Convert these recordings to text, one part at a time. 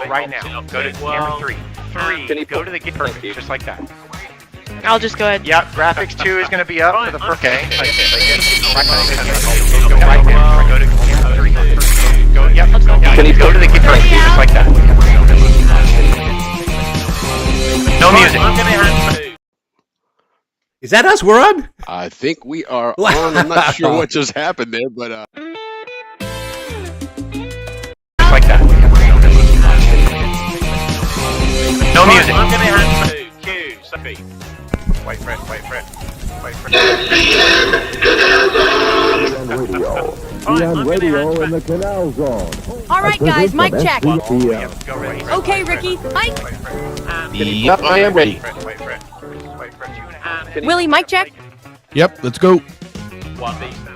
right now. Go to camera 3. 3. Go to the gate. Perfect. Just like that. I'll just go ahead. Yep. Graphics 2 is going to be up for the first. Okay. Go right there. Go to camera 3. Go. Yep. Go to the gate. Perfect. Just like that. No music. Is that us? We're on? I think we are on. I'm not sure what just happened there, but Just like that. No music. White Fred. On radio in the Canal Zone. All right, guys, mic check. Okay, Ricky, mic. Yep, I am ready. Willie, mic check. Yep, let's go.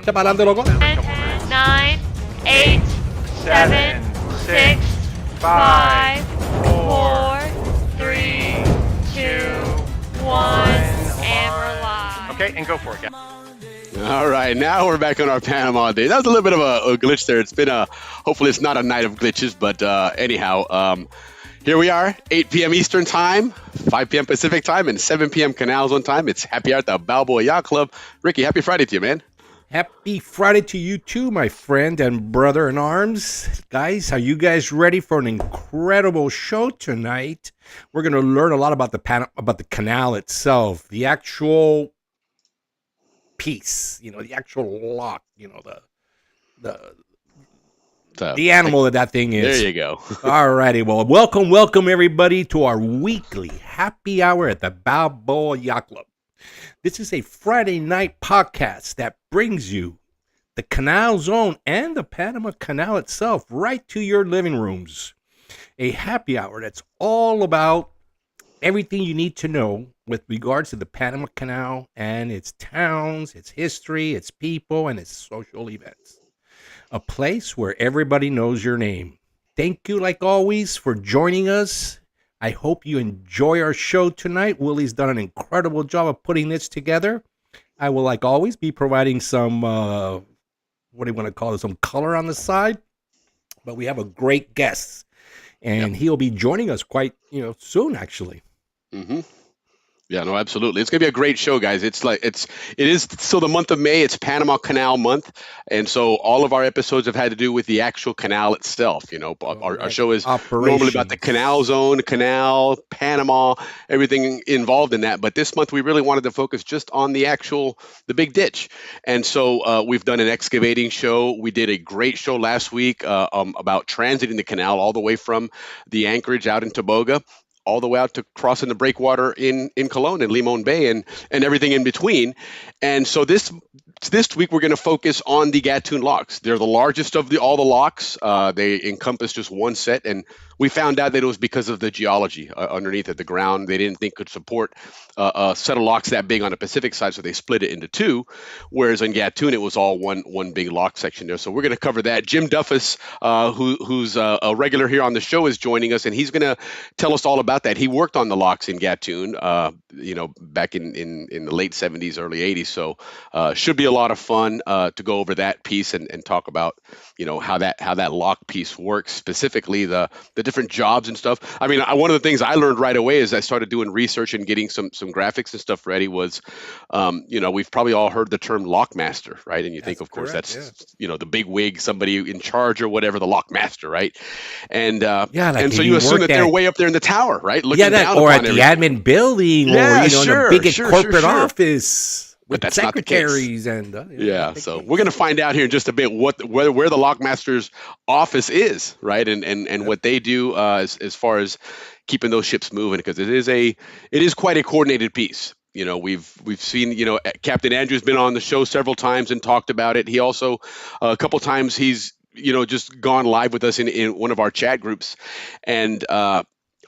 Step adelante, loco. 9, 8, 7, 6, 5, 4, 3, 2, 1, and we're live. Okay, and go for it, guys. all right, now we're back on our Panama day. That was a little bit of a glitch there. It's been hopefully it's not a night of glitches, but anyhow, here we are, 8 p.m. Eastern time, 5 p.m. Pacific time, and 7 p.m. Canal Zone time. It's happy hour at the Balboa Yacht Club. Ricky, happy Friday to you, man. Happy Friday to you too, my friend and brother in arms. Guys, are you guys ready for an incredible show tonight? We're going to learn a lot about the canal itself, the actual piece, the actual lock, the animal that thing is. There you go. All righty. Well, welcome everybody to our weekly happy hour at the Balboa Yacht Club. This is a Friday night podcast that brings you the Canal Zone and the Panama Canal itself right to your living rooms. A happy hour that's all about everything you need to know with regards to the Panama Canal and its towns, its history, its people, and its social events. A place where everybody knows your name. Thank you, like always, for joining us. I hope you enjoy our show tonight. Willie's done an incredible job of putting this together. I will, like always, be providing some, what do you want to call it, some color on the side. But we have a great guest, and he'll be joining us quite, soon, actually. Mm-hmm. Yeah, no, absolutely. It's going to be a great show, guys. It is so the month of May, it's Panama Canal month. And so all of our episodes have had to do with the actual canal itself. Our show is normally about the Canal Zone, Canal, Panama, everything involved in that. But this month we really wanted to focus just on the big ditch. And so we've done an excavating show. We did a great show last week about transiting the canal all the way from the anchorage out in Toboga, all the way out to crossing the breakwater in Colón and Limón Bay and everything in between. And so this week we're going to focus on the Gatun locks. They're the largest of all the locks. They encompass just one set, and we found out that it was because of the geology underneath at the ground. They didn't think could support a set of locks that big on the Pacific side, so they split it into two. Whereas in Gatun, it was all one big lock section there. So we're going to cover that. Jim Duffus, who's a regular here on the show, is joining us, and he's going to tell us all about that. He worked on the locks in Gatun, back in the late 70s, early 80s. So should be a lot of fun to go over that piece and talk about how that lock piece works, specifically the different jobs and stuff. I mean, one of the things I learned right away as I started doing research and getting some graphics and stuff ready was, we've probably all heard the term lockmaster, right? And you think, of course, correct, that's the big wig, somebody in charge or whatever, the lockmaster, right? And like so you assume that they're way up there in the tower, right? Looking down or upon at the admin building, or the big corporate office. With But that's secretaries not the case. and So we're going to find out here in just a bit where the lockmaster's office is, right, and what they do as far as keeping those ships moving, because it is quite a coordinated piece. We've seen Captain Andrew's been on the show several times and talked about it. He also a couple times he's just gone live with us in one of our chat groups, and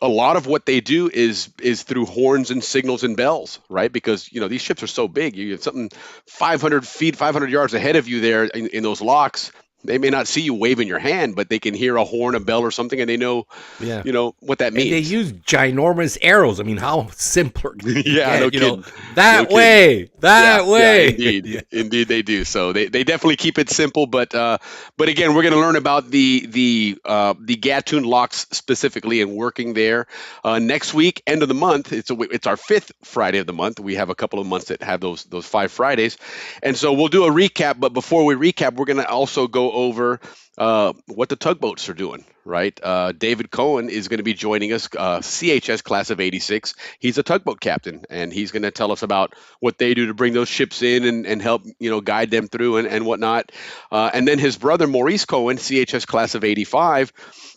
a lot of what they do is through horns and signals and bells, right? Because, these ships are so big. You get something 500 feet, 500 yards ahead of you there in those locks. They may not see you waving your hand, but they can hear a horn, a bell, or something, and they know, Yeah. what that means. And they use ginormous arrows. I mean, how simpler? Can it Yeah, no get, kidding. that No way, that way. Indeed, indeed they do. So they definitely keep it simple, but again, we're going to learn about the Gatun locks specifically and working there next week, end of the month. It's our 5th Friday of the month. We have a couple of months that have those 5 Fridays, and so we'll do a recap. But before we recap, we're going to also go over what the tugboats are doing, right? David Cohen is going to be joining us, CHS class of 86. He's a tugboat captain, and he's going to tell us about what they do to bring those ships in and help, guide them through and whatnot. And then his brother, Maurice Cohen, CHS class of 85,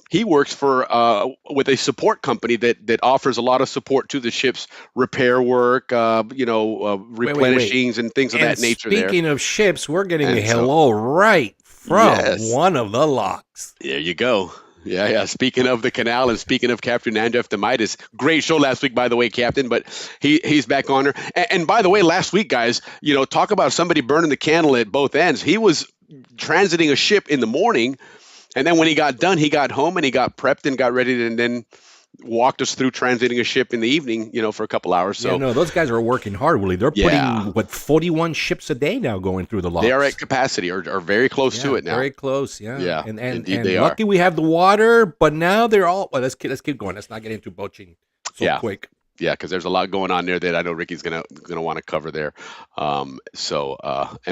he works for with a support company that offers a lot of support to the ship's repair work, replenishings and things of that nature. Speaking of ships, we're getting And a hello right from Yes. one of the locks. There you go. Yeah. Speaking of the Canal and speaking of Captain Andrew Demaitis, great show last week, by the way, Captain. But he's back on her. And by the way, last week, guys, talk about somebody burning the candle at both ends. He was transiting a ship in the morning, and then when he got done, he got home and he got prepped and got ready, and then walked us through transiting a ship in the evening, for a couple hours. So those guys are working hard, Willie. They're Yeah. putting 41 ships a day now going through the locks. they are at capacity or very close to it now. Very close, yeah. Yeah, and indeed and they are. lucky we have the water, but now they're all. Well, let's keep going. Let's not get into boaching so Yeah. quick. Yeah, because there's a lot going on there that I know Ricky's gonna want to cover there. And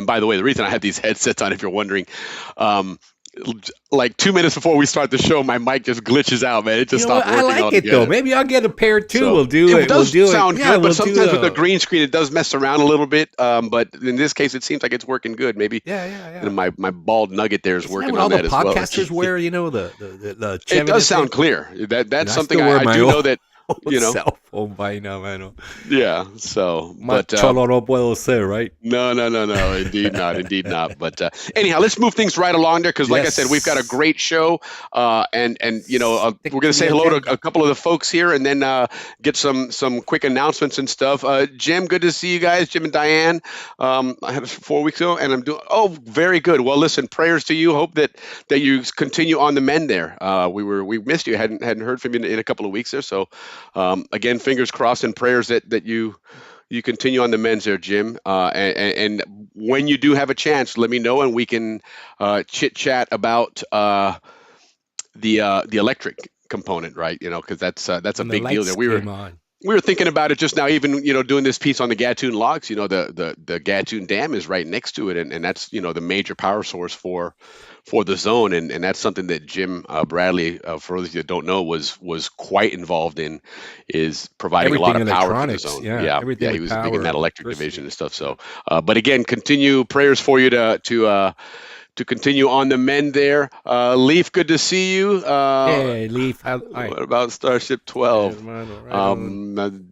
by the way, the reason I have these headsets on, if you're wondering, like 2 minutes before we start the show, my mic just glitches out, man. It just stopped I working like it altogether. though. Maybe I'll get a pair too. So, we'll do it. does we'll do sound it. good, but we'll sometimes with the do green screen, it does mess around a little bit. But in this case, it seems like it's working good. Maybe my bald nugget there is working what on all that the as well. podcasters wear, the It does sound clear. That's I something still wear I my do own- know that. cell phone by now, man. Yeah. So, but Cholo no puedo ser, right? No, indeed not. But anyhow, let's move things right along there because, like I Yes. said, we've got a great show, and we're going to say hello to a couple of the folks here, and then get some quick announcements and stuff. Jim, good to see you guys, Jim and Diane. I had it 4 weeks ago, and I'm doing very good. Well, listen, prayers to you. Hope that you continue on the mend there. We missed you, hadn't heard from you in a couple of weeks there. So again, fingers crossed and prayers that you continue on the men's there, Jim. And when you do have a chance, let me know and we can chit chat about the electric component, right? Because that's a big deal there. We were thinking about it just now, even doing this piece on the Gatun locks. The Gatun Dam is right next to it, and that's the major power source for the zone, and that's something that Jim Bradley, for those of you that don't know, was quite involved in, is providing a lot of power to the zone. Yeah, he everything was with big in that power, electric electricity. division and stuff. So, but again, continue prayers for you to continue on the mend there. Leaf, good to see you. Hey, Leaf. What about Starship 12?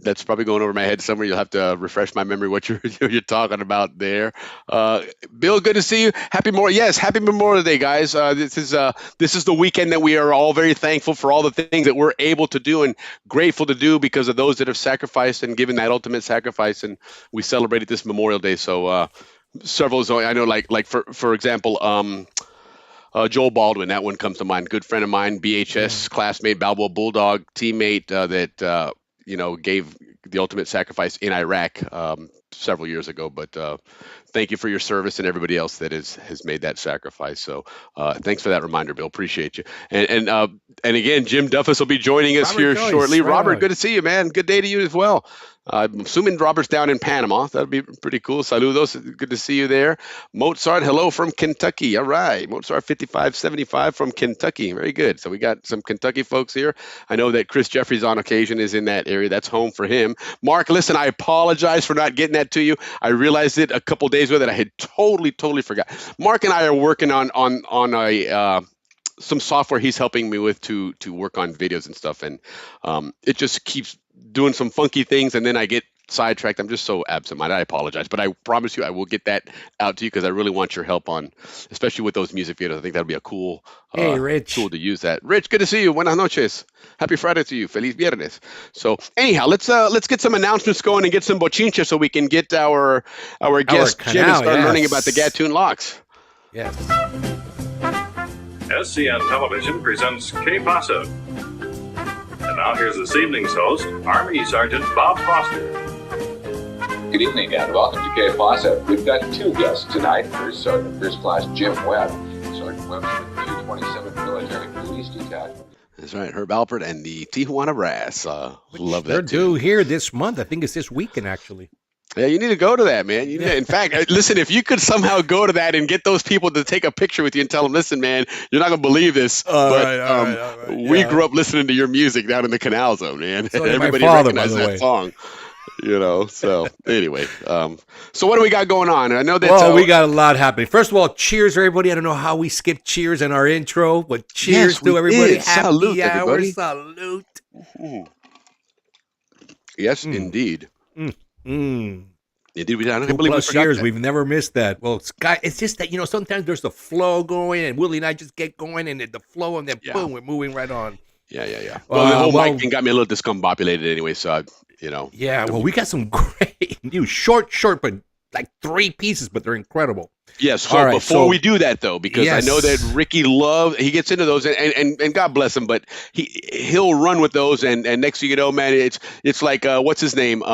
That's probably going over my head somewhere. You'll have to refresh my memory what you're talking about there. Bill, good to see you. Happy Memorial Day, guys. This is the weekend that we are all very thankful for all the things that we're able to do and grateful to do because of those that have sacrificed and given that ultimate sacrifice. And we celebrated this Memorial Day. So several, I know, like for example, Joel Baldwin, that one comes to mind. Good friend of mine, BHS classmate, Balboa Bulldog teammate that gave the ultimate sacrifice in Iraq several years ago. But thank you for your service and everybody else that has made that sacrifice. So thanks for that reminder, Bill. Appreciate you. And again, Jim Duffus will be joining us here shortly. Right Robert, on. good to see you, man. Good day to you as well. I'm assuming Robert's down in Panama. That'd be pretty cool. Saludos. Good to see you there. Mozart, hello from Kentucky. All right. Mozart 5575 from Kentucky. Very good. So we got some Kentucky folks here. I know that Chris Jeffries on occasion is in that area. That's home for him. Mark, listen, I apologize for not getting that to you. I realized it a couple days ago that I had totally forgot. Mark and I are working on a some software he's helping me with to work on videos and stuff. And it just keeps doing some funky things, and then I get sidetracked. I'm just so absent-minded. I apologize, but I promise you I will get that out to you because I really want your help on, especially with those music videos. I think that'll be a cool Hey, Rich. tool to use that. Rich, good to see you. Buenas noches. Happy Friday to you. Feliz viernes. So anyhow, let's get some announcements going and get some bochincha so we can get our guest Jim and Canal, start learning yes. about the Gatun locks. Yes. SCN Television presents K-Pasa. And now here's this evening's host, Army Sergeant Bob Foster. Good evening and welcome to K-Pasa. We've got two guests tonight. First Sergeant First Class Jim Webb. Sergeant Webb's with the 27th Military Police Detachment. That's right, Herb Alpert and the Tijuana Brass. Love They're that too. due here this month. I think it's this weekend, actually. Yeah, you need to go to that, man. In fact, listen, if you could somehow go to that and get those people to take a picture with you and tell them, listen, man, you're not going to believe this, we grew up listening to your music down in the Canal Zone, man. So did Everybody my father, recognized by the that way. song. So anyway, so what do we got going on? I know that we got a lot happening. First of all, cheers, everybody. I don't know how we skipped cheers in our intro, but cheers to everybody. Did. Salute, Happy hour, everybody. salute. Yes, indeed. Mm. Indeed, I don't 2 believe we plus forgot years, that. we've never missed that. Well, it's just that, sometimes there's the flow going, and Willie and I just get going, and the flow, and then boom, we're moving right on. Yeah. Well, the whole mic thing got me a little discombobulated anyway, so Yeah, well, we got some great news. Short, but like 3 pieces, but they're incredible. Yes. So All right, before we do that, though, because I know that Ricky he gets into those, and God bless him, but he'll run with those, and next thing you know, man, it's like what's his name?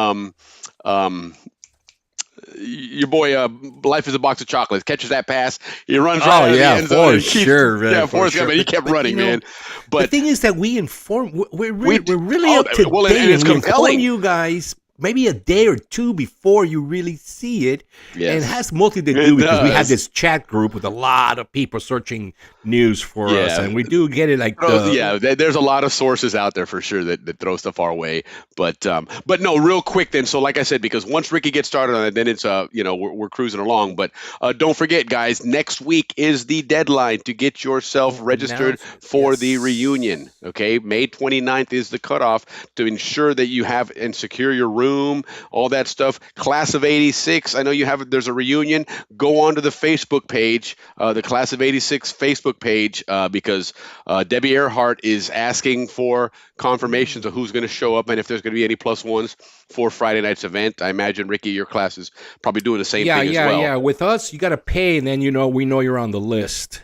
Your boy, Life is a Box of Chocolates, catches that pass, he runs right out of the end zone. For sure, man. Yeah, Forrest Gump, he kept running, man. But the thing is that we're really up to well, date, and it's we inform compelling. you guys maybe a day or two before you really see it. Yes. And it has mostly to do because we have this chat group with a lot of people searching news for us, and we do get it like there's a lot of sources out there for sure that throw stuff our way, but no, real quick then. So like I said, because once Ricky gets started on it, then it's we're cruising along. But don't forget, guys, next week is the deadline to get yourself registered for the reunion. Okay, May 29th is the cutoff to ensure that you have and secure your room, all that stuff. Class of 86, I know there's a reunion. Go onto the Facebook page, the Class of 86 Facebook page, because Debbie Earhart is asking for confirmations of who's going to show up and if there's going to be any plus ones for Friday night's event. I imagine, Ricky, your class is probably doing the same thing as well. Yeah. With us, you got to pay, and then we know you're on the list.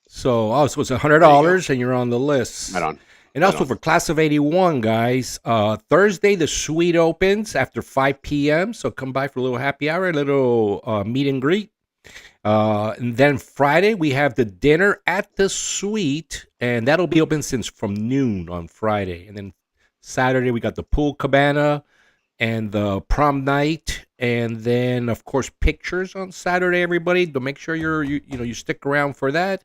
So it's $100, and you're on the list. Right on. And also for Class of 81, guys, Thursday the suite opens after 5 p.m. So come by for a little happy hour, a little meet and greet. And then Friday we have the dinner at the suite, and that'll be open from noon on Friday. And then Saturday we got the pool cabana and the prom night, and then of course pictures on Saturday. Everybody, to make sure you stick around for that.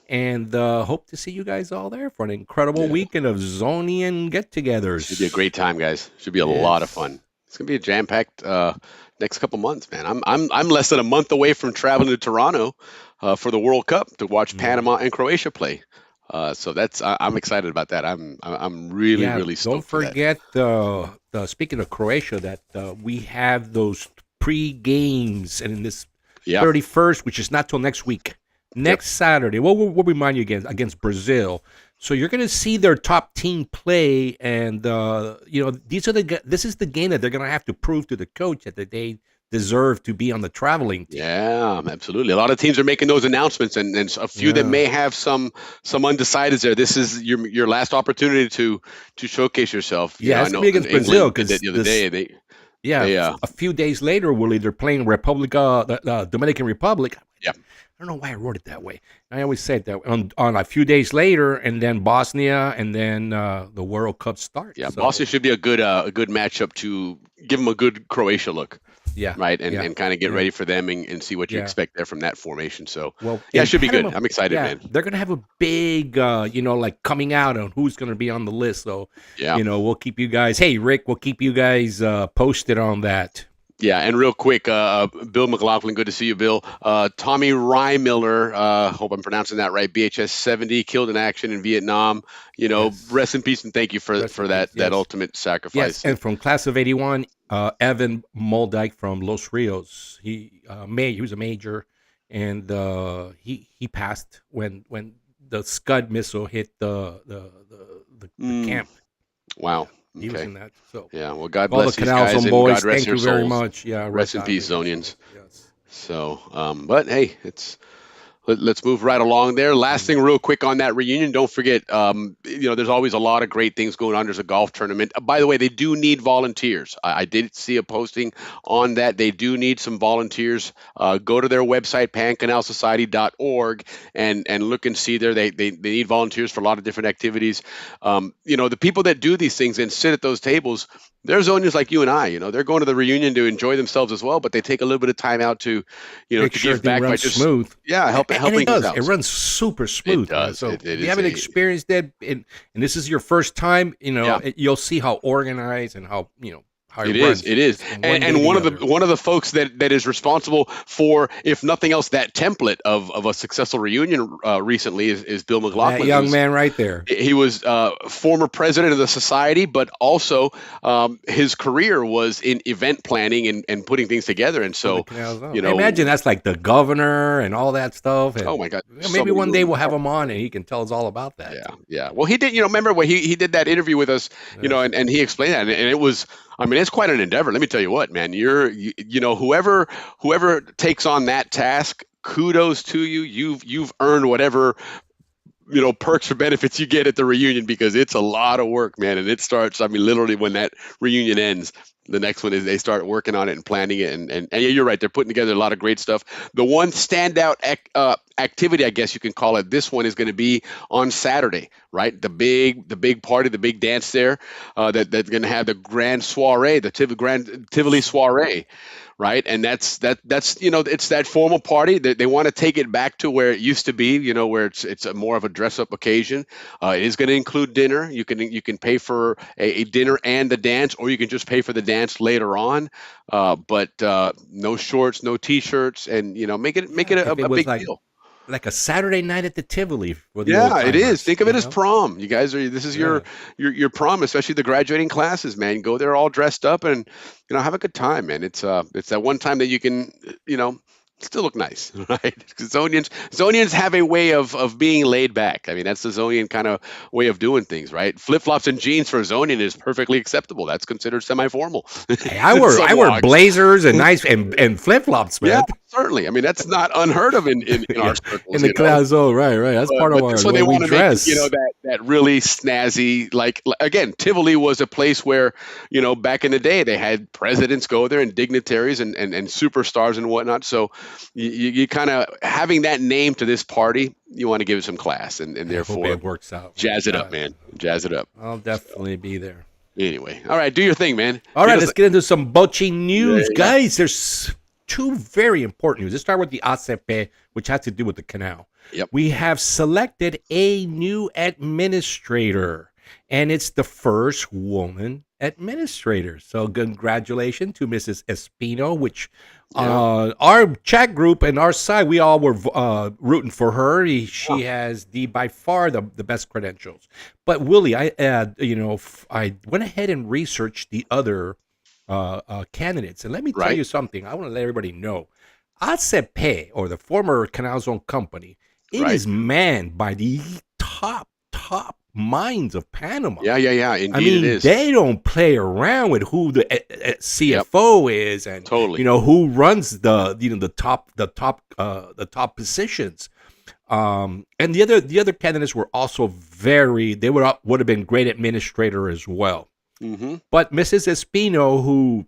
And hope to see you guys all there for an incredible weekend of Zonian get-togethers. Should be a great time, guys. Should be a lot of fun. It's gonna be a jam-packed next couple months, man. I'm less than a month away from traveling to Toronto for the World Cup to watch Panama and Croatia play. So I'm excited about that. I'm really stoked. Don't forget, speaking of Croatia, that we have those pre-games, and in this 31st, which is not till next week. Next Saturday, we'll remind you against Brazil. So you're going to see their top team play, and this is the game that they're going to have to prove to the coach that they deserve to be on the traveling team. Yeah, absolutely. A lot of teams are making those announcements, and a few that may have some undecideds there. This is your last opportunity to showcase yourself. It's going to be against Brazil, because the other day a few days later, we'll either playing the Dominican Republic. Yeah. I don't know why I wrote it that way. I always said that on a few days later, and then Bosnia, and then the World Cup starts. Yeah, so Bosnia should be a good matchup to give them a good Croatia look. Yeah. Right, and kind of get ready for them and see what you expect there from that formation. So it should be good. I'm excited, man. They're gonna have a big, like coming out on who's gonna be on the list. So we'll keep you guys. Hey, Rick, we'll keep you guys posted on that. Yeah, and real quick, Bill McLaughlin, good to see you, Bill. Tommy Rymiller, hope I'm pronouncing that right, BHS 70, killed in action in Vietnam. Rest in peace and thank you for that ultimate sacrifice. Yes, and from Class of 81, Evan Moldyke from Los Rios. He was a major, and he passed when the Scud missile hit the camp. Wow. He was in that. So well, God bless these Canal guys, Zone and boys. God rest Thank your you very souls. much. Yeah, rest in peace, Zonians. Yes. So, but hey, it's let's move right along there. Last thing, real quick on that reunion. Don't forget, there's always a lot of great things going on. There's a golf tournament. By the way, they do need volunteers. I did see a posting on that. They do need some volunteers. Go to their website, pancanalsociety.org, and look and see there. They need volunteers for a lot of different activities. The people that do these things and sit at those tables, they're Zonians like you and I. They're going to the reunion to enjoy themselves as well, but they take a little bit of time out to, Make to sure give back by just smooth. helping it does. themselves. It runs super smooth. It does. So It if is you haven't experienced it, and this is your first time, you'll see how organized and how It is. And one of the folks that is responsible for, if nothing else, that template of a successful reunion recently is Bill McLaughlin. That young man right there. He was former president of the society, but also his career was in event planning and putting things together. And so, imagine that's like the governor and all that stuff. And, oh my God! Maybe one day we'll have him on and he can tell us all about that. Yeah. Well, he did. Remember when he did that interview with us, and he explained that, and it was. I mean, it's quite an endeavor. Let me tell you what, man. Whoever takes on that task, kudos to you. You've earned whatever perks or benefits you get at the reunion, because it's a lot of work, man. And it starts, literally when that reunion ends, the next one is they start working on it and planning it. And yeah, you're right. They're putting together a lot of great stuff. The one standout activity, I guess you can call it, this one is going to be on Saturday, right? The big party, the big dance there, that's going to have the grand soiree, the Grand Tivoli soiree. Right. And that's it's that formal party that they want to take it back to where it used to be, where it's a more of a dress up occasion. It is going to include dinner. You can pay for a dinner and the dance, or you can just pay for the dance later on. But no shorts, no T-shirts, and make it a big deal. Like a Saturday night at the Tivoli. It is. Think of it as prom. You guys this is your prom, especially the graduating classes, man. Go there all dressed up and have a good time, man. It's that one time that you can still look nice, right? Because Zonians have a way of being laid back. I mean, that's the Zonian kind of way of doing things, right? Flip-flops and jeans for a Zonian is perfectly acceptable. That's considered semi-formal. Hey, I wear blazers and nice and flip-flops, man. Yeah, certainly. I mean, that's not unheard of in our circles. In the Canal Zone, right. That's part of our so they way want we to dress. make that really snazzy, like, again, Tivoli was a place where, back in the day, they had presidents go there and dignitaries and superstars and whatnot. So you kind of having that name to this party, you want to give it some class, and therefore it works out. Jazz it up, man. Jazz it up. I'll definitely be there. Anyway, all right, do your thing, man. All right, let's get into some Bochi news, guys. There's two very important news. Let's start with the ACP, which has to do with the canal. Yep. We have selected a new administrator, and it's the first woman administrator. So congratulations to Mrs. Espino, which our chat group and our side, we all were rooting for her. She has by far the best credentials. But Willie, I went ahead and researched the other candidates, and let me tell you something. I want to let everybody know, ACP, or the former Canal Zone company, it is manned by the top minds of Panama. Yeah. Indeed, it is. They don't play around with who the CFO is, and who runs the top positions. And the other candidates were also they would have been great administrator as well. Mm-hmm. But Mrs. Espino, who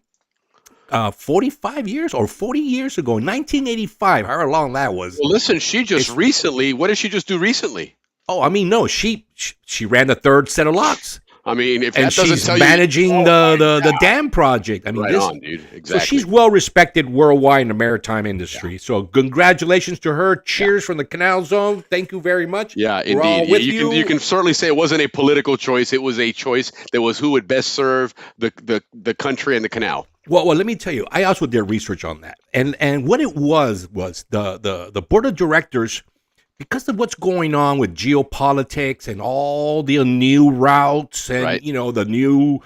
45 years or 40 years ago, 1985, however long that was. Well, listen, she just recently. What did she just do recently? Oh, no, she ran the third set of locks. I mean, if and that doesn't she's tell managing you, the dam project. I mean, dude. Exactly. So she's well respected worldwide in the maritime industry. Yeah. So congratulations to her. Cheers from the Canal Zone. Thank you very much. Yeah, indeed. You can certainly say it wasn't a political choice. It was a choice that was who would best serve the country and the canal. Well, let me tell you, I also did research on that, and what it was the board of directors. Because of what's going on with geopolitics and all the new routes and, the new,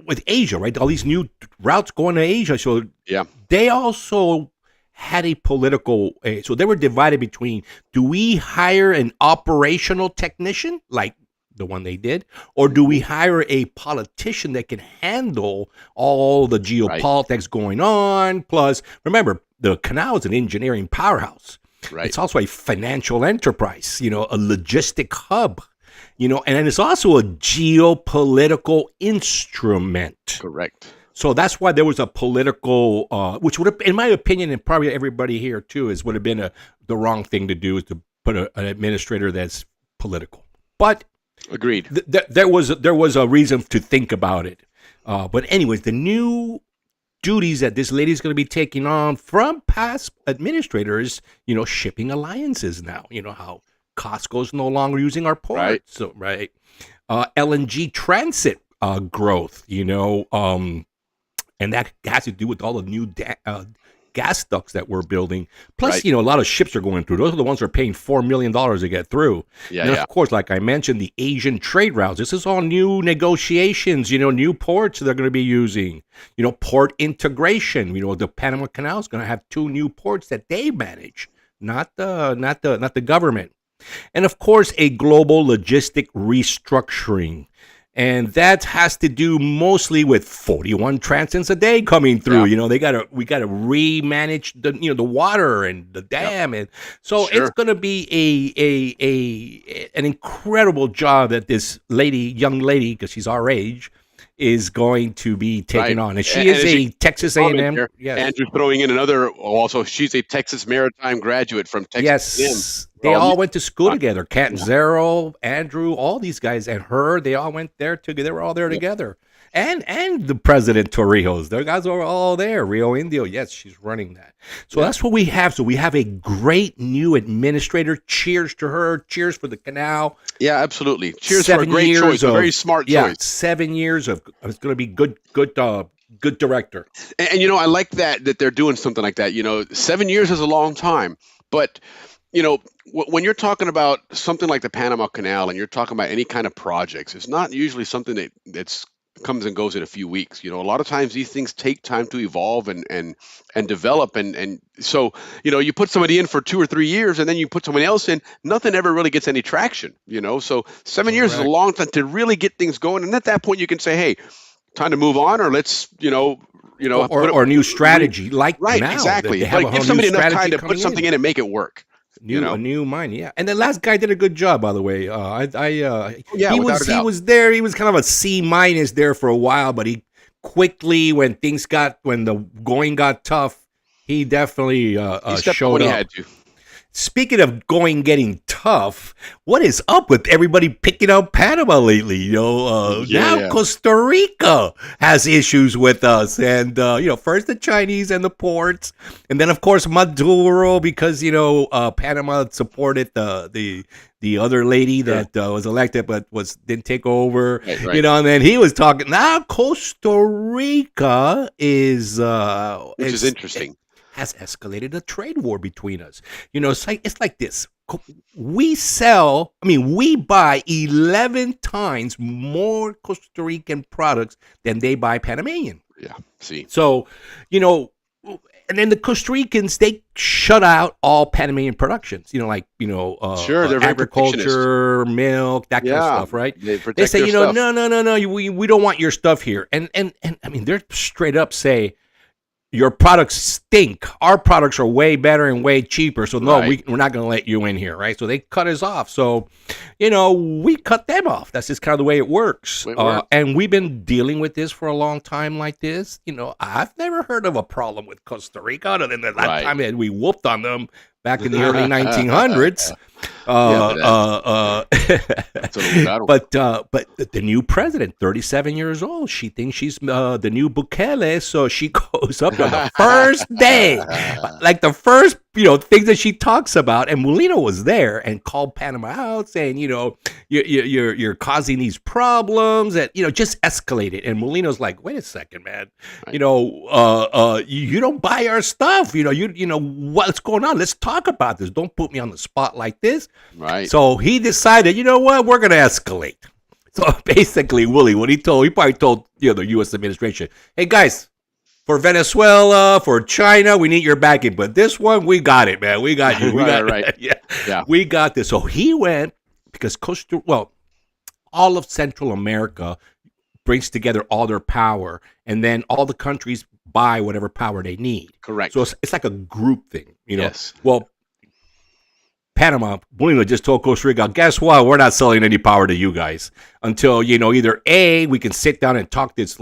with Asia, right? All these new routes going to Asia. So they also had a political, so they were divided between, do we hire an operational technician like the one they did, or do we hire a politician that can handle all the geopolitics going on? Plus, remember, the canal is an engineering powerhouse. Right. It's also a financial enterprise, a logistic hub, and then it's also a geopolitical instrument. Correct. So that's why there was a political, which would have, in my opinion, and probably everybody here too, would have been the wrong thing to do, is to put an administrator that's political. But agreed. There was a reason to think about it. But anyways, the new duties that this lady's going to be taking on from past administrators, shipping alliances now. How Costco's no longer using our ports, right? So LNG transit growth, and that has to do with all the new gas ducts that we're building. Plus, a lot of ships are going through. Those are the ones that are paying $4 million to get through. And of course, like I mentioned, the Asian trade routes. This is all new negotiations, new ports they're going to be using. Port integration. The Panama Canal is going to have 2 new ports that they manage, not the government. And of course, a global logistic restructuring. And that has to do mostly with 41 transits a day coming through. We got to remanage the water and the dam, and so it's going to be an incredible job that this young lady, because she's our age, is going to be taking on. And she is a Texas A&M. Yes. Andrew throwing in another. Also, she's a Texas Maritime graduate from Texas. Yes. They all went to school together. Zero, Andrew, all these guys, and her, they all went there together. They were all there together. And the president Torrijos, their guys were all there. Rio Indio, yes, she's running that. So that's what we have. So we have a great new administrator. Cheers to her. Cheers for the canal. Yeah, absolutely. Cheers for a great choice, a very smart choice. Yeah, 7 years of it's going to be good director. And I like that they're doing something like that. 7 years is a long time, but when you're talking about something like the Panama Canal and you're talking about any kind of projects, it's not usually something that's comes and goes in a few weeks. A lot of times these things take time to evolve and develop. And so, you put somebody in for 2 or 3 years and then you put someone else in, nothing ever really gets any traction, So 7 years is a long time to really get things going. And at that point you can say, hey, time to move on, or let's, or new strategy like right, now. Exactly. But give somebody enough time to put something in and make it work. A new mind, yeah. And the last guy did a good job, by the way. He was there. He was kind of a C- there for a while, but he quickly, when the going got tough, he definitely showed up. He had to. Speaking of getting tough, what is up with everybody picking up Panama lately? Now Costa Rica has issues with us, and first the Chinese and the ports, and then of course Maduro, because Panama supported the other lady that was elected but didn't take over, right. And then he was talking. Now Costa Rica is which is interesting. Has escalated a trade war between us. It's like this. We buy 11 times more Costa Rican products than they buy Panamanian. Yeah, see. So, and then the Costa Ricans, they shut out all Panamanian productions, they're agriculture, milk, that kind of stuff, right? They say, no, we don't want your stuff here. And I mean, they're straight up say, your products stink. Our products are way better and way cheaper. So no, we're not going to let you in here, right? So they cut us off. So, we cut them off. That's just kind of the way it works. And we've been dealing with this for a long time like this. I've never heard of a problem with Costa Rica other than the last time that we whooped on them back in the early 1900s. But the new president, 37 years old, she thinks she's the new Bukele, so she goes up on the first day, like the first things that she talks about. And Molino was there and called Panama out, saying, you're causing these problems, that just escalated. And Molino's like, wait a second, man, you don't buy our stuff, what's going on? Let's talk about this. Don't put me on the spot like this. Right. So he decided, we're going to escalate. So basically, Willie, he probably told the U.S. administration, hey guys, for Venezuela, for China, we need your backing, but this one, we got it, man. We got you. We got this. So he went, because all of Central America brings together all their power, and then all the countries buy whatever power they need. Correct. So it's like a group thing, Yes. Well, Panama, Molino just told Costa Rica, guess what? We're not selling any power to you guys until, either A, we can sit down and talk this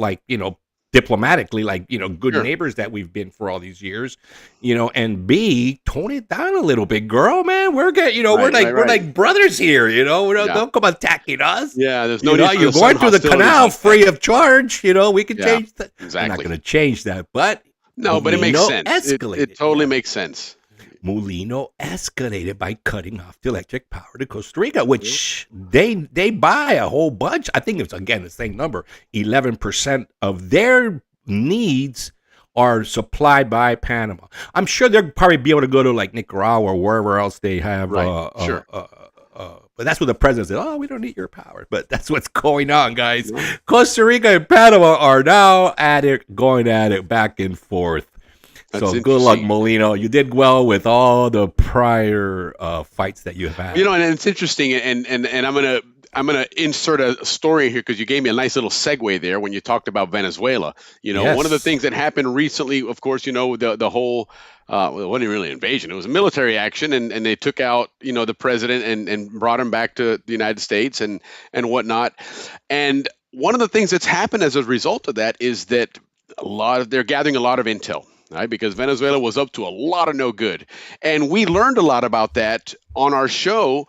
diplomatically, good Sure. neighbors that we've been for all these years, and B, tone it down a little bit, girl, man. We're getting, we're like brothers here, don't come attacking us. Yeah, there's no need for you're the going sun through the hostilities canal like that. free of charge, we can Yeah, change that. exactly. I'm not going to change that, but No, but it makes Molino sense. escalated. It totally makes sense. Molino escalated by cutting off the electric power to Costa Rica, which they buy a whole bunch. I think it's, again, the same number. 11% of their needs are supplied by Panama. I'm sure they'll probably be able to go to like Nicaragua or wherever else they have. Right, sure. But that's what the president said. Oh, we don't need your power. But that's what's going on, guys. Costa Rica and Panama are now going at it back and forth. That's So good luck, interesting. Molino. You did well with all the prior fights that you have had. And it's interesting, and I'm gonna insert a story here because you gave me a nice little segue there when you talked about Venezuela. Yes. One of the things that happened recently, of course, the whole well, it wasn't really an invasion; it was a military action, and they took out the president and brought him back to the United States and whatnot. And one of the things that's happened as a result of that is that they're gathering a lot of intel. Right, because Venezuela was up to a lot of no good, and we learned a lot about that on our show.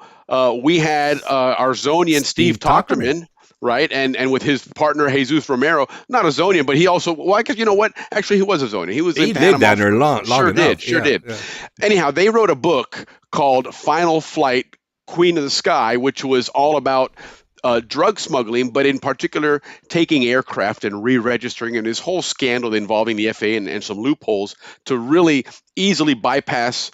We had our Zonian Steve Tochterman, right, and with his partner Jesus Romero, not a Zonian, but he also. Well, I guess you know what? Actually, he was a Zonian. He was in Panama. Lived down there long Sure enough. did. Yeah. Anyhow, they wrote a book called Final Flight, Queen of the Sky, which was all about drug smuggling, but in particular taking aircraft and re-registering, and this whole scandal involving the FAA and some loopholes to really easily bypass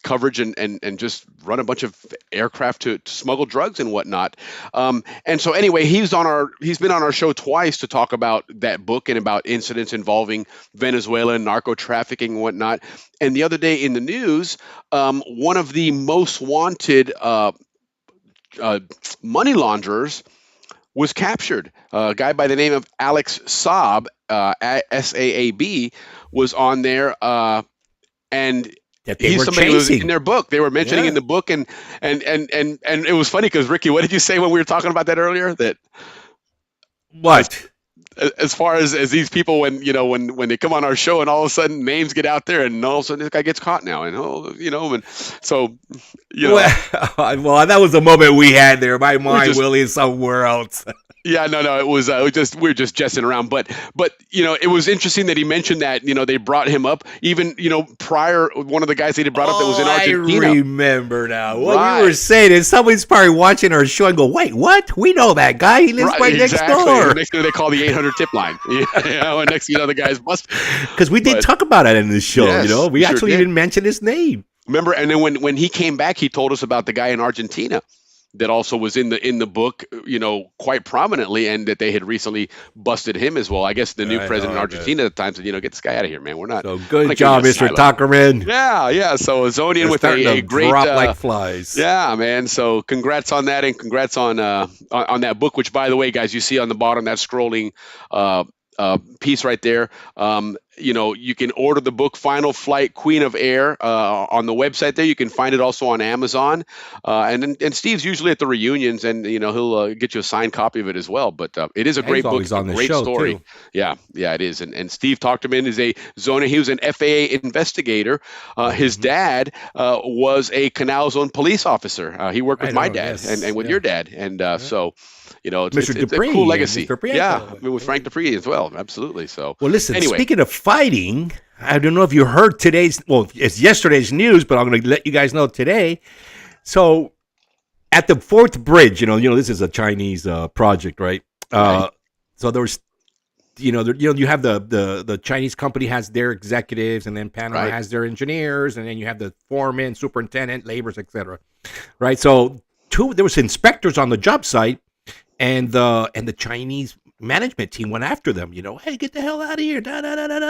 coverage and just run a bunch of aircraft to smuggle drugs and whatnot. And so anyway, he's been on our show twice to talk about that book and about incidents involving Venezuela and narco trafficking and whatnot. And the other day in the news, one of the most wanted money launderers was captured. A guy by the name of Alex Saab, Saab, was on there, and That they he's were somebody who was chasing. in their book. They were mentioning in the book, and it was funny because Ricky, what did you say when we were talking about that earlier? That What? as far as these people, when they come on our show and all of a sudden names get out there and all of a sudden this guy gets caught now, and and so Well, that was the moment we had there. My mind, just- Willie, is somewhere else. Yeah, no, it was we were just jesting around, but it was interesting that he mentioned that they brought him up even prior. One of the guys that he brought up that was in Argentina. I remember now. What Right. we were saying is somebody's probably watching our show and go, "Wait, what? We know that guy. He lives right next door." Next thing they call the 800 tip line. And next thing the guy's busted. Because we did talk about it in the show. Yes, we we sure actually did. didn't mention his name. Remember, and then when he came back, he told us about the guy in Argentina that also was in the book, quite prominently, and that they had recently busted him as well. I guess the new I president know, of Argentina at the time said, get this guy out of here, man. We're not. So we're good not job, giving you Mr. asylum." Tuckerman. Yeah. So a Zonian They're with starting a to great drop like flies. Yeah, man. So congrats on that, and congrats on that book. Which, by the way, guys, you see on the bottom that scrolling piece right there. You can order the book Final Flight, Queen of Air on the website there. You can find it also on Amazon. And Steve's usually at the reunions, and he'll get you a signed copy of it as well. But it is a great book. always on a the great show, story. too. Yeah, it is. And Steve Tochterman is a Zona. He was an FAA investigator. His dad was a Canal Zone police officer. He worked with my dad and with your dad. And so, it's a Dupree, cool legacy. Mr. Prieto. Yeah, with Frank Dupree as well. Absolutely. So, Well, listen, anyway. speaking of fighting, I don't know if you heard it's yesterday's news, but I'm going to let you guys know today. So at the fourth bridge, this is a Chinese project, right? Right. So there was, you have the Chinese company has their executives, and then Panama Right. has their engineers, and then you have the foreman, superintendent, laborers, etc. Right? So there was inspectors on the job site, and the Chinese management team went after them. Hey, get the hell out of here!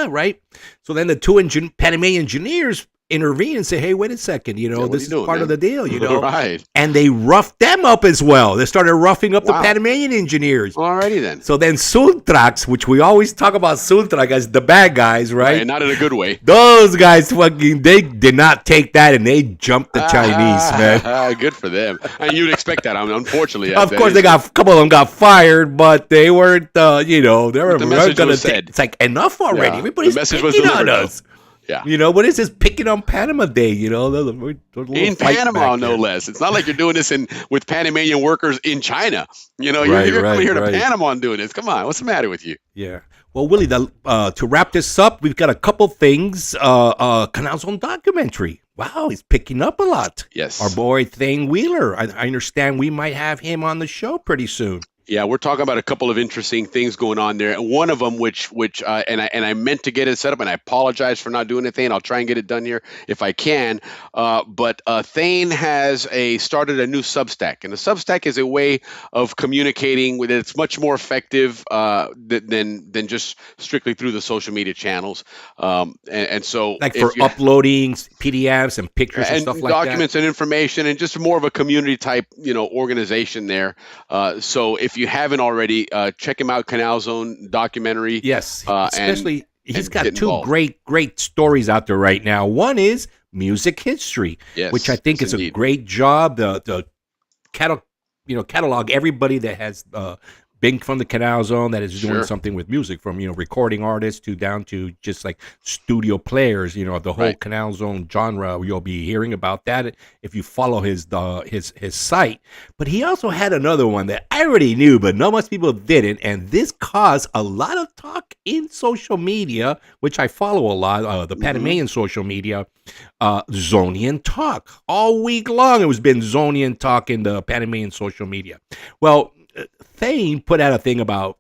Right? So then the two Panamanian engineers intervene and say, hey, wait a second, you know, what are this you is doing, part of man? the deal, you know. Right. And they roughed them up as well. They started roughing up the Wow. Panamanian engineers. Alrighty then. So then Suntrax, which we always talk about Suntrax as the bad guys, right? Not in a good way. Those guys fucking, they did not take that and they jumped the Chinese, man. Good for them. And you'd expect that. I mean, unfortunately. Of course, a couple of them got fired, but they weren't, you know, they were The message going to was said. It's like, enough already. Yeah, Everybody's the message was picking on delivered, us. Yeah. You know, what is this picking on Panama Day? You know, In Panama, no less. It's not like you're doing this with Panamanian workers in China. You know, you're coming here to Panama and doing this. Come on, what's the matter with you? Yeah. Well, Willie, to wrap this up, we've got a couple things. Canal Zone documentary. Wow, he's picking up a lot. Yes. Our boy Thane Wheeler. I understand we might have him on the show pretty soon. Yeah, we're talking about a couple of interesting things going on there. And one of them, which I meant to get it set up, and I apologize for not doing it, Thane. I'll try and get it done here if I can. But Thane has started a new Substack, and the Substack is a way of communicating with it. It's much more effective than just strictly through the social media channels. And so, like for uploading PDFs and pictures and stuff like that, documents and information, and just more of a community type, organization there. So if you haven't already, check him out, Canal Zone documentary. Yes, especially he's got two involved. great stories out there right now. One is music history, which I think is a great job. The catalog everybody that has been from the Canal Zone that is doing something with music, from recording artists down to just like studio players. The whole Canal Zone genre. You'll be hearing about that if you follow his site. But he also had another one that I already knew, but not much people didn't, and this caused a lot of talk in social media, which I follow a lot. The Panamanian social media, Zonian talk all week long. It was been Zonian talk in the Panamanian social media. Well, Thane put out a thing about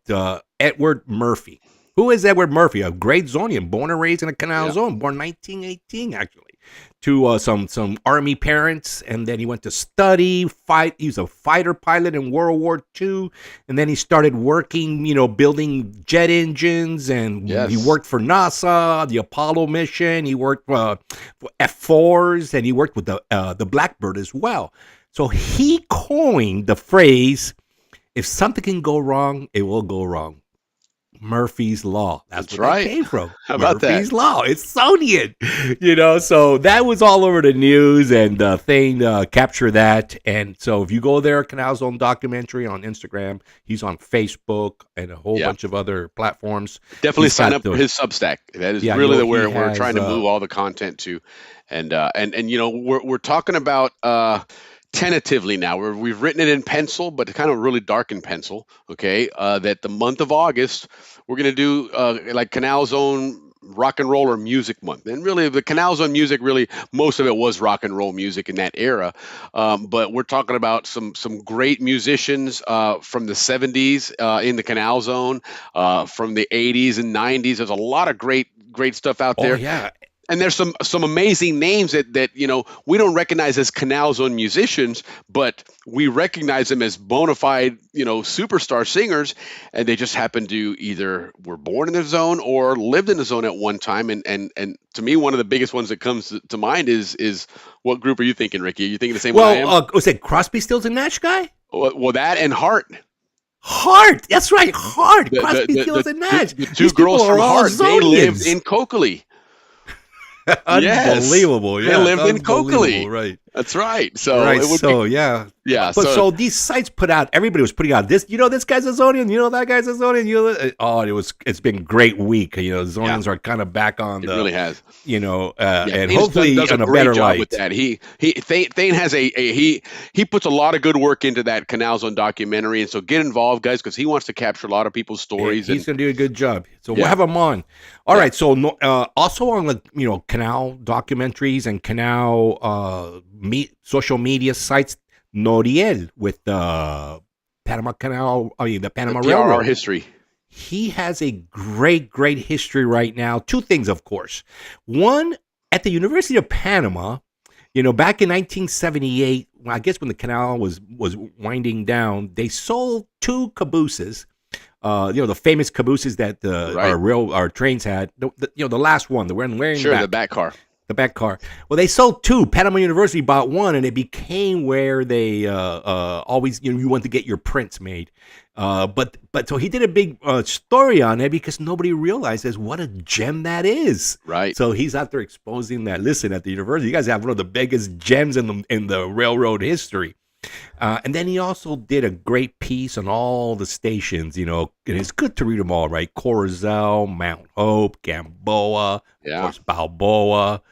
Edward Murphy. Who is Edward Murphy? A great Zonian, born and raised in the Canal Zone, born 1918 actually, to some Army parents, and then he went to study, fight. He was a fighter pilot in World War II, and then he started working, building jet engines, and he worked for NASA, the Apollo mission. He worked for F4s, and he worked with the Blackbird as well. So he coined the phrase, if something can go wrong, it will go wrong. Murphy's Law. That's where that came from. How about Murphy's that? Law. It's Zonian. So that was all over the news, and Thane captured that. And so if you go there, Canal Zone documentary on Instagram, he's on Facebook and a whole bunch of other platforms. Definitely sign up for his Substack. That is really where we're trying to move all the content to. And we're talking about tentatively now, we've written it in pencil, but kind of really dark in pencil, that the month of August, we're going to do like Canal Zone Rock and Roll or Music Month. And really, the Canal Zone music, really, most of it was rock and roll music in that era. But we're talking about some great musicians from the 70s in the Canal Zone, from the 80s and 90s. There's a lot of great stuff out there. Oh, yeah. And there's some amazing names that we don't recognize as Canal Zone musicians, but we recognize them as bona fide superstar singers, and they just happen to either were born in the zone or lived in the zone at one time. And to me, one of the biggest ones that comes to mind is what group are you thinking, Ricky? Are you thinking the same way I am? Was it Crosby, Stills, and Nash guy? Well, that and Heart. Heart, that's right, Heart. Crosby, Stills, and Nash. The two girls from Heart, they lived in Coakley. Unbelievable! Yes. They lived in Coakley, right? That's right. So yeah. But so these sites put out. Everybody was putting out this. This guy's a Zonian. That guy's a Zonian. It's been a great week. Zonians are kind of back on. It really has. And hopefully does in a better light. With that, Thane has he puts a lot of good work into that Canal Zone documentary, and so get involved, guys, because he wants to capture a lot of people's stories. He's going to do a good job. So we'll have him on. All right. So also on the Canal documentaries and Canal social media sites, Noriel with the Panama Canal, the Panama Railroad history. He has a great history right now. Two things, of course. One, at the University of Panama, back in 1978, I guess when the canal was winding down, they sold two cabooses. The famous cabooses that our trains had. The last one, the one wearing the back car. The back car. Well, they sold 2. Panama University bought 1, and it became where they always, you want to get your prints made. But so he did a big story on it because nobody realizes what a gem that is. Right. So he's out there exposing that. Listen, at the university, you guys have one of the biggest gems in the railroad history. And then he also did a great piece on all the stations, and it's good to read them all, right? Corozal, Mount Hope, Gamboa, of course, Balboa,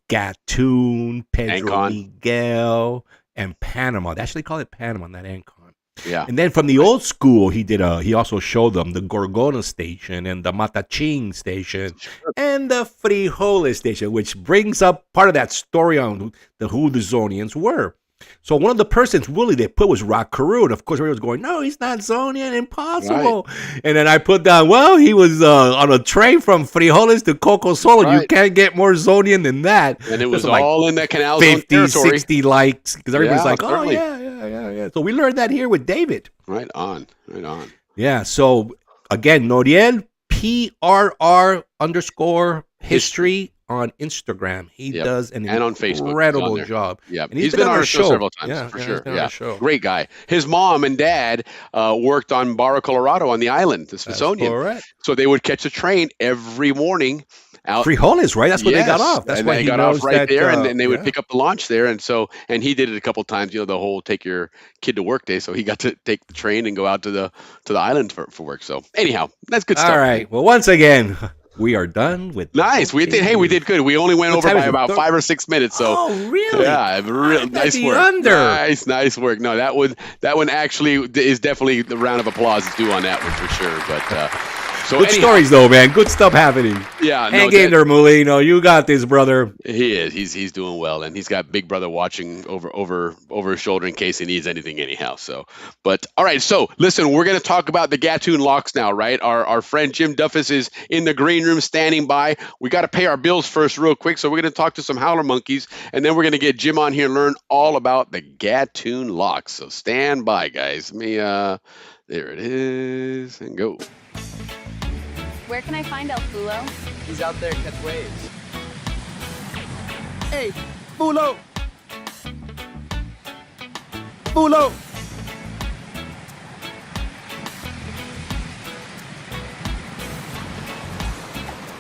Gatun, Pedro Ancon. Miguel, and Panama. They actually call it Panama, not Ancon. Yeah. And then from the old school, he also showed them the Gorgona station and the Mataching station and the Frijoles station, which brings up part of that story on who the Zonians were. So one of the persons, Willie, they put was Rock Carew. And of course, everybody was going, no, he's not Zonian, impossible. Right. And then I put down, well, he was on a train from Frijoles to Coco Solo. Right. You can't get more Zonian than that. And it was all in that Canal Zone 50, 60 likes. Because everybody's like, oh, certainly. yeah. So we learned that here with David. Right on. Yeah. So again, Noriel, PRR_history. On Instagram, he does an incredible job. Yeah, and he's been on our show several times for sure. Yeah, great guy. His mom and dad worked on Barra, Colorado, on the island, the Smithsonian. Correct. So they would catch a train every morning. Out Frijoles, right? That's where they got off. That's why he got off right there, and then they would pick up the launch there. And he did it a couple times. The whole take your kid to work day. So he got to take the train and go out to the island for work. So anyhow, that's good stuff. All right. Well, once again, we are done with. Nice. We did good. We only went over by about 5 or 6 minutes. So. Oh, really? Yeah, nice work. Nice work. No, that one actually is definitely the round of applause is due on that one for sure. But. Good stories though, man. Good stuff happening. Yeah, hang in there, Molino. You got this, brother. He is. He's doing well, and he's got Big Brother watching over his shoulder in case he needs anything anyhow. So, but all right. So listen, we're gonna talk about the Gatun locks now, right? Our friend Jim Duffus is in the green room standing by. We got to pay our bills first, real quick. So we're gonna talk to some howler monkeys, and then we're gonna get Jim on here and learn all about the Gatun locks. So stand by, guys. There it is, and go. Where can I find El Fulo? He's out there catch waves. Hey, Fulo! Fulo!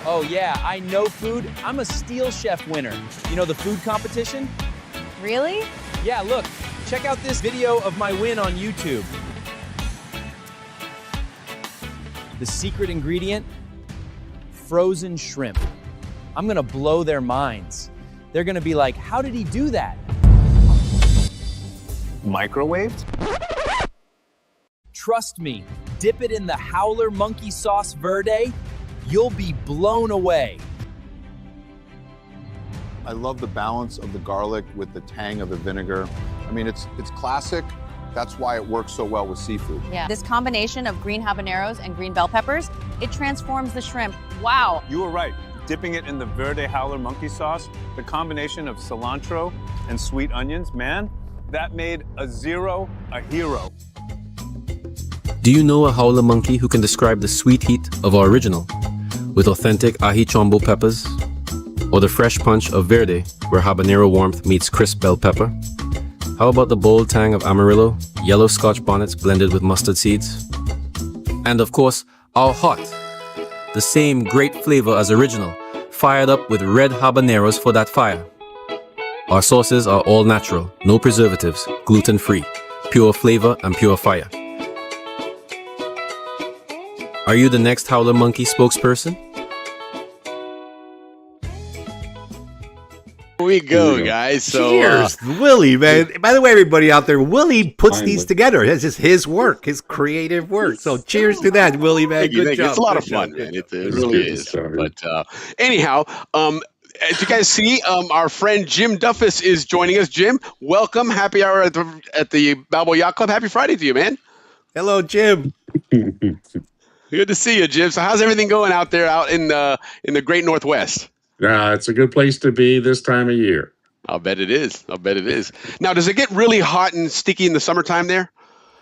Oh yeah, I know food. I'm a Steel Chef winner. You know the food competition? Really? Yeah, look. Check out this video of my win on YouTube. The secret ingredient? Frozen shrimp. I'm gonna blow their minds. They're gonna be like, how did he do that? Microwaved? Trust me, dip it in the Howler Monkey Sauce Verde, you'll be blown away. I love the balance of the garlic with the tang of the vinegar. I mean, it's classic. That's why it works so well with seafood. Yeah. This combination of green habaneros and green bell peppers, it transforms the shrimp. Wow. You were right. Dipping it in the Verde Howler monkey sauce, the combination of cilantro and sweet onions, man, that made a zero a hero. Do you know a howler monkey who can describe the sweet heat of our original with authentic ají chombo peppers? Or the fresh punch of Verde, where habanero warmth meets crisp bell pepper? How about the bold tang of Amarillo, yellow Scotch bonnets blended with mustard seeds? And of course, our hot, the same great flavor as original, fired up with red habaneros for that fire. Our sauces are all natural, no preservatives, gluten-free, pure flavor and pure fire. Are you the next Howler Monkey spokesperson? Here we go, guys. So, cheers, Willie, man. By the way, everybody out there, Willie puts these together. It's just his work, his creative work. So cheers to that, Willie, man. Good job. It's a lot of fun, man. It really is. But anyhow, as you guys see, our friend Jim Duffus is joining us. Jim, welcome. Happy hour at the Balboa Yacht Club. Happy Friday to you, man. Hello, Jim. Good to see you, Jim. So how's everything going out there out in the great Northwest? It's a good place to be this time of year. I'll bet it is. Now, does it get really hot and sticky in the summertime there?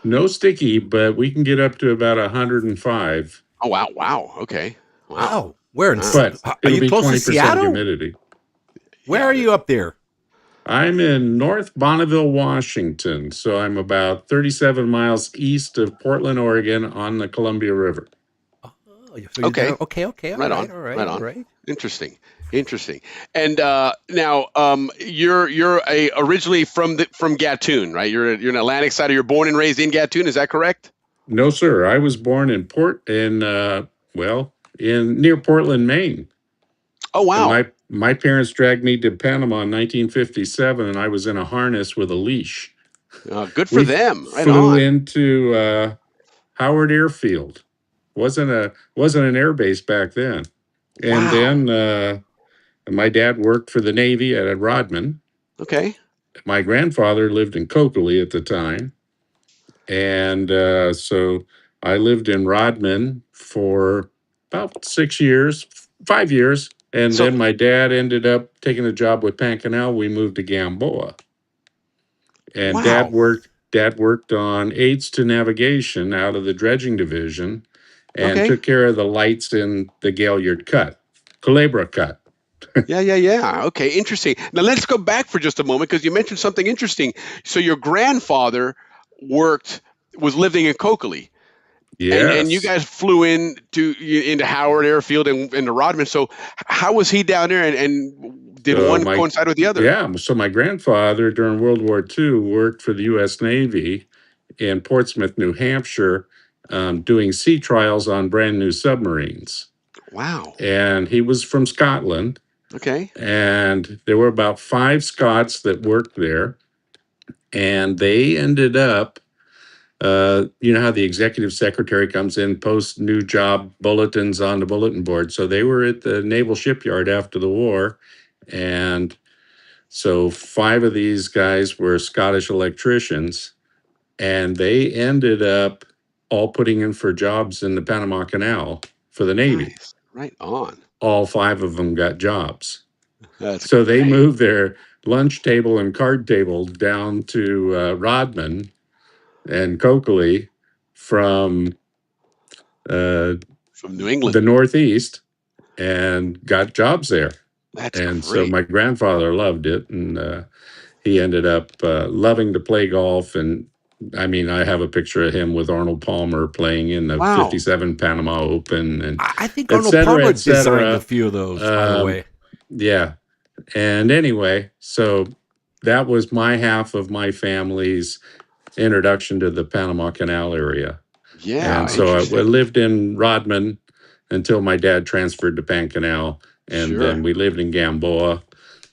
No sticky, but we can get up to about 105. Oh, wow. Okay. Wow. Where in but are you close to Seattle? Humidity. Where are you up there? I'm in North Bonneville, Washington. So I'm about 37 miles east of Portland, Oregon on the Columbia River. Oh, so you're Okay. down- okay. All Right right, on. all right, Right all on. right. Interesting. And now you're originally from Gatun, right? You're an Atlantic side. You're born and raised in Gatun. Is that correct? No, sir. I was born in near Portland, Maine. Oh, And wow. my parents dragged me to Panama in 1957, and I was in a harness with a leash. Good for them. Right Flew on. into Howard Airfield. Wasn't an air base back then. And then my dad worked for the Navy at Rodman. Okay. My grandfather lived in Coakley at the time. And so I lived in Rodman for about 5 years. And then my dad ended up taking a job with Canal. We moved to Gamboa. And Wow. Dad worked on aids to navigation out of the dredging division and took care of the lights in the Gaillard Cut, Culebra Cut. Yeah. Okay, interesting. Now let's go back for just a moment because you mentioned something interesting. So your grandfather was living in Coakley. Yes. And you guys flew into Howard Airfield and into Rodman. So how was he down there and did one coincide with the other? Yeah. So my grandfather during World War II worked for the U.S. Navy in Portsmouth, New Hampshire, doing sea trials on brand new submarines. Wow. And he was from Scotland. Okay. And there were about 5 Scots that worked there. And they ended up, you know how the executive secretary comes in, posts new job bulletins on the bulletin board. So they were at the naval shipyard after the war. And so 5 of these guys were Scottish electricians. And they ended up all putting in for jobs in the Panama Canal for the Navy. Nice. Right on. All 5 of them got jobs. So they moved their lunch table and card table down to Rodman and Coakley from New England, the Northeast, and got jobs there. That's and great. So my grandfather loved it, and he ended up loving to play golf. And I mean, I have a picture of him with Arnold Palmer playing in the 57 Panama Open, and I think Arnold Palmer designed a few of those, by the way. Yeah. And anyway, so that was my half of my family's introduction to the Panama Canal area. Yeah. And so I lived in Rodman until my dad transferred to Canal. And then we lived in Gamboa.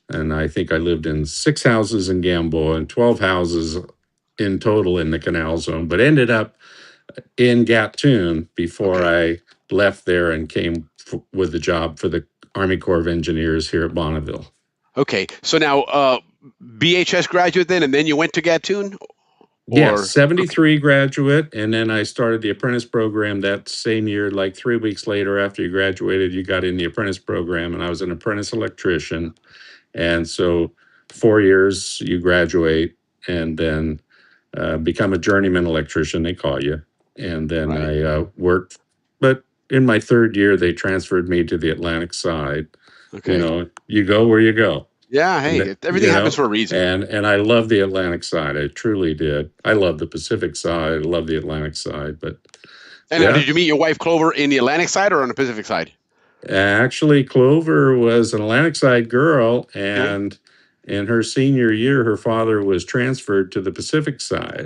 And I think I lived in 6 houses in Gamboa and 12 houses in total in the canal zone, but ended up in Gatun before I left there and came with a job for the Army Corps of Engineers here at Bonneville. Okay. So now BHS graduate then, and then you went to Gatun? Yes, 73 graduate, and then I started the apprentice program that same year. Like 3 weeks later after you graduated, you got in the apprentice program, and I was an apprentice electrician. And so 4 years you graduate and then become a journeyman electrician, they call you. And then I worked, but in my 3rd year, they transferred me to the Atlantic side. Okay. You know, you go where you go. Yeah, hey, everything happens for a reason. And I love the Atlantic side. I truly did. I love the Pacific side. I love the Atlantic side. But now, did you meet your wife Clover in the Atlantic side or on the Pacific side? Actually, Clover was an Atlantic side girl, and in her senior year, her father was transferred to the Pacific side.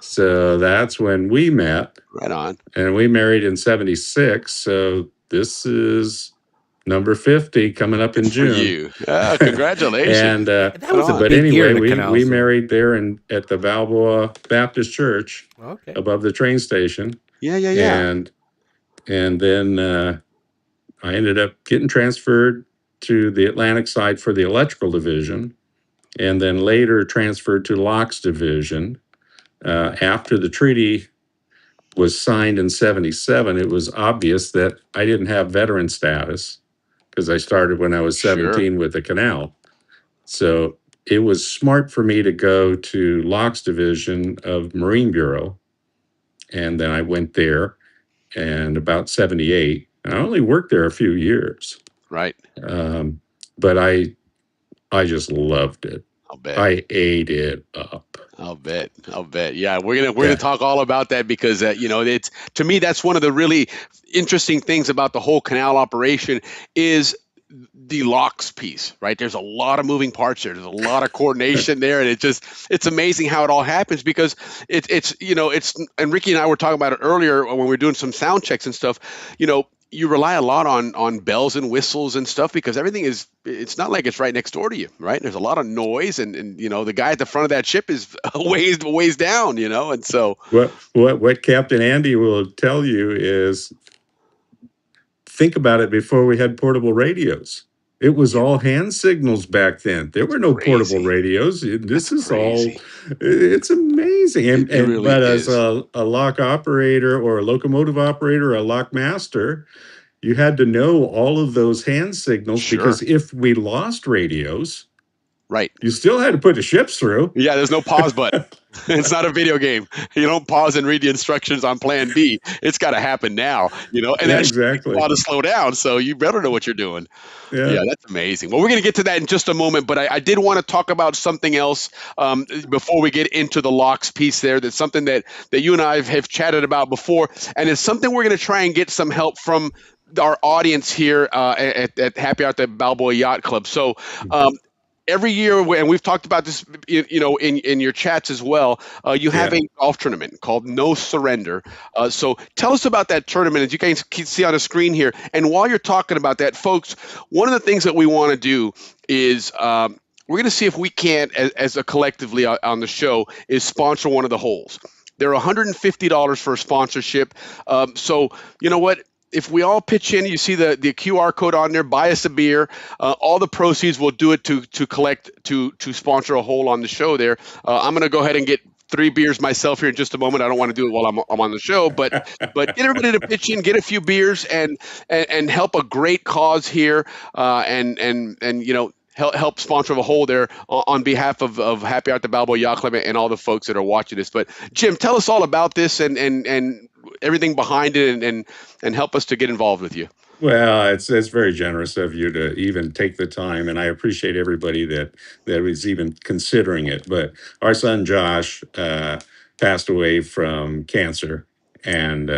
So that's when we met. Right on. And we married in 76. So this is number 50 coming up in June. For you. Congratulations. And that was a but big year anyway, in the canal we zone. married there at the Balboa Baptist Church above the train station. Yeah. And then I ended up getting transferred to the Atlantic side for the electrical division, and then later transferred to Locke's division. After the treaty was signed in 77, it was obvious that I didn't have veteran status because I started when I was 17 with the canal. So it was smart for me to go to Locke's division of Marine Bureau. And then I went there, and about 78, I only worked there a few years. Right. But I I just loved it. I'll bet. I ate it up. I'll bet. Yeah, we're gonna talk all about that because it's, to me, that's one of the really interesting things about the whole canal operation is the locks piece, right? There's a lot of moving parts there. There's a lot of coordination there, and it's amazing how it all happens because it's and Ricky and I were talking about it earlier when we were doing some sound checks and stuff. You rely a lot on bells and whistles and stuff because everything it's not like it's right next door to you, right? There's a lot of noise and the guy at the front of that ship is ways down, and so what Captain Andy will tell you is, think about it, before we had portable radios. It was all hand signals back then. There were no portable radios. This is all, it's amazing. But as a lock operator or a locomotive operator, or a lock master, you had to know all of those hand signals because if we lost radios, right, you still had to put the ships through. Yeah, there's no pause button. It's not a video game. You don't pause and read the instructions on plan B. It's got to happen now, and that's exactly. A lot to slow down, so you better know what you're doing. Yeah, that's amazing. Well, we're going to get to that in just a moment, but I did want to talk about something else before we get into the locks piece there. That's something that you and I have chatted about before, and it's something we're going to try and get some help from our audience here at Happy Hour at the Balboa Yacht Club. So every year, and we've talked about this, in your chats as well, you have a golf tournament called No Surrender. So tell us about that tournament, as you guys can see on the screen here. And while you're talking about that, folks, one of the things that we want to do is we're going to see if we can't, as a collectively on the show, is sponsor one of the holes. They're $150 for a sponsorship. So you know what? If we all pitch in, you see the QR code on there, buy us a beer. All the proceeds will do it to collect to sponsor a hole on the show there. I'm going to go ahead and get 3 beers myself here in just a moment. I don't want to do it while I'm on the show, but get everybody to pitch in, get a few beers, and help a great cause here, and help sponsor the hole there on behalf of Happy Hour at the Balboa Yacht Club and all the folks that are watching this. But Jim, tell us all about this and everything behind it, and help us to get involved with you. Well, it's very generous of you to even take the time, and I appreciate everybody that was even considering it. But our son Josh passed away from cancer, and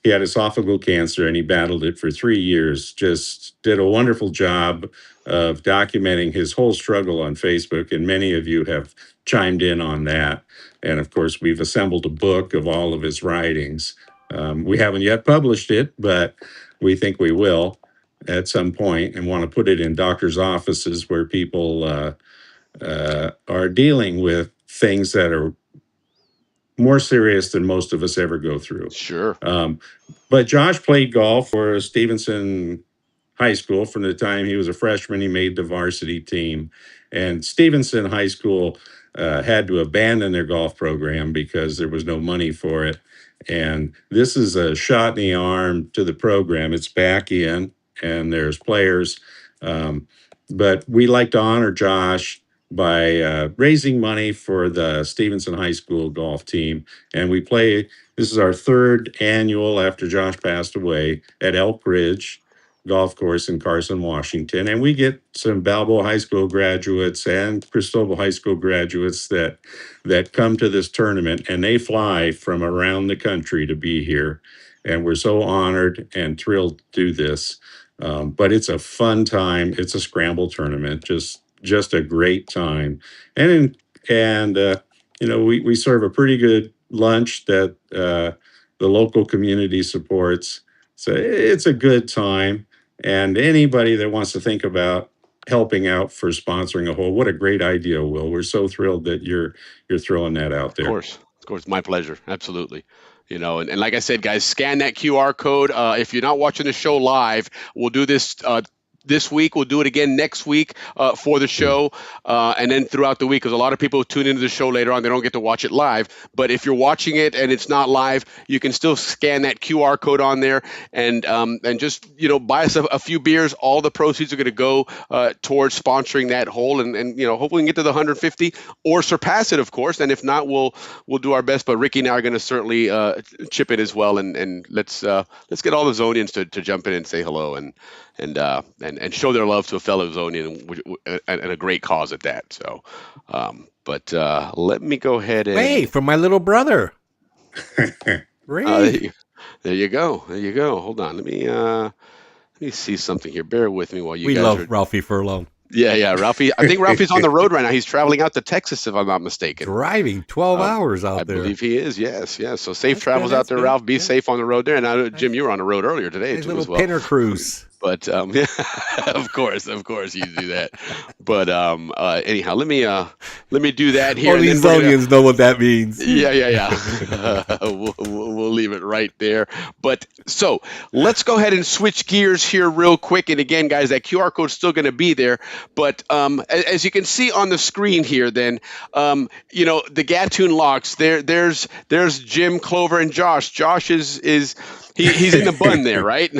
he had esophageal cancer, and he battled it for 3 years. Just did a wonderful job of documenting his whole struggle on Facebook, and many of you have chimed in on that. And of course, we've assembled a book of all of his writings. We haven't yet published it, but we think we will at some point, and want to put it in doctors' offices where people are dealing with things that are more serious than most of us ever go through. Sure. But Josh played golf for Stevenson High School from the time he was a freshman. He made the varsity team. And Stevenson High School had to abandon their golf program because there was no money for it. And this is a shot in the arm to the program. It's back in, and there's players. But we like to honor Josh by raising money for the Stevenson High School golf team. And we play, this is our 3rd annual after Josh passed away, at Elk Ridge Golf Course in Carson, Washington. And we get some Balboa High School graduates and Cristobal High School graduates that come to this tournament, and they fly from around the country to be here. And we're so honored and thrilled to do this. But it's a fun time. It's a scramble tournament, just a great time. And we serve a pretty good lunch that the local community supports. So it's a good time. And anybody that wants to think about helping out for sponsoring a hole, what a great idea, Will. We're so thrilled that you're throwing that out there. Of course, my pleasure. Absolutely. And like I said, guys, scan that QR code. If you're not watching the show live, we'll do this this week. We'll do it again next week for the show, and then throughout the week, because a lot of people tune into the show later on. They don't get to watch it live. But if you're watching it and it's not live, you can still scan that QR code on there and just buy us a few beers. All the proceeds are going to go towards sponsoring that hole, and hopefully we can get to the 150 or surpass it, of course. And if not, we'll do our best. But Ricky and I are going to certainly chip in as well, and let's get all the Zonians to jump in and say hello and and show their love to a fellow Zonian, and a great cause at that. So, but let me go ahead and Hey, from my little brother. Ray. There you go. There you go. Hold on. Let me see something here. Bear with me while you We guys love are. Ralphie Furlong. Yeah, Ralphie. I think Ralphie's on the road right now. He's traveling out to Texas, if I'm not mistaken. Driving 12 hours out there. I believe he is. Yes. So safe That's travels good, out there, that's Ralph. Be good. safe on the road there. And I know, Jim, you were on the road earlier today Nice too little as well. Pinner cruise. But yeah, of course, you do that. But anyhow, let me do that here. Only Zonians know what that means. Yeah. we'll leave it right there. But so let's go ahead and switch gears here real quick. And again, guys, that QR code is still going to be there. But as you can see on the screen here, then the Gatun locks. There's Jim, Clover, and Josh. Josh is he's in the bun there, right?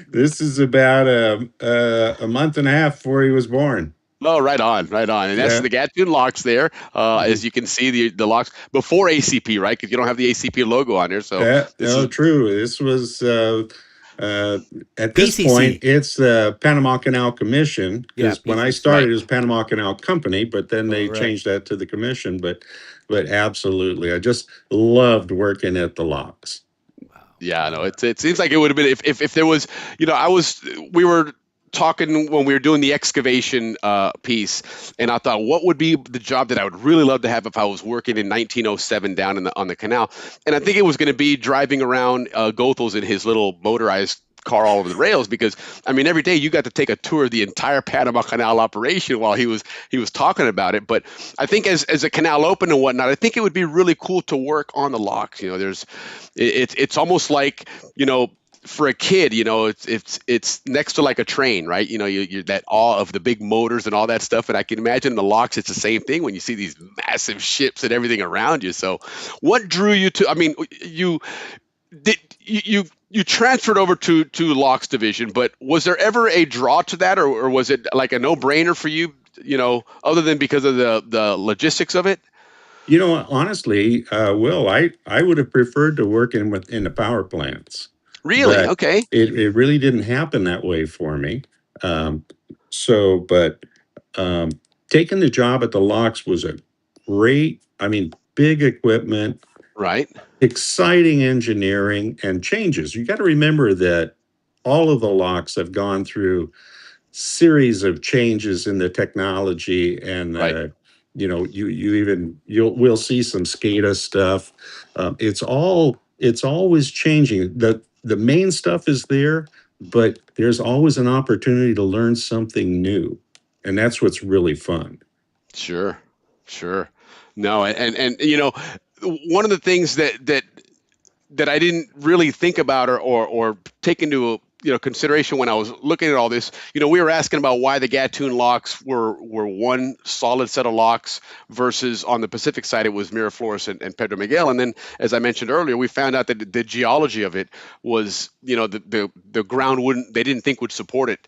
This is about a month and a half before he was born. Oh, right on. And that's the Gatun locks there. As you can see, the locks before ACP, right? Because you don't have the ACP logo on there. So true. This was at this PCC. point, it's the Panama Canal Commission. Because when I started, it was Panama Canal Company, but then they changed that to the Commission. But absolutely, I just loved working at the locks. Yeah, no, it seems like it would have been if there was, we were talking when we were doing the excavation piece, and I thought, what would be the job that I would really love to have if I was working in 1907 down on the canal? And I think it was going to be driving around Goethals in his little motorized car all over the rails, because I mean every day you got to take a tour of the entire Panama Canal operation while he was talking about it. But I think as a canal opened and whatnot, I think it would be really cool to work on the locks. It's almost like, for a kid, it's next to like a train, right? You're that awe of the big motors and all that stuff. And I can imagine the locks, it's the same thing when you see these massive ships and everything around you. So what drew you to, I mean, you transferred over to locks division, but was there ever a draw to that, or was it like a no-brainer for you, other than because of the logistics of it? Honestly, Will, I would have preferred to work in the power plants. Really? But okay. It really didn't happen that way for me. Taking the job at the locks was a great, big equipment, right? Exciting engineering and changes. You got to remember that all of the locks have gone through series of changes in the technology, and we'll see some SCADA stuff. It's always changing. The main stuff is there, but there's always an opportunity to learn something new, and that's what's really fun. Sure. No, and one of the things that I didn't really think about or take into consideration when I was looking at all this, we were asking about why the Gatun locks were one solid set of locks versus on the Pacific side it was Miraflores and Pedro Miguel. And then, as I mentioned earlier, we found out that the geology of it was, the ground they didn't think would support it,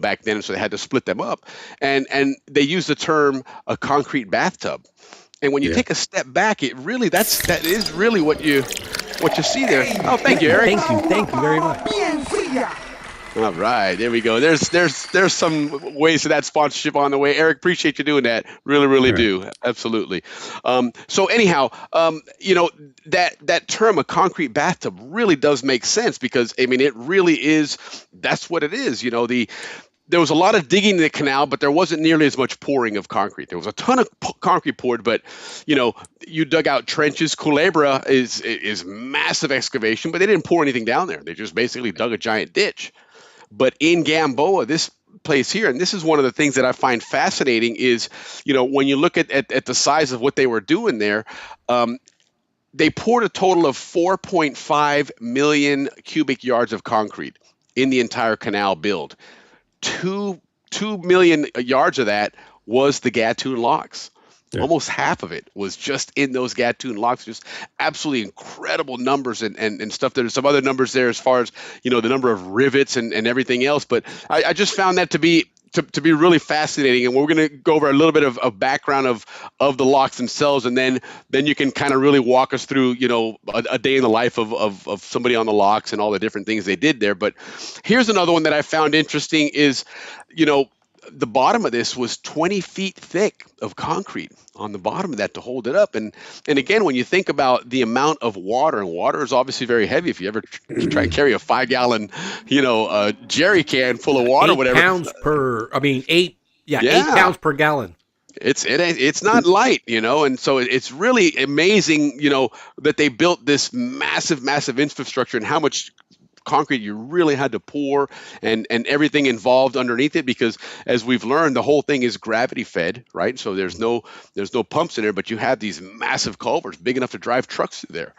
back then, so they had to split them up. And they used the term a concrete bathtub. And when you take a step back, that is really what you see there. Oh, thank you, Eric. Thank you very much. All right, there we go. There's some ways to that sponsorship on the way. Eric, appreciate you doing that. Really do. Absolutely. So anyhow, that term, a concrete bathtub, really does make sense, because I mean it really is. That's what it is. There was a lot of digging in the canal, but there wasn't nearly as much pouring of concrete. There was a ton of concrete poured, but you dug out trenches. Culebra is massive excavation, but they didn't pour anything down there. They just basically dug a giant ditch. But in Gamboa, this place here, and this is one of the things that I find fascinating, is when you look at the size of what they were doing there, they poured a total of 4.5 million cubic yards of concrete in the entire canal build. 2 million yards of that was the Gatun locks. Yeah. Almost half of it was just in those Gatun locks. Just absolutely incredible numbers and stuff. There's some other numbers there as far as the number of rivets and everything else. But I just found that to be to be really fascinating, and we're going to go over a little bit of background of the locks themselves, and then you can kind of really walk us through, a day in the life of somebody on the locks and all the different things they did there. But here's another one that I found interesting is, the bottom of this was 20 feet thick of concrete on the bottom of that to hold it up. And again, when you think about the amount of water, and water is obviously very heavy. If you ever try to carry a 5-gallon, jerry can full of water, 8 whatever. pounds per, 8 pounds per gallon. It's not light, and so it's really amazing, that they built this massive infrastructure, and how much concrete you really had to pour, and everything involved underneath it, because as we've learned, the whole thing is gravity fed, right? So there's no pumps in there, but you have these massive culverts big enough to drive trucks through there.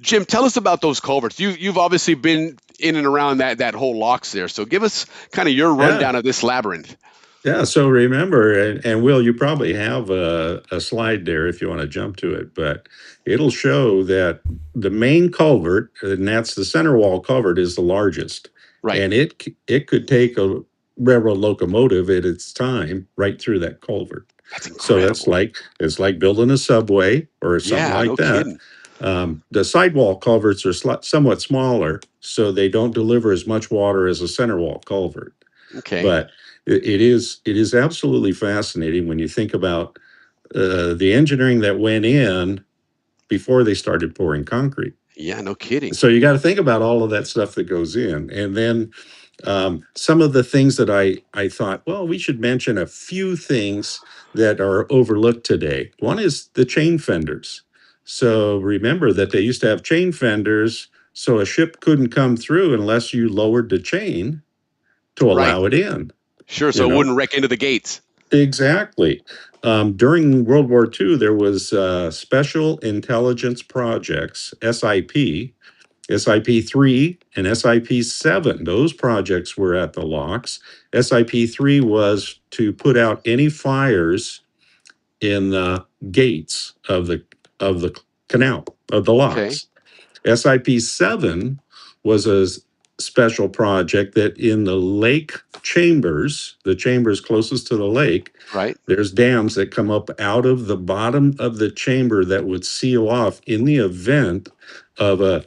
Jim, tell us about those culverts. You've obviously been in and around that whole locks there, so give us kind of your rundown of this labyrinth. Yeah, so remember, and Will, you probably have a slide there if you want to jump to it, but it'll show that the main culvert, and that's the center wall culvert, is the largest. Right. And it could take a railroad locomotive at its time right through that culvert. That's incredible. So it's like building a subway or something like that. Kidding. The sidewall culverts are somewhat smaller, so they don't deliver as much water as a center wall culvert. Okay. But it is absolutely fascinating when you think about the engineering that went in before they started pouring concrete. Yeah, no kidding. So you got to think about all of that stuff that goes in. And then some of the things that I thought, well, we should mention a few things that are overlooked today. One is the chain fenders. So remember that they used to have chain fenders, so a ship couldn't come through unless you lowered the chain to allow it in. Sure, so it wouldn't wreck into the gates. Exactly. During World War II, there was Special Intelligence Projects, SIP, SIP-3 and SIP-7. Those projects were at the locks. SIP-3 was to put out any fires in the gates of the canal, of the locks. Okay. SIP-7 was a special project that in the lake chambers, the chambers closest to the lake, right, there's dams that come up out of the bottom of the chamber that would seal off in the event of a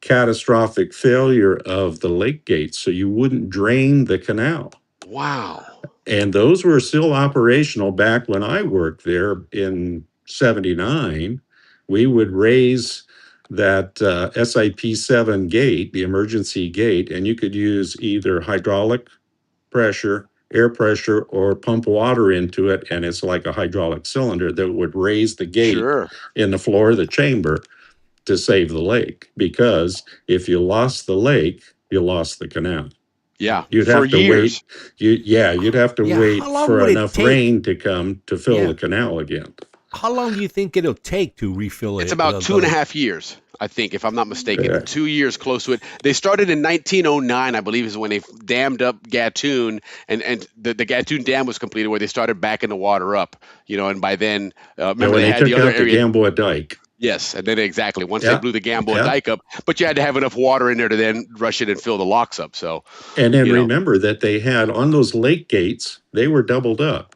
catastrophic failure of the lake gates, so you wouldn't drain the canal. Wow. And those were still operational back when I worked there in 79. We would raise that SIP-7 gate, the emergency gate, and you could use either hydraulic pressure, air pressure, or pump water into it, and it's like a hydraulic cylinder that would raise the gate in the floor of the chamber to save the lake. Because if you lost the lake, you lost the canal. Yeah, you'd have to wait. You'd have to wait for enough rain to come to fill the canal again. How long do you think it'll take to refill it? It's about 2.5 years, I think, if I'm not mistaken. 2 years close to it. They started in 1909, I believe, is when they dammed up Gatun, and the Gatun Dam was completed, where they started backing the water up. And by then, remember they had took the other out area. The Balboa dike. Yes, and then exactly once they blew the Balboa dike up, but you had to have enough water in there to then rush it and fill the locks up. So, and then remember that they had on those lake gates, they were doubled up,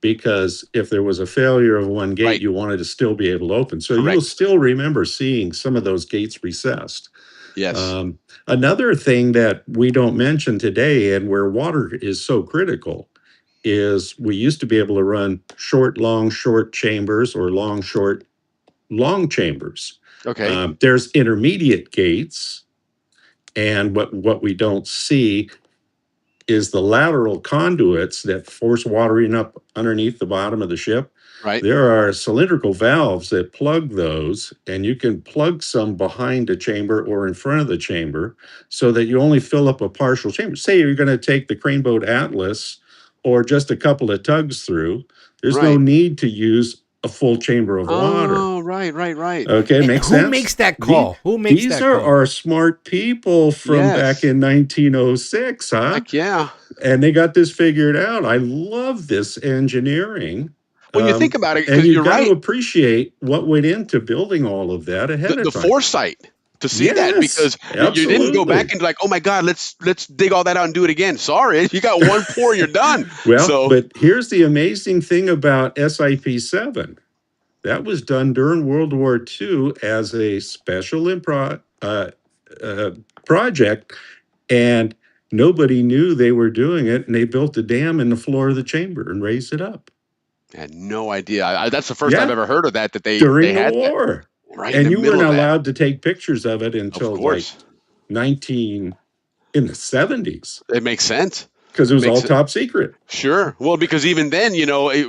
because if there was a failure of one gate, you wanted to still be able to open. So you'll still remember seeing some of those gates recessed. Yes. Another thing that we don't mention today, and where water is so critical, is we used to be able to run short, short chambers, or long, short, long chambers. Okay. There's intermediate gates, and what we don't see is the lateral conduits that force watering up underneath the bottom of the ship. Right. There are cylindrical valves that plug those, and you can plug some behind a chamber or in front of the chamber, so that you only fill up a partial chamber. Say you're going to take the Crane Boat Atlas or just a couple of tugs through. There's no need to use a full chamber of water. Oh, right. Okay, and makes sense. Who makes that call? These are smart people from back in 1906, huh? Heck yeah. And they got this figured out. I love this engineering. When you think about it, and you're got right. to appreciate what went into building all of that ahead of time. The foresight to see that, because you didn't go back and like, oh my God, let's dig all that out and do it again. Sorry, you got one pour and you're done. Well, So, but here's the amazing thing about SIP-7. That was done during World War II as a special project, and nobody knew they were doing it, and they built a dam in the floor of the chamber and raised it up. I had no idea. That's the first I've ever heard of that they during they had the war. that right And in the you middle weren't of that. allowed to take pictures of it until like 19 in the 70s. It makes sense. Because it was all top secret. Sure. Well, because even then,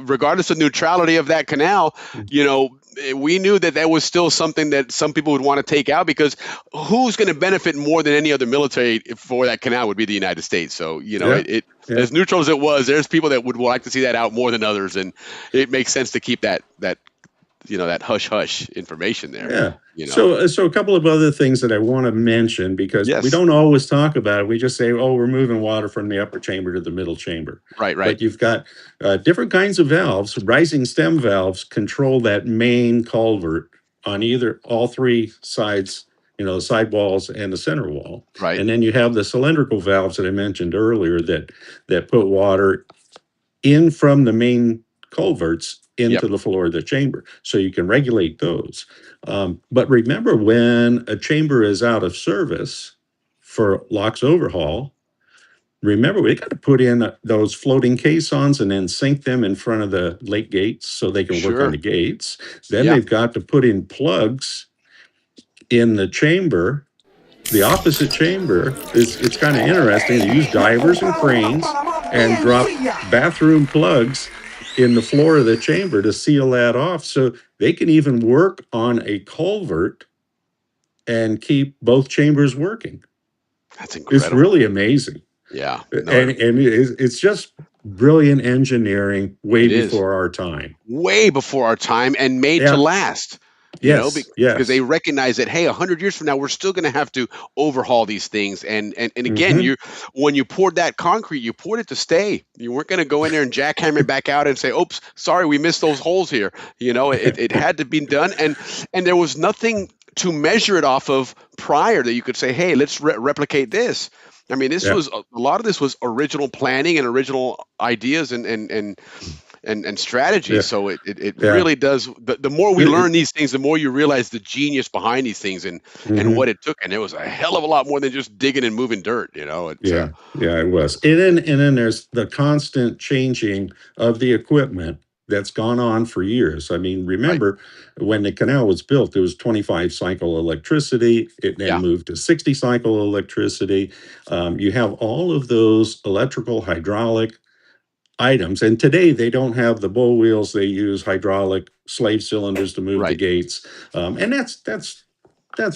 regardless of neutrality of that canal, we knew that was still something that some people would want to take out, because who's going to benefit more than any other military for that canal would be the United States. So, as neutral as it was, there's people that would like to see that out more than others. And it makes sense to keep that hush hush information there. Yeah. So a couple of other things that I want to mention, because we don't always talk about it. We just say, oh, we're moving water from the upper chamber to the middle chamber. Right. But you've got different kinds of valves. Rising stem valves control that main culvert on all three sides, the side walls and the center wall. Right. And then you have the cylindrical valves that I mentioned earlier that put water in from the main culverts into the floor of the chamber, so you can regulate those. But remember, when a chamber is out of service for locks overhaul, remember, we got to put in those floating caissons and then sink them in front of the lake gates so they can work on the gates. Then they've got to put in plugs in the chamber. The opposite chamber, it's kind of interesting. They use divers and cranes and drop bathroom plugs in the floor of the chamber to seal that off, so they can even work on a culvert and keep both chambers working. That's incredible. It's really amazing. Yeah. And it's just brilliant engineering way before our time. Way before our time, and made to last. Because they recognize that, hey, 100 years from now, we're still going to have to overhaul these things. And again, when you poured that concrete, you poured it to stay. You weren't going to go in there and jackhammer it back out and say, oops, sorry, we missed those holes here. It had to be done. And there was nothing to measure it off of prior that you could say, hey, let's replicate this. I mean, this was a lot of this was original planning and original ideas and strategy. Yeah. So it really does. The more we learn these things, the more you realize the genius behind these things and what it took. And it was a hell of a lot more than just digging and moving dirt. It was. And then there's the constant changing of the equipment that's gone on for years. I mean, remember when the canal was built, it was 25 cycle electricity. It then moved to 60 cycle electricity. You have all of those electrical, hydraulic items, and today they don't have the bull wheels. They use hydraulic slave cylinders to move the gates, and that's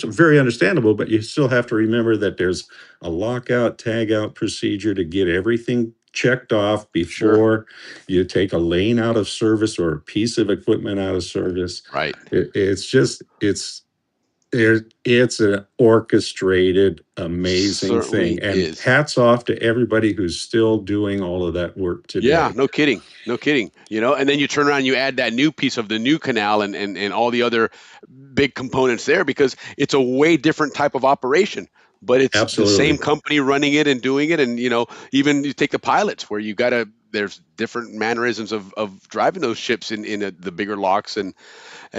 very understandable. But you still have to remember that there's a lockout, tag out procedure to get everything checked off before you take a lane out of service or a piece of equipment out of service. Right. It's an orchestrated, amazing Certainly thing. And is. hats off to everybody who's still doing all of that work today. Yeah, no kidding. And then you turn around and you add that new piece of the new canal and all the other big components there, because it's a way different type of operation. But it's the same company running it and doing it. And, even you take the pilots where there's different mannerisms of driving those ships in the bigger locks. And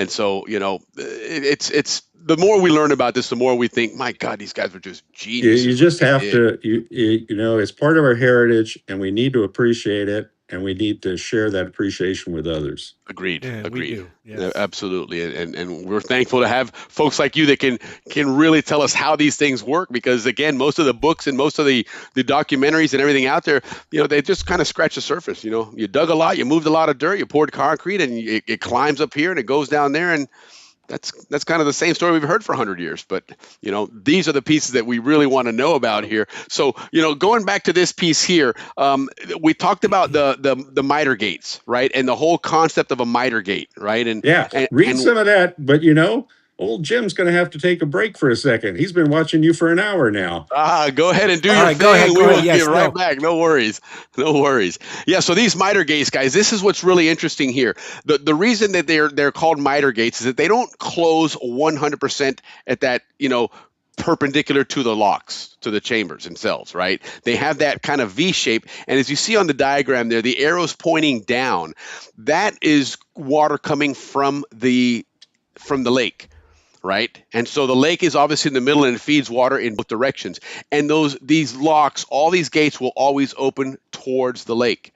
so, it's the more we learn about this, the more we think, my God, these guys are just geniuses. You just have to, it's part of our heritage, and we need to appreciate it, and we need to share that appreciation with others. Agreed. Yeah, Agreed. we do. Yes. Yeah, absolutely. And we're thankful to have folks like you that can really tell us how these things work, because again, most of the books and most of the documentaries and everything out there, they just kind of scratch the surface. You dug a lot, you moved a lot of dirt, you poured concrete, and it climbs up here and it goes down there, and that's kind of the same story we've heard for 100 years. But, these are the pieces that we really want to know about here. So, going back to this piece here, we talked about the miter gates, right? And the whole concept of a miter gate, right? And read some of that. But, old Jim's going to have to take a break for a second. He's been watching you for an hour now. Go ahead and do your thing. Go ahead. We will get right back. No worries. Yeah, so these miter gates, guys, this is what's really interesting here. The reason that they're called miter gates is that they don't close 100% at that, perpendicular to the locks, to the chambers themselves, right? They have that kind of V shape. And as you see on the diagram there, the arrow's pointing down. That is water coming from the lake. Right, and so the lake is obviously in the middle, and it feeds water in both directions. And these locks, all these gates will always open towards the lake.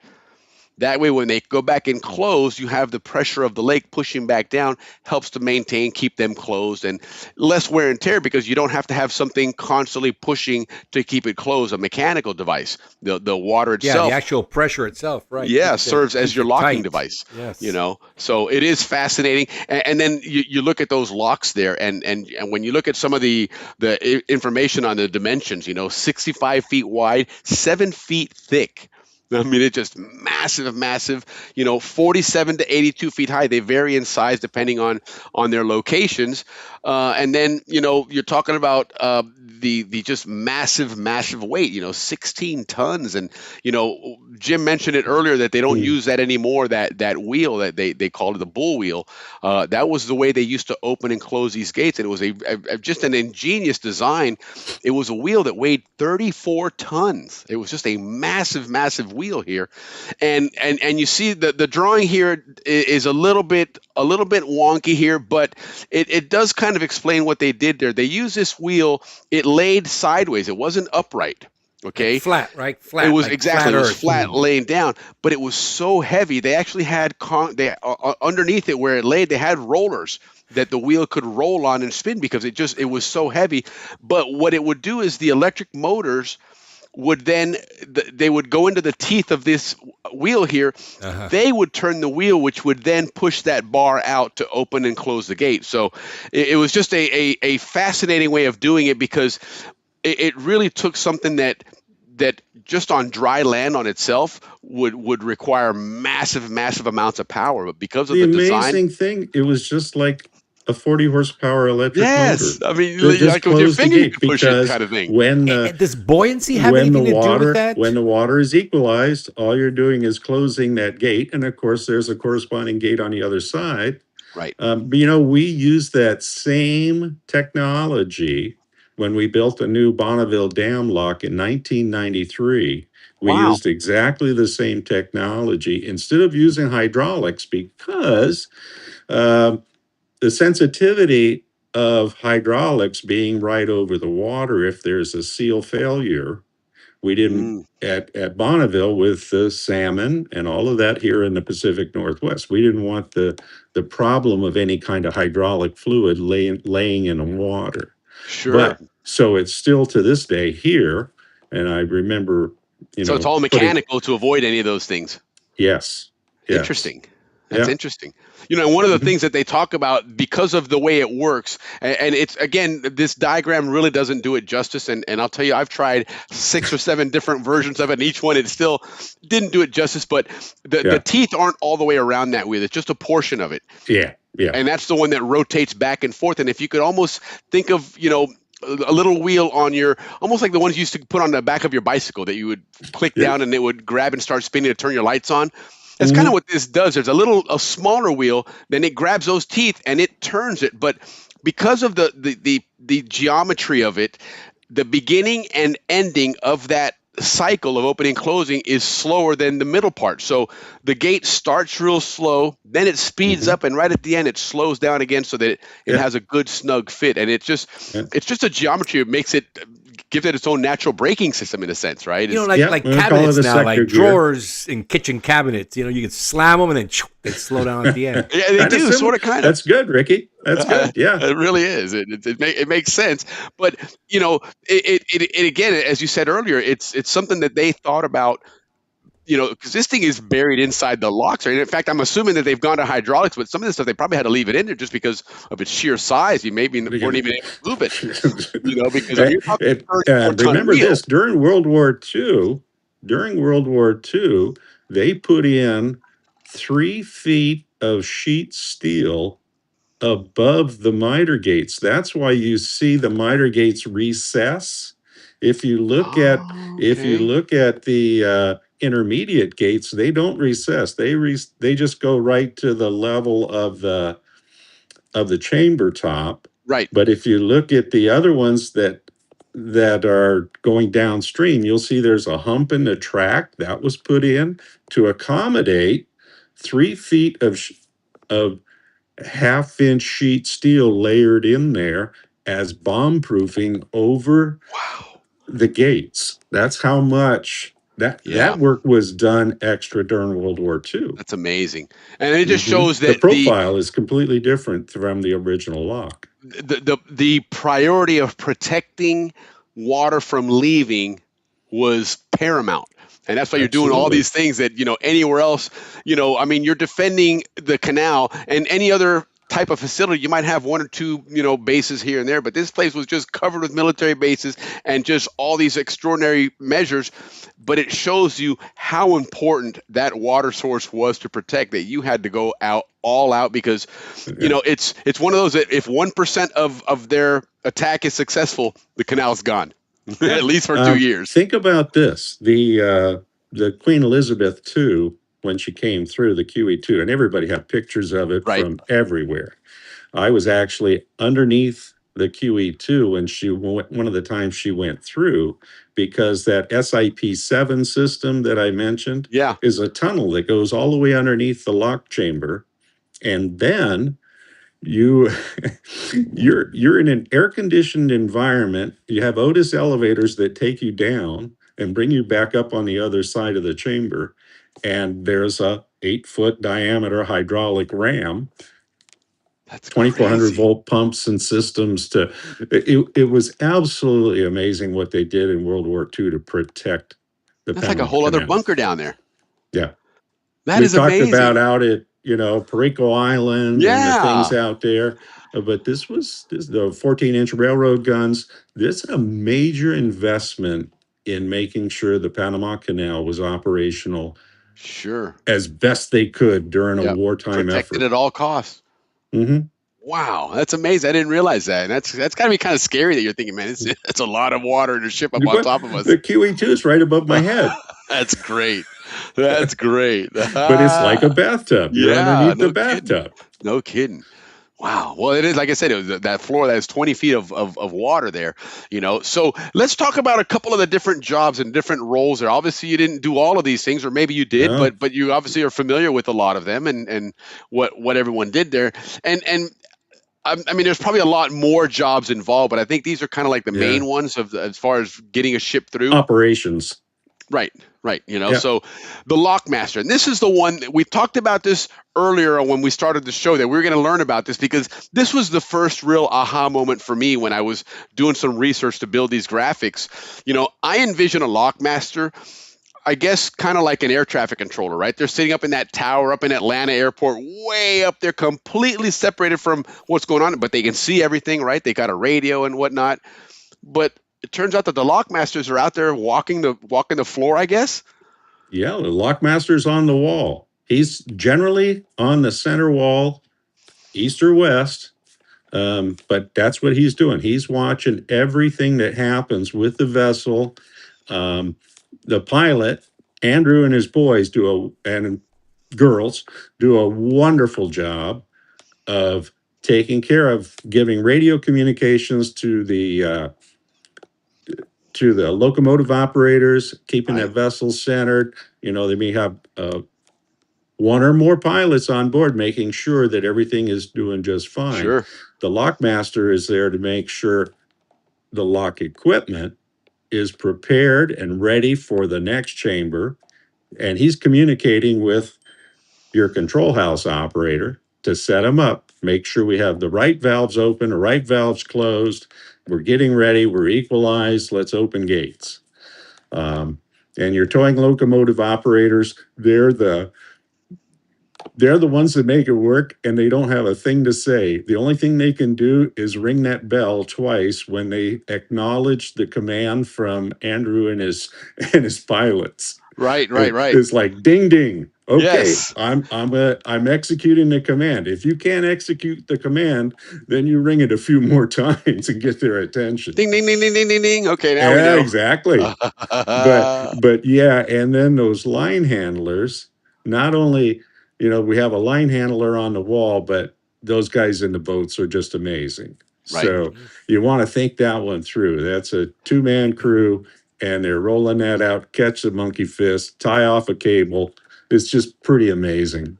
That way, when they go back and close, you have the pressure of the lake pushing back down, helps to maintain, keep them closed, and less wear and tear because you don't have to have something constantly pushing to keep it closed, a mechanical device. The water itself. Yeah, the actual pressure itself, right? Yeah, serves as your locking tight. device. Yes. So it is fascinating. And then you look at those locks there, and when you look at some of the information on the dimensions, 65 feet wide, 7 feet thick. I mean, it's just massive, 47 to 82 feet high. They vary in size depending on their locations. And then, you're talking about the just massive weight, 16 tons. And, Jim mentioned it earlier that they don't use that anymore, that wheel that they called it the bull wheel. That was the way they used to open and close these gates. And it was just an ingenious design. It was a wheel that weighed 34 tons. It was just a massive wheel here. And you see the drawing here is a little bit wonky here, but it does kind of explain what they did there. They used this wheel, it laid sideways. It wasn't upright. Okay. Flat, right? Flat. It was like exactly. flat It was earth. flat, laying down, but it was so heavy. They actually had underneath it where it laid. They had rollers that the wheel could roll on and spin because it was so heavy. But what it would do is the electric motors would then they would go into the teeth of this wheel here. Uh-huh. They would turn the wheel, which would then push that bar out to open and close the gate. So it was just a fascinating way of doing it because it really took something that just on dry land on itself would require massive amounts of power, but because of the amazing design, thing, it was just like a 40 horsepower electric yes, motor. I mean, That just like with your closed the finger you gate can push it because kind of thing. when the Does buoyancy have anything to do with that? when the water is equalized, all you're doing is closing that gate, and of course, there's a corresponding gate on the other side. Right. But we used that same technology when we built a new Bonneville Dam lock in 1993. We Wow. used exactly the same technology instead of using hydraulics because the sensitivity of hydraulics being right over the water if there's a seal failure. We didn't at Bonneville with the salmon and all of that here in the Pacific Northwest. We didn't want the problem of any kind of hydraulic fluid laying in the water. Sure. But so it's still to this day here, and I remember, So it's all mechanical to avoid any of those things. Yes. Interesting. That's interesting. One of the things that they talk about because of the way it works, and it's, again, this diagram really doesn't do it justice. And I'll tell you, I've tried 6 or 7 different versions of it, and each one, it still didn't do it justice. But the teeth aren't all the way around that wheel. It's just a portion of it. Yeah. And that's the one that rotates back and forth. And if you could almost think of, a little wheel on almost like the ones you used to put on the back of your bicycle that you would click down and it would grab and start spinning to turn your lights on. That's kind of what this does. There's a smaller wheel, then it grabs those teeth and it turns it. But because of the geometry of it, the beginning and ending of that cycle of opening and closing is slower than the middle part. So the gate starts real slow, then it speeds up, and right at the end it slows down again so that it has a good snug fit. And it's just a geometry that gives it its own natural braking system in a sense, right? Like cabinets now, like drawers in kitchen cabinets. You can slam them and then they slow down at the end. Yeah, they do, sort of, kind of. That's good, Ricky. That's good. Yeah, it really is. It makes sense. But it again, as you said earlier, it's something that they thought about. Because this thing is buried inside the locks. And in fact, I'm assuming that they've gone to hydraulics, but some of this stuff they probably had to leave it in there just because of its sheer size. You maybe weren't even able to move it. Because if you're talking remember this, during World War II, they put in 3 feet of sheet steel above the miter gates. That's why you see the miter gates recess. If you look at the intermediate gates, they don't recess. They just go right to the level of the chamber top. Right. But if you look at the other ones that that are going downstream, you'll see there's a hump in the track that was put in to accommodate 3 feet of half-inch sheet steel layered in there as bomb proofing over the gates. That's how much that work was done extra during World War II. That's amazing, and it just shows The that profile is completely different from the original lock. the priority of protecting water from leaving was paramount. And that's why you're doing all Absolutely. these things that, anywhere else, I mean, you're defending the canal and any other type of facility. You might have 1 or 2, bases here and there, but this place was just covered with military bases and just all these extraordinary measures. But it shows you how important that water source was to protect, that you had to go all out because, it's one of those that if 1% of their attack is successful, the canal's gone. At least for 2 years. Think about this: the Queen Elizabeth II, when she came through the QE2, and everybody had pictures of it from everywhere. I was actually underneath the QE2 when she went, one of the times she went through, because that SIP-7 system that I mentioned is a tunnel that goes all the way underneath the lock chamber, and then you're in an air-conditioned environment. You have Otis elevators that take you down and bring you back up on the other side of the chamber, and there's a 8-foot diameter hydraulic ram. That's 2400 volt pumps and systems it was absolutely amazing what they did in World War II to protect the That's like a Panama whole other Canal. bunker down there. Yeah. That we is talked amazing. about out at, Perico Island and the things out there. But this the 14-inch railroad guns. This is a major investment in making sure the Panama Canal was operational. Sure. As best they could during a wartime Protected effort. at all costs. Mm-hmm. Wow, that's amazing. I didn't realize that. And that's got to be kind of scary that you're thinking, man, it's a lot of water to ship up on top of us. The QE2 is right above my head. That's great. That's great. But it's like a bathtub. You're underneath the bathtub. No kidding. Wow. Well, it is, like I said, it was that floor that has 20 feet of water there, So let's talk about a couple of the different jobs and different roles there. Obviously, you didn't do all of these things, or maybe you did, but you obviously are familiar with a lot of them and what everyone did there. And I mean, there's probably a lot more jobs involved, but I think these are kind of like the main ones as far as getting a ship through. Operations. Right. So the lockmaster, and this is the one that we talked about this earlier when we started the show, that we were going to learn about this, because this was the first real aha moment for me when I was doing some research to build these graphics. I envision a lockmaster, I guess, kind of like an air traffic controller, right? They're sitting up in that tower up in Atlanta airport, way up there, completely separated from what's going on, but they can see everything, right? They got a radio and whatnot. But it turns out that the lockmasters are out there walking the floor, I guess. Yeah, the lockmaster's on the wall. He's generally on the center wall, east or west, but that's what he's doing. He's watching everything that happens with the vessel. The pilot, Andrew, and his boys and girls do a wonderful job of taking care of giving radio communications to the locomotive operators, keeping that vessel centered. They may have one or more pilots on board, making sure that everything is doing just fine. Sure. The lockmaster is there to make sure the lock equipment is prepared and ready for the next chamber. And he's communicating with your control house operator to set them up, make sure we have the right valves open, the right valves closed. We're getting ready, we're equalized, let's open gates. And your towing locomotive operators, they're the ones that make it work, and they don't have a thing to say. The only thing they can do is ring that bell twice when they acknowledge the command from Andrew and his pilots. Right. It's like ding ding. Okay, yes. I'm executing the command. If you can't execute the command, then you ring it a few more times and get their attention. Ding ding ding ding ding ding ding. Okay, now we know. Exactly. but yeah, and then those line handlers, not only, we have a line handler on the wall, but those guys in the boats are just amazing. Right. So you want to think that one through. That's a 2-man crew, and they're rolling that out, catch the monkey fist, tie off a cable. It's just pretty amazing.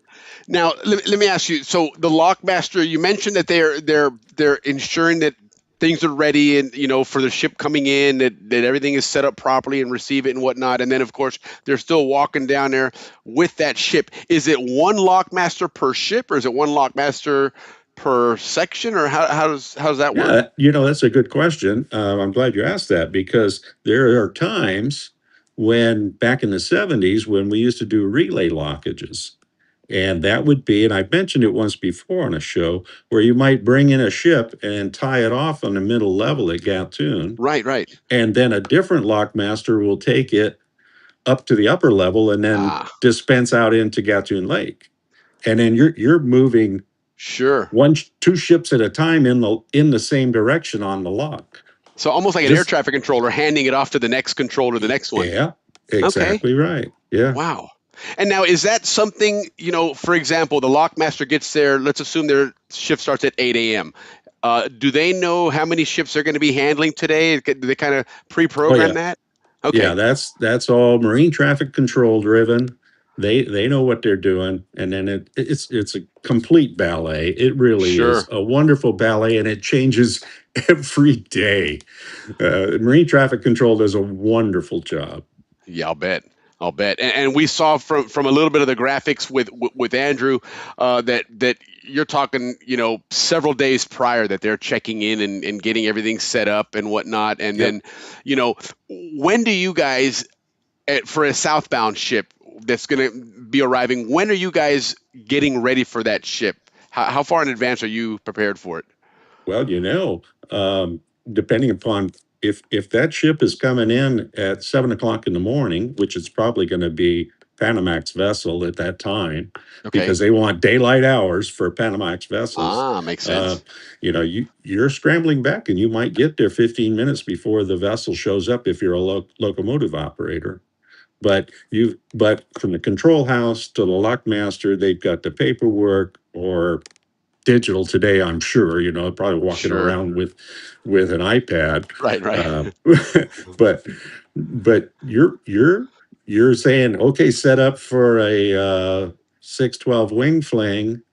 Now, let me ask you. So the lockmaster, you mentioned that they're ensuring that things are ready and for the ship coming in, that everything is set up properly and receive it and whatnot. And then of course they're still walking down there with that ship. Is it one lockmaster per ship, or is it one lockmaster per section, or how's that work? Yeah, that's a good question. I'm glad you asked that, because there are times when back in the 70s when we used to do relay lockages. And that would be, and I've mentioned it once before on a show, where you might bring in a ship and tie it off on the middle level at Gatun. Right. And then a different lockmaster will take it up to the upper level and then dispense out into Gatun Lake. And then you're moving sure 2 ships at a time in the same direction on the lock. So almost like an air traffic controller handing it off to the next controller, the next one. Yeah, exactly right. Yeah. Wow. And now, is that something, for example, the lockmaster gets there, let's assume their shift starts at 8 a.m. Do they know how many ships they're going to be handling today? Do they kind of pre-program that? Okay. Yeah, that's all marine traffic control driven. They know what they're doing, and then it's a complete ballet. It really is a wonderful ballet, and it changes every day. Marine traffic control does a wonderful job. Yeah, I'll bet. And we saw from a little bit of the graphics with Andrew that you're talking, several days prior that they're checking in and getting everything set up and whatnot. And then, when do you guys, for a southbound ship that's going to be arriving, when are you guys getting ready for that ship? How far in advance are you prepared for it? Well, depending upon if that ship is coming in at 7 o'clock in the morning, which is probably going to be Panamax vessel at that time, because they want daylight hours for Panamax vessels. Makes sense. You're scrambling back, and you might get there 15 minutes before the vessel shows up if you're a locomotive operator. But from the control house to the lockmaster, they've got the paperwork, or digital today, I'm sure, probably walking around with an iPad. Right. But you're saying, okay, set up for a 612 wing fling,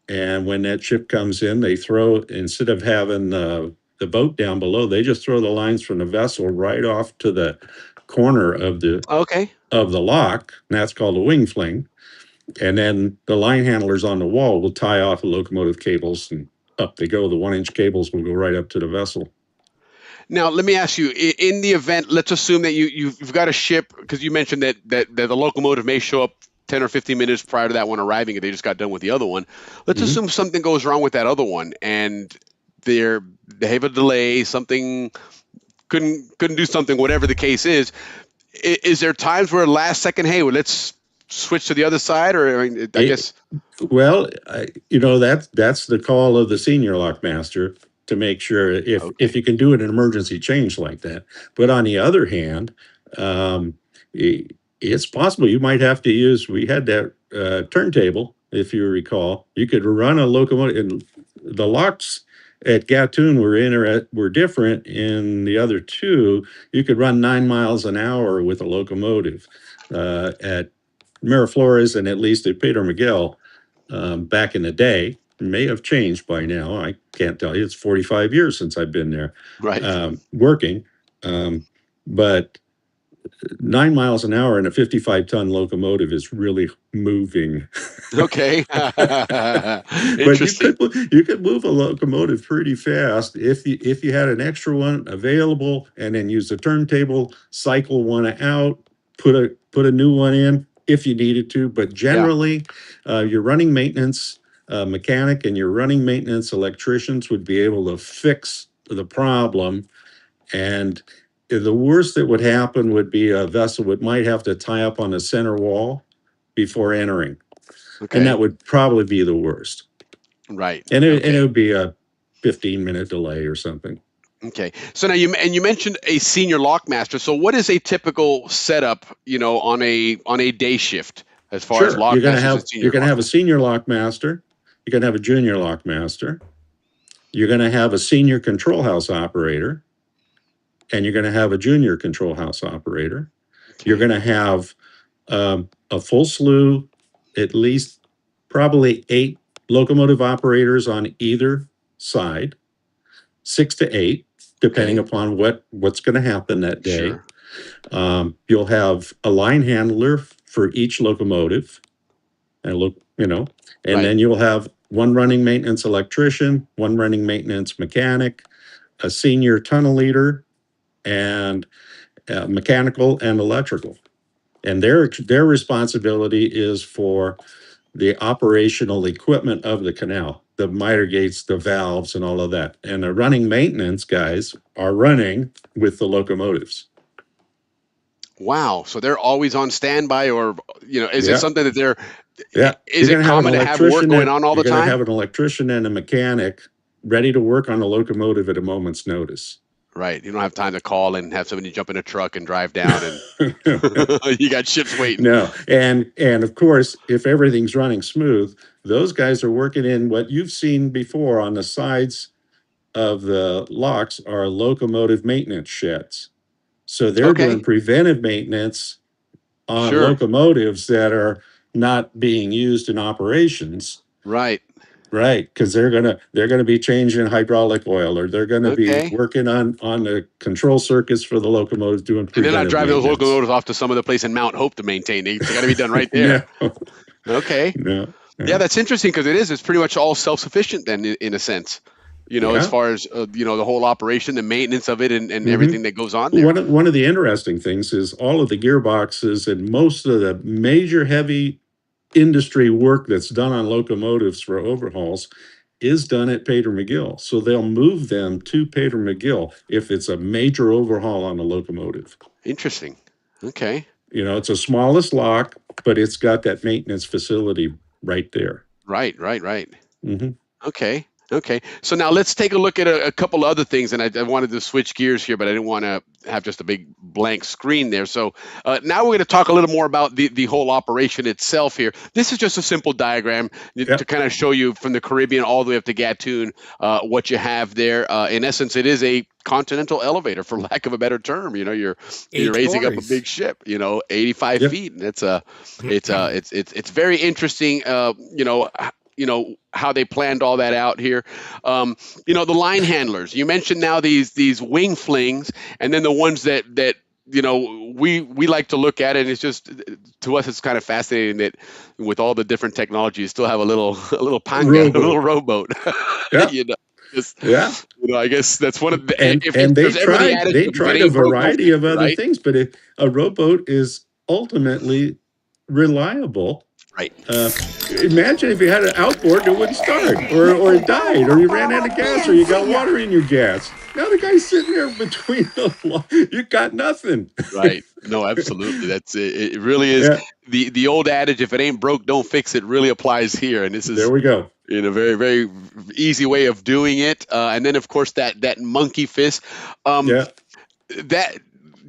and when that ship comes in, they throw, instead of having the boat down below, they just throw the lines from the vessel right off to the corner of the lock, and that's called a wing fling. And then the line handlers on the wall will tie off the locomotive cables, and up they go. The 1-inch cables will go right up to the vessel. Now, let me ask you, in the event, let's assume that you've got a ship, because you mentioned that the locomotive may show up 10 or 15 minutes prior to that one arriving if they just got done with the other one. Let's assume something goes wrong with that other one, and they have a delay, something couldn't do something, whatever the case is. Is there times where last second, hey, well, let's switch to the other side, or I guess? Well, that's the call of the senior lockmaster, to make sure if you can do an emergency change like that. But on the other hand, it's possible you might have to use. We had that turntable, if you recall. You could run a locomotive, and the locks at Gatun were different. In the other two, you could run 9 miles an hour with a locomotive. At Miraflores, and at least at Pedro Miguel, back in the day, may have changed by now. I can't tell you. It's 45 years since I've been there, working. But 9 miles an hour in a 55-ton locomotive is really moving. Okay. But you could move a locomotive pretty fast if you had an extra one available, and then use the turntable, cycle one out, put a new one in if you needed to. But generally, your running maintenance mechanic and your running maintenance electricians would be able to fix the problem. And the worst that would happen would be a vessel might have to tie up on the center wall before entering. And that would probably be the worst. Right. And it would be a 15-minute delay or something. Okay. So now you mentioned a senior lockmaster. So what is a typical setup, on a day shift as far as lockmasters? You're going to have a senior lockmaster. You're going to have a junior lockmaster. You're going to have a senior control house operator, and you're going to have a junior control house operator. You're going to have a full slew, at least probably 8 locomotive operators on either side, 6 to 8, depending upon what's going to happen that day. Sure. You'll have a line handler for each locomotive, and then you'll have one running maintenance electrician, one running maintenance mechanic, a senior tunnel leader, and mechanical and electrical. And their responsibility is for the operational equipment of the canal, the miter gates, the valves, and all of that. And the running maintenance guys are running with the locomotives. Wow. So they're always on standby, or, is it Yeah. something that they're, Yeah. is You're it gonna have an common to have work electrician going on all the You're going to time? have an electrician and a mechanic ready to work on a locomotive at a moment's notice. Right. You don't have time to call and have somebody jump in a truck and drive down, and you got ships waiting. No. And of course, if everything's running smooth, those guys are working in what you've seen before on the sides of the locks are locomotive maintenance sheds. So they're doing preventive maintenance on locomotives that are not being used in operations. Right. Right, because they're gonna be changing hydraulic oil, or they're gonna be working on the control circuits for the locomotives, doing And they're not preventive driving those maintenance. locomotives off to some other place in Mount Hope to maintain. It's got to be done right there. No. Okay. No. Yeah, that's interesting, because it's pretty much all self-sufficient then, in a sense, as far as, the whole operation, the maintenance of it, and everything that goes on there. One of the interesting things is all of the gearboxes and most of the major heavy industry work that's done on locomotives for overhauls is done at Pater McGill. So they'll move them to Pater McGill if it's a major overhaul on a locomotive. Interesting. Okay. It's the smallest lock, but it's got that maintenance facility right there. Right. Mm-hmm. Okay. So now let's take a look at a couple other things, and I wanted to switch gears here, but I didn't want to have just a big blank screen there. So now we're going to talk a little more about the whole operation itself here. This is just a simple diagram to kind of show you from the Caribbean all the way up to Gatun what you have there. In essence, it is a continental elevator, for lack of a better term. You're raising up a big ship, 85 feet, and it's very interesting. How they planned all that out here. The line handlers, you mentioned now these wing flings, and then the ones that we like to look at, and it's just, to us, it's kind of fascinating that with all the different technology, you still have a little panga, a little rowboat. I guess that's one of the, and they tried a variety of other things, but a rowboat is ultimately reliable. Right. Imagine if you had an outboard that wouldn't start, or it died, or you ran out of gas, or you got water in your gas. Now the guy's sitting there between you got nothing. Right. No, absolutely. That's it. It really is. The old adage, if it ain't broke, don't fix it, really applies here. And this is, there we go, in a very, very easy way of doing it. And then, of course, that monkey fist.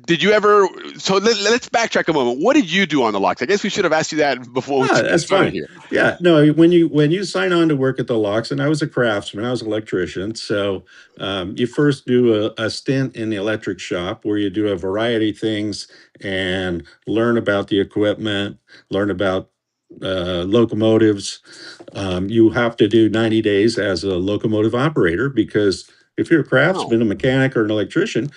Did you ever? So let's backtrack a moment. What did you do on the locks? I guess we should have asked you that before. That's fine. Here. Yeah, no. When you sign on to work at the locks, and I was a craftsman, I was an electrician. So you first do a stint in the electric shop where you do a variety of things and learn about the equipment, learn about locomotives. You have to do 90 days as a locomotive operator, because if you're a craftsman, a mechanic, or an electrician,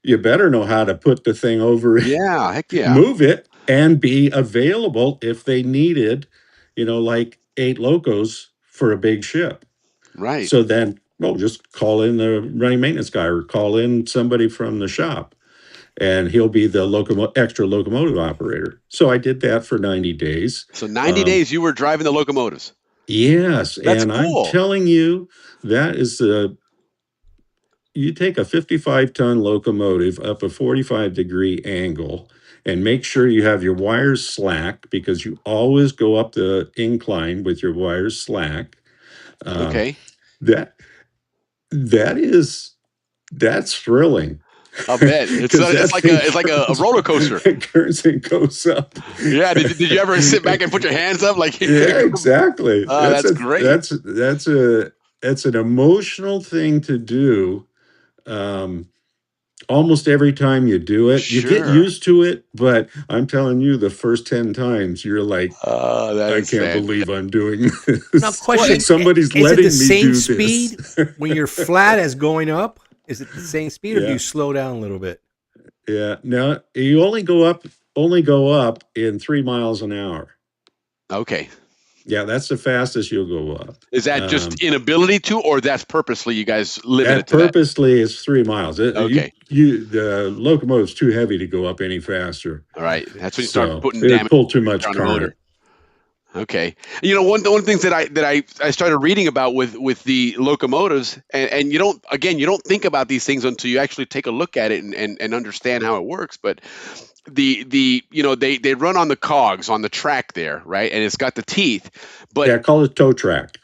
you better know how to put the thing over, heck yeah, move it, and be available if they needed, like 8 locos for a big ship. Right. So then, just call in the running maintenance guy, or call in somebody from the shop, and he'll be the extra locomotive operator. So I did that for 90 days. So 90 days you were driving the locomotives. Yes. That's cool. I'm telling you, that is you take a 55-ton locomotive up a 45-degree angle and make sure you have your wires slack, because you always go up the incline with your wires slack. Okay. That's thrilling. I'll bet. It's like a roller coaster. It turns and goes up. Yeah. Did you ever sit back and put your hands up? Yeah, exactly. That's great. That's a it's an emotional thing to do. Almost every time you do it, you get Sure. used to it. But I'm telling you, the first 10 times, you're like, That I is can't fantastic. believe I'm doing Now, this. question: Somebody's is it letting the me same do speed this. when you're flat as going up? Is it the same speed, or do Yeah. you slow down a little bit? Yeah. Now you only go up in 3 miles an hour. Okay. Yeah, that's the fastest you'll go up. Is that just inability to, or that's purposely you guys limit it That to that? purposely is 3 miles. Okay. The locomotive's too heavy to go up any faster. All right. That's when you start So putting it would damage pull too much on the current. motor. Okay. You know, one of the things that I started reading about with the locomotives, and you don't think about these things until you actually take a look at it and understand how it works. But they run on the cogs on the track there, right? And it's got the teeth. But Yeah, call it tow track.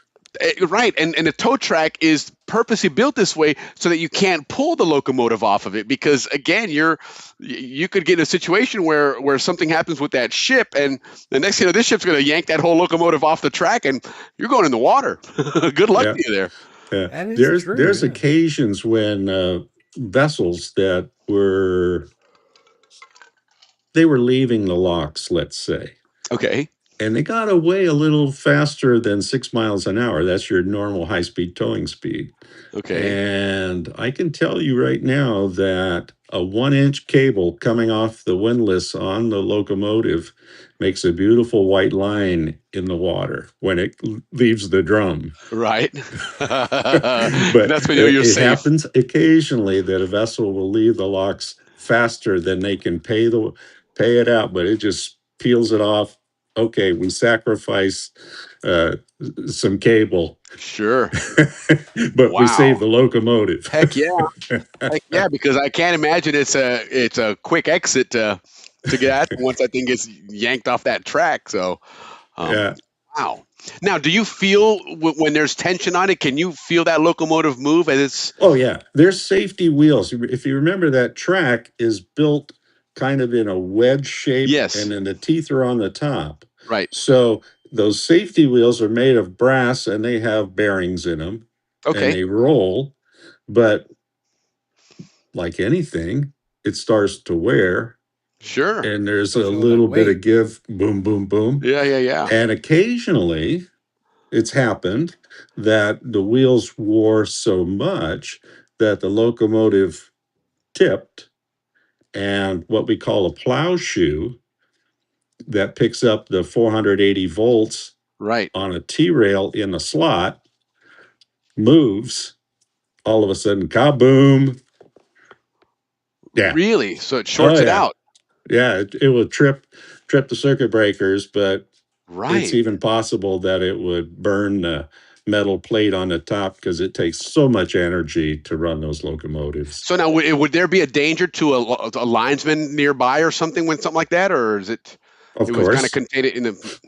right, and the tow track is purposely built this way so that you can't pull the locomotive off of it, because again, you could get in a situation where something happens with that ship, and the next thing you know, this ship's going to yank that whole locomotive off the track, and you're going in the water. Good luck Yeah. to you there. Yeah. That is true, There's yeah. occasions when vessels that were leaving the locks, let's say, Okay. and they got away a little faster than 6 miles an hour. That's your normal high-speed towing speed. Okay. And I can tell you right now that a 1-inch cable coming off the windlass on the locomotive makes a beautiful white line in the water when it leaves the drum. Right. But That's when you know you're it safe. happens occasionally that a vessel will leave the locks faster than they can pay it out, but it just peels it off. Okay, we sacrifice some cable. Sure. But we Wow. save the locomotive. Heck yeah. Heck yeah, because I can't imagine it's a quick exit to get out once that thing gets yanked off that track. So, Yeah. wow. Now, do you feel when there's tension on it? Can you feel that locomotive move as it's? Oh yeah, there's safety wheels. If you remember, that track is built kind of in a wedge shape, Yes. and then the teeth are on the top. Right. So those safety wheels are made of brass, and they have bearings in them, and Okay. they roll. But like anything, it starts to wear, Sure. and there's a Feel that little bit weight. of give, boom, boom, boom. Yeah. And occasionally, it's happened that the wheels wore so much that the locomotive tipped, and what we call a plow shoe that picks up the 480 volts Right. on a T-rail in the slot moves. All of a sudden, kaboom. Yeah. Really? So it shorts it yeah. out. Yeah, it will trip the circuit breakers, but Right. it's even possible that it would burn the metal plate on the top because it takes so much energy to run those locomotives. So now, would there be a danger to a linesman nearby or something when something like that, or is it? Of It was kind course. of contained in the.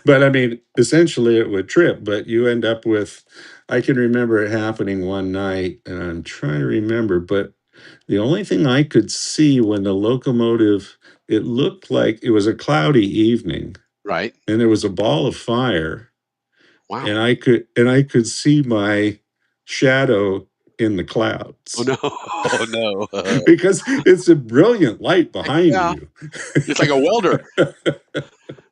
But I mean, essentially it would trip, but you end up with, I can remember it happening one night, and I'm trying to remember, but the only thing I could see when the locomotive, it looked like it was a cloudy evening, Right. and there was a ball of fire, Wow. and I could see my shadow in the clouds. Oh no! Oh no! Because it's a brilliant light behind Yeah. you. It's like a welder.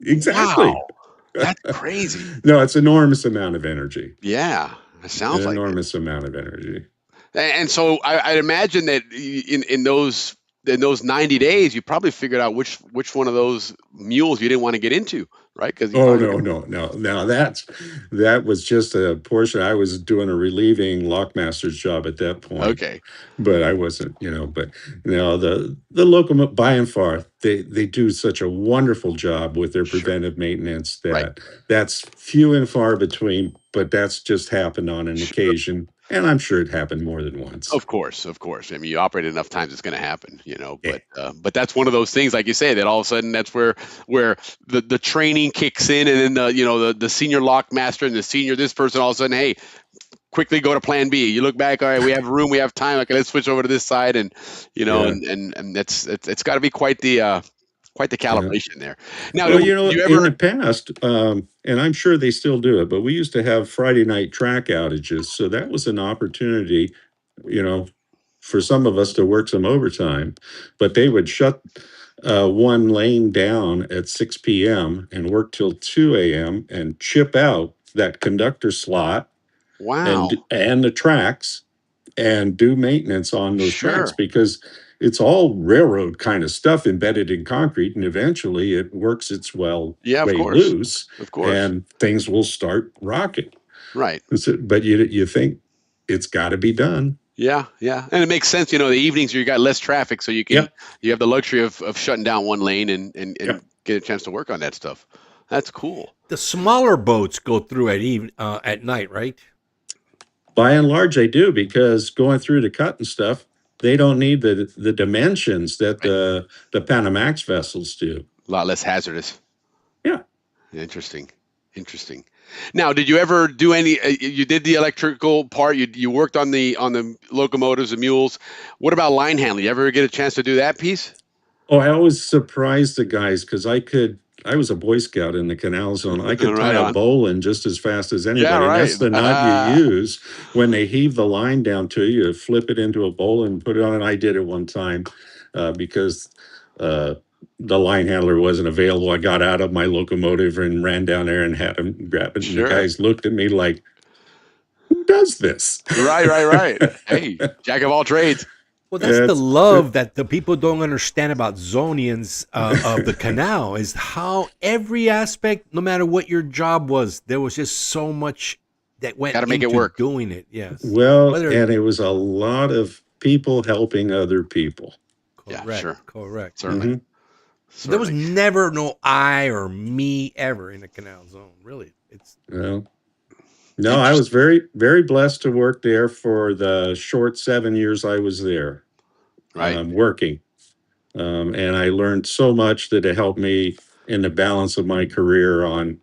Exactly. Wow. That's crazy. No, it's enormous amount of energy. Yeah, it sounds An like it. enormous amount of energy. And so I'd imagine that in those 90 days, you probably figured out which one of those mules you didn't want to get into, right? Because Oh no. Now that was just a portion. I was doing a relieving lockmaster's job at that point. Okay. But I wasn't, but the locomotive, by and far, they do such a wonderful job with their preventive maintenance that that's few and far between, but that's just happened on an occasion. And I'm sure it happened more than once. Of course. I mean, you operate enough times, it's going to happen, But that's one of those things, like you say, that all of a sudden that's where the training kicks in, and then the senior lockmaster and the senior this person all of a sudden, hey, quickly go to plan B. You look back, all right, we have room, we have time. Okay, let's switch over to this side, and and it's got to be quite the quite the calibration there. Now, Well, do you in ever? the past, and I'm sure they still do it, but we used to have Friday night track outages. So that was an opportunity, you know, for some of us to work some overtime. But they would shut one lane down at 6 p.m. and work till 2 a.m. and chip out that conductor slot Wow. and the tracks and do maintenance on those tracks Sure. because it's all railroad kind of stuff embedded in concrete, and eventually it works its Yeah, of way course. loose, Of course. and things will start rocking. Right. But you think it's got to be done. Yeah, yeah, and it makes sense. The evenings you got less traffic, so you have the luxury of shutting down one lane and get a chance to work on that stuff. That's cool. The smaller boats go through at night, right? By and large, they do, because going through the cut and stuff, they don't need the dimensions that the Panamax vessels do. A lot less hazardous. Yeah. Interesting. Now, did you ever do any? You did the electrical part. You worked on the locomotives, the mules. What about line handling? You ever get a chance to do that piece? Oh, I always surprised the guys because I was a Boy Scout in the Canal Zone. I could Right tie a on. bowline just as fast as anybody. Yeah, And right. that's the knot you use when they heave the line down to you, flip it into a bowline and put it on. And I did it one time because the line handler wasn't available. I got out of my locomotive and ran down there and had him grab it. And Sure. the guys looked at me like, who does this? Right. Hey, jack of all trades. Well, that's the love that the people don't understand about Zonians of the canal is how every aspect, no matter what your job was, there was just so much that went Gotta make it into work. doing it. Yes. Well, and it was a lot of people helping other people. Correct. Yeah, sure. Correct. Certainly. Mhm. There was never no I or me ever in the canal zone. Really, Well, no, I was very, very blessed to work there for the short 7 years I was there, Right. working. And I learned so much that it helped me in the balance of my career on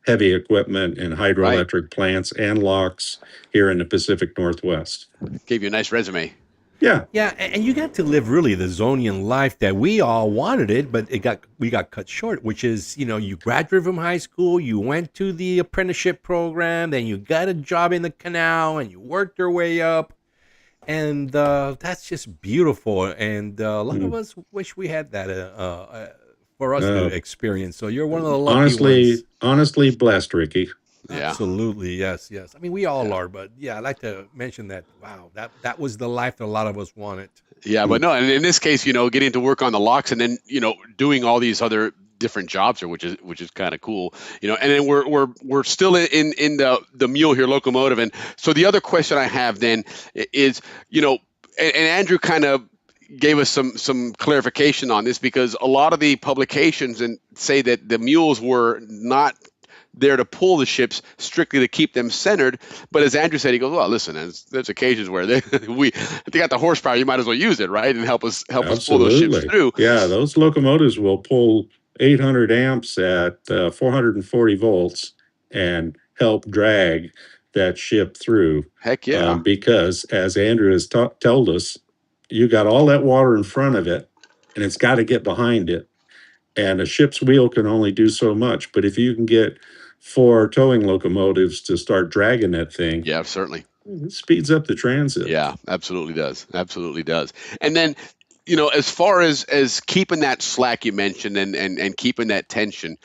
heavy equipment and hydroelectric plants and locks here in the Pacific Northwest. Gave you a nice resume. Yeah. Yeah, and you got to live really the Zonian life that we all wanted it, but we got cut short, which is, you graduated from high school, you went to the apprenticeship program, then you got a job in the canal, and you worked your way up, and that's just beautiful. And a lot of us wish we had that for us to experience. So you're one of the lucky ones. Honestly blessed, Ricky. Yeah. Absolutely, yes. I mean, we all are, but yeah, I'd like to mention that. Wow, that was the life that a lot of us wanted. Yeah, but no, and in this case, getting to work on the locks and then doing all these other different jobs here, which is kind of cool. And then we're still in the mule here, locomotive, and so the other question I have then is and Andrew kind of gave us some clarification on this, because a lot of the publications and say that the mules were not there to pull the ships, strictly to keep them centered. But as Andrew said, he goes, well, listen, there's occasions where they got the horsepower, you might as well use it, right? And help us pull those ships through. Yeah, those locomotives will pull 800 amps at 440 volts and help drag that ship through. Heck yeah. Because as Andrew has told us, you got all that water in front of it, and it's got to get behind it. And a ship's wheel can only do so much. But if you can get 4 towing locomotives to start dragging that thing, yeah, certainly, it speeds up the transit. Yeah, absolutely does. And then, as far as keeping that slack you mentioned and keeping that tension,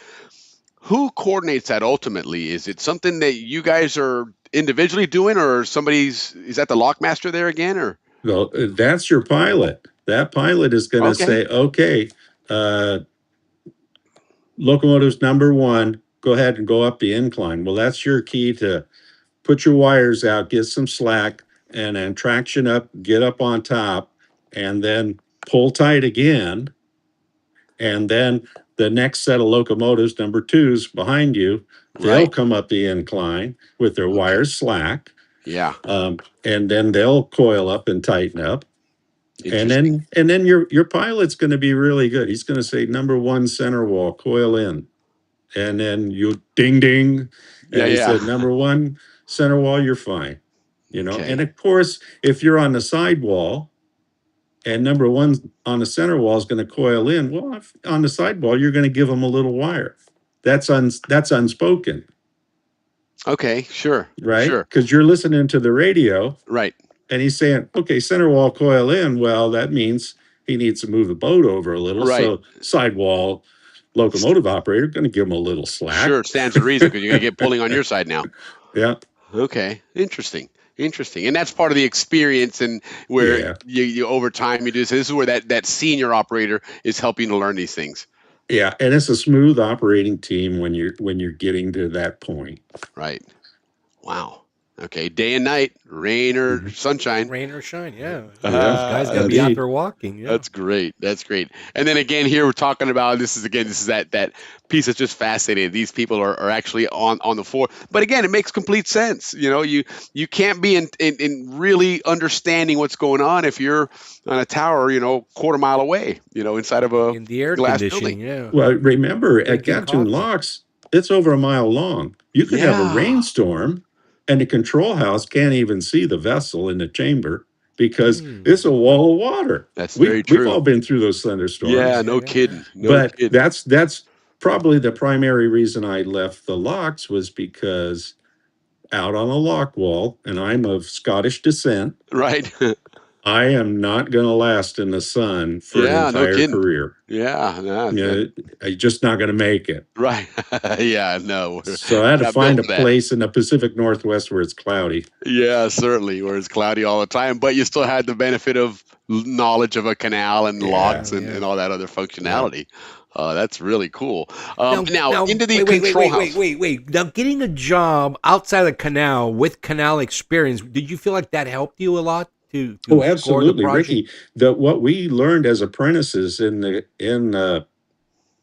who coordinates that ultimately? Is it something that you guys are individually doing, or is that the lockmaster there again, or? Well, that's your pilot. That pilot is going to say, okay, locomotives number 1, go ahead and go up the incline. Well, that's your key to put your wires out, get some slack, and then traction up, get up on top, and then pull tight again. And then the next set of locomotives, number 2s behind you, they'll come up the incline with their wires slack. Yeah. And then they'll coil up and tighten up. And then your pilot's going to be really good. He's going to say, number 1 center wall, coil in. And then you ding ding. And he said, number 1 center wall, you're fine. And of course, if you're on the sidewall, And number one on the center wall is going to coil in. Well, on the side wall, you're going to give them a little wire. That's unspoken. Okay, sure. Right? Sure. Because you're listening to the radio. Right. And he's saying, okay, center wall coil in. Well, that means he needs to move the boat over a little. Right. So sidewall locomotive operator going to give him a little slack. Sure, stands to reason because you're going to get pulling on your side now. Yeah. Okay. Interesting. And that's part of the experience, and where you over time you do. So this is where that senior operator is helping to learn these things. Yeah, and it's a smooth operating team when you're getting to that point. Right. Wow. Okay, day and night, rain or sunshine. Rain or shine, yeah. Yeah, Guys got to be out there walking. Yeah. That's great. And then again, here we're talking about this is that piece that's just fascinating. These people are actually on the floor, but again, it makes complete sense. You can't be in really understanding what's going on if you're on a tower, quarter mile away, inside of in the air glass conditioning. building. Yeah. Well, remember at Gatun Locks, it's over a mile long. You could have a rainstorm, and the control house can't even see the vessel in the chamber because it's a wall of water. That's very true. We've all been through those thunderstorms. Yeah, no kidding. That's probably the primary reason I left the locks was because out on a lock wall, and I'm of Scottish descent. Right. I am not going to last in the sun for an entire career. Yeah. I'm just not going to make it. Right. Yeah, no. So I had to find a place in the Pacific Northwest where it's cloudy. Yeah, certainly, where it's cloudy all the time, but you still had the benefit of knowledge of a canal and locks and all that other functionality. That's really cool. Now into the control house. Wait. Now, getting a job outside the canal with canal experience, did you feel like that helped you a lot? Oh, absolutely, Ricky. What we learned as apprentices in the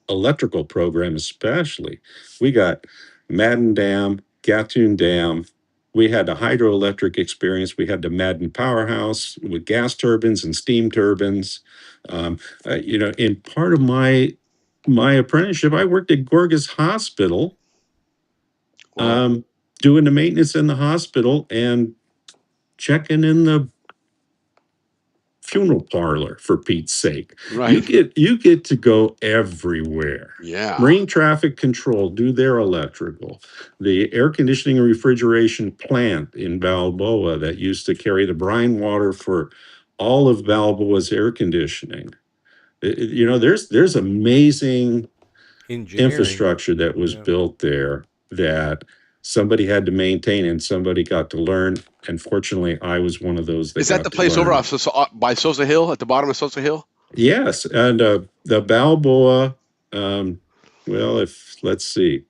electrical program, especially, we got Madden Dam, Gatun Dam. We had the hydroelectric experience. We had the Madden powerhouse with gas turbines and steam turbines. In part of my apprenticeship, I worked at Gorgas Hospital, doing the maintenance in the hospital and checking in the funeral parlor, for Pete's sake. Right. You get to go everywhere. Yeah. Marine traffic control, do their electrical. The air conditioning and refrigeration plant in Balboa that used to carry the brine water for all of Balboa's air conditioning. There's amazing infrastructure that was built there that somebody had to maintain and somebody got to learn. And fortunately, I was one of those that Is that the place over off by Sosa Hill, at the bottom of Sosa Hill? Yes. And the Balboa, let's see.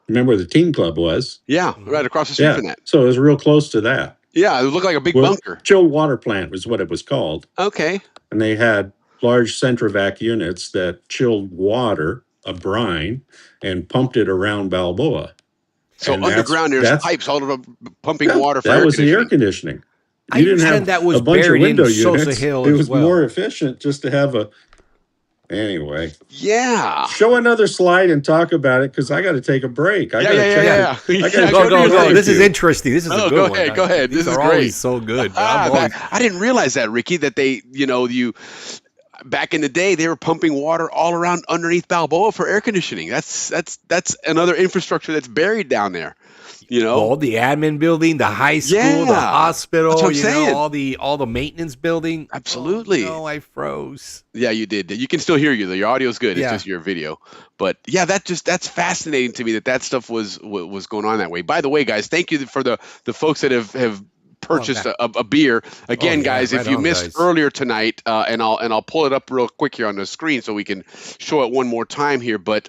Remember where the teen club was? Yeah, right across the street from that. So it was real close to that. Yeah, it looked like a big bunker. Chilled water plant was what it was called. Okay. And they had large Centrovac units that chilled water, a brine, and pumped it around Balboa. So underground, there's pipes all over pumping water for that air was the air conditioning. conditioning. You didn't have that was a bunch of buried window in Sosa units. Hill It as was well. more efficient just to have a. Anyway. Yeah. Show another slide and talk about it because I got to take a break. I got to go. This is interesting. This is a good one. Go ahead. These This is are great. always so good. I didn't realize that, Ricky, that they, back in the day, they were pumping water all around underneath Balboa for air conditioning. That's another infrastructure that's buried down there. All the admin building, the high school, the hospital, That's what I'm saying. all the maintenance building. Absolutely. Oh, no, I froze. Yeah, you did. You can still hear you though. Your audio's good. It's Yeah. just your video. But yeah, that's fascinating to me that stuff was going on that way. By the way, guys, thank you for the folks that have purchased a beer. Again, guys, if you missed earlier tonight, and I'll pull it up real quick here on the screen so we can show it one more time here. But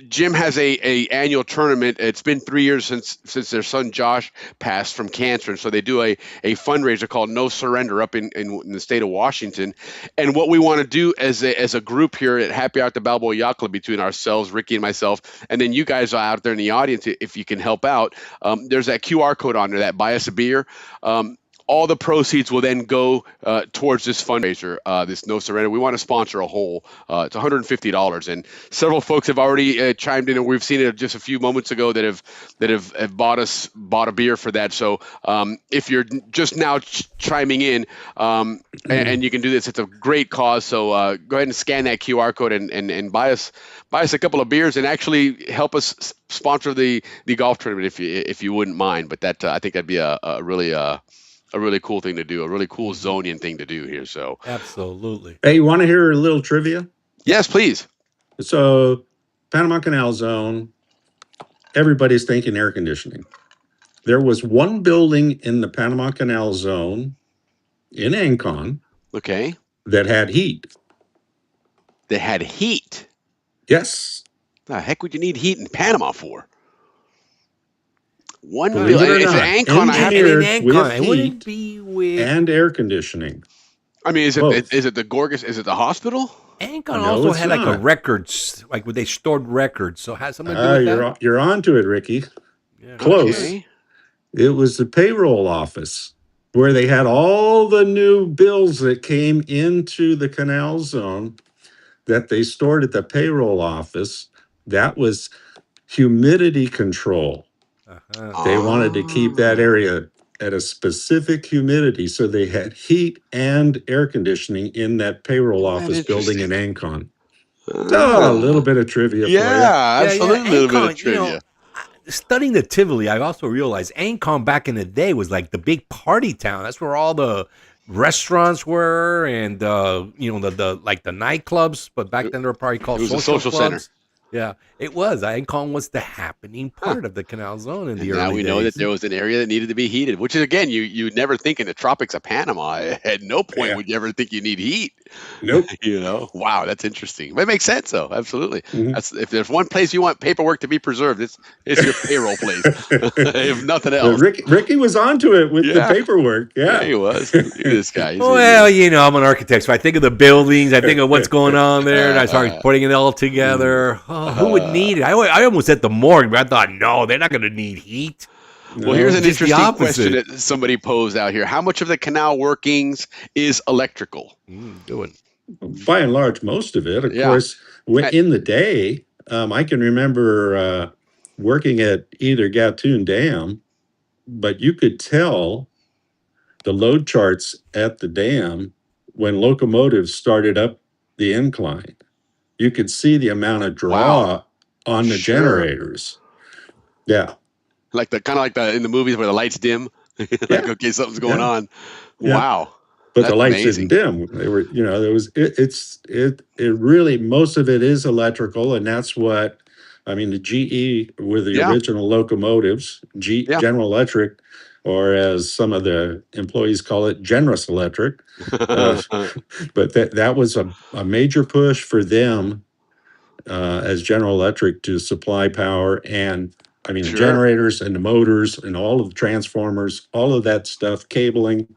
Jim has a annual tournament. It's been 3 years since their son Josh passed from cancer, and so they do a fundraiser called No Surrender up in the state of Washington. And what we want to do as a group here at Happy Hour at the Balboa Yacht Club, between ourselves, Ricky and myself, and then you guys are out there in the audience, if you can help out, there's that QR code on there that buy us a beer. all the proceeds will then go towards this fundraiser, this No Surrender. We want to sponsor a hole. It's $150, and several folks have already chimed in, and we've seen it just a few moments ago that have bought a beer for that. So if you're just now chiming in, and you can do this, it's a great cause. So go ahead and scan that QR code and buy us a couple of beers and actually help us sponsor the golf tournament if you wouldn't mind. But that I think that'd be a really cool thing to do, a really cool Zonian thing to do here. So Absolutely. Hey, you want to hear a little trivia? Yes, please. So, Panama Canal Zone, everybody's thinking air conditioning. There was one building in the Panama Canal Zone in Ancon Okay. that had heat. They had heat. Yes. The heck would you need heat in Panama for? One Believe it or it's not, Ancon. engineered with It wouldn't heat be with and air conditioning. I mean, is Both. it the Gorgas? Is it the hospital? Ancon No, also it's had like a not. records, like where they stored records. So it has something to do with that. You're on to it, Ricky. Yeah. Close. Okay. It was the payroll office where they had all the new bills that came into the canal zone that they stored at the payroll office. That was humidity control. Uh-huh. They wanted to keep that area at a specific humidity, so they had heat and air conditioning in that payroll office building in Ancon. So a little bit of trivia for you. Yeah, absolutely. A little bit of Ancon, you know, trivia. studying the Tivoli, I also realized Ancon back in the day was like the big party town. That's where all the restaurants were, and you know, the like the nightclubs. But back then they were probably called It was a social social center. clubs. Yeah, it was. Ancon was the happening part of the Canal Zone in the And early now we days. know that there was an area that needed to be heated, which is again, you never think in the tropics of Panama. At no point would you ever think you need heat. Nope. You know, wow, that's interesting. But it makes sense though. Absolutely. Mhm. That's if there's one place you want paperwork to be preserved, it's your payroll place. If nothing But else. Ricky was onto it with the Yeah. paperwork. Yeah, Yeah. he was. Look at this guy. He's Well, you know, I'm an architect, so I think of the buildings, I think of what's going on there, and I start putting it all together. Oh, who would need it? I almost said the morgue, but I thought, no, they're not going to need heat. Well, here's an Just the interesting question opposite. that somebody posed out here. How much of the canal workings is electrical? Doing. By and large, most of it. Of Yeah. course, in the day, I can remember working at either Gatun Dam, but you could tell the load charts at the dam when locomotives started up the incline. You could see the amount of draw on the Sure. generators. Yeah. Like the kind of like the in the movies where the lights dim. Like, okay, something's going Yeah. on. Yeah. Wow. But That's the lights amazing. didn't dim. They were, you know, there was it really, most of it is electrical, and that's what I mean. The GE were the Yeah. original locomotives, Yeah. General Electric, or as some of the employees call it, Generous Electric. But that was a major push for them as General Electric to supply power, and I mean the Sure. generators and the motors and all of the transformers, all of that stuff, cabling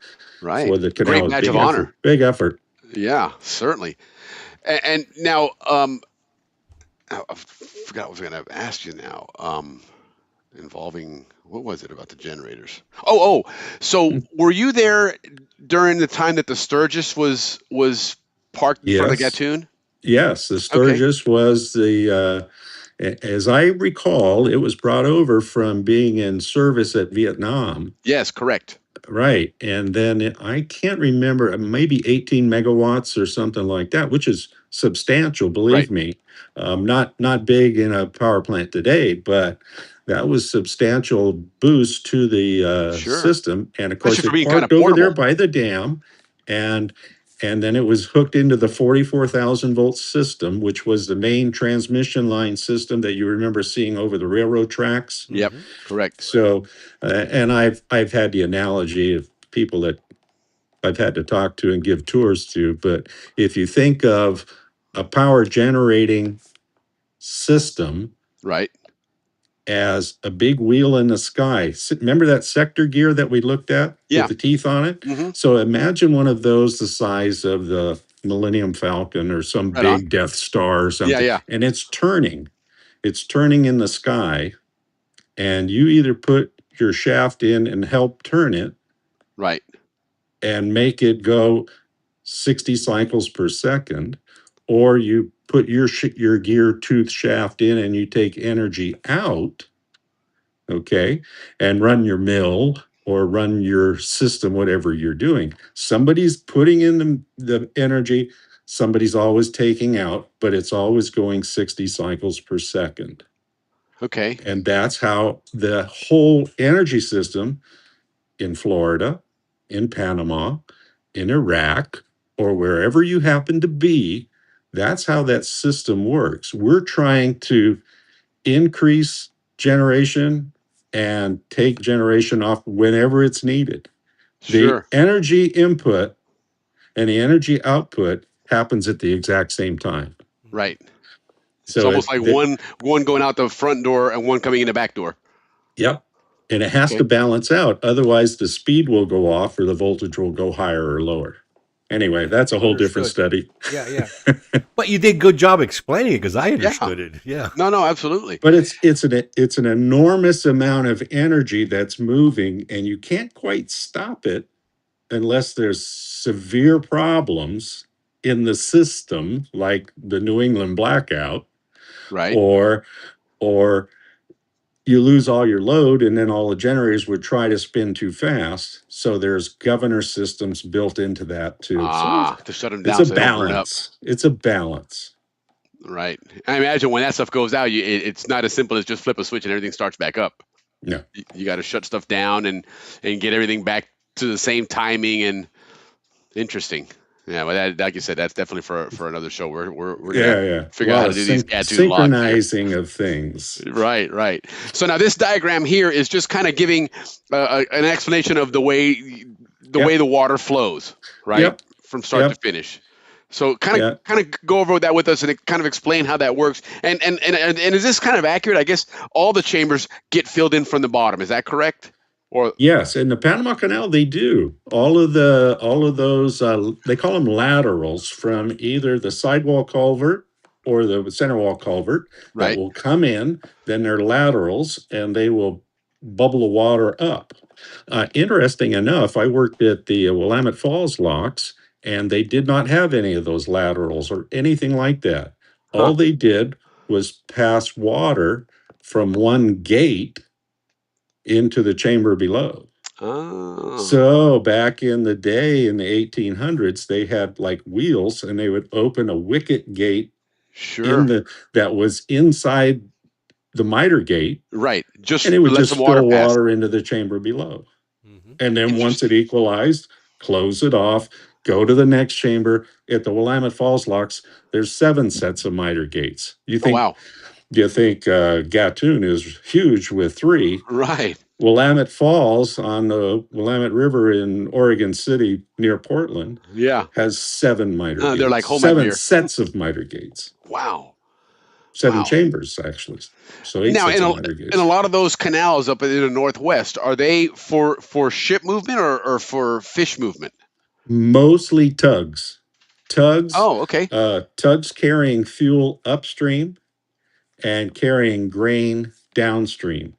Right. for the canal. Great badge Big of effort. honor. Big effort. Yeah, certainly. And now, I forgot what I was going to ask you now. Involving what was it about the generators? So were you there during the time that the Sturgis was parked in front of the Yes. Gatun? Yes, the Sturgis was the, as I recall, it was brought over from being in service at Vietnam. Yes, correct. Right. And then I can't remember, maybe 18 megawatts or something like that, which is substantial, believe me. Not big in a power plant today, but that was substantial boost to the Sure. system. And of Especially course, for it being kind of parked over there portable. by the dam, and then it was hooked into the 44,000 volt system, which was the main transmission line system that you remember seeing over the railroad tracks. Yep, correct. So, and I've had the analogy of people that I've had to talk to and give tours to, but if you think of a power generating system Right. as a big wheel in the sky, remember that sector gear that we looked at Yeah. with the teeth on it? Mhm. So imagine one of those the size of the Millennium Falcon or some Right on. big Death Star or something. yeah. And it's turning in the sky, and you either put your shaft in and help turn it, Right. and make it go 60 cycles per second, or you put your gear tooth shaft in and you take energy out, okay, and run your mill or run your system, whatever you're doing. Somebody's putting in the energy, somebody's always taking out, but it's always going 60 cycles per second. Okay. And that's how the whole energy system in Florida, in Panama, in Iraq, or wherever you happen to be, that's how that system works. We're trying to increase generation and take generation off whenever it's needed. Sure. The energy input and the energy output happens at the exact same time. Right. So it's almost like one going out the front door and one coming in the back door. Yep. And it has to balance out. Otherwise, the speed will go off or the voltage will go higher or lower. Anyway, that's a whole different study. Yeah. But you did a good job explaining it because I understood it. Yeah. No, absolutely. But it's an enormous amount of energy that's moving, and you can't quite stop it unless there's severe problems in the system, like the New England blackout, right? Or you lose all your load, and then all the generators would try to spin too fast. So there's governor systems built into that too. To shut them down. It's so a they don't burn up. balance. It's a balance. Right. I imagine when that stuff goes out, it's not as simple as just flip a switch and everything starts back up. No. You got to shut stuff down and get everything back to the same timing. And interesting. Yeah, well, that, like you said, that's definitely for another show. We're gonna figure out how to do these synchronizing of things. Right. So now this diagram here is just kind of giving an explanation of the way the water flows, right, from start to finish. So kind of go over that with us and kind of explain how that works. And is this kind of accurate? I guess all the chambers get filled in from the bottom. Is that correct? Or yes, in the Panama Canal they do. All of those they call them laterals from either the sidewall culvert or the center wall culvert that will come in. Then they're laterals, and they will bubble the water up. Interesting enough, I worked at the Willamette Falls locks, and they did not have any of those laterals or anything like that. All they did was pass water from one gate into the chamber below. Oh. So back in the day, in the 1800s, they had like wheels, and they would open a wicket gate that was inside the miter gate. Right. And it would just spill water into the chamber below. And then once it equalized, close it off, go to the next chamber. At the Willamette Falls locks, there's 7 sets of miter gates. You think, Gatun is huge with 3. Right. Willamette Falls on the Willamette River in Oregon City near Portland has 7 miter gates. They're like home 7 sets of miter gates. Wow. 7 chambers, actually. So 8 sets of miter gates. And a lot of those canals up in the Northwest, are they for ship movement or for fish movement? Mostly tugs. Tugs. Oh, okay. Tugs carrying fuel upstream and carrying grain downstream.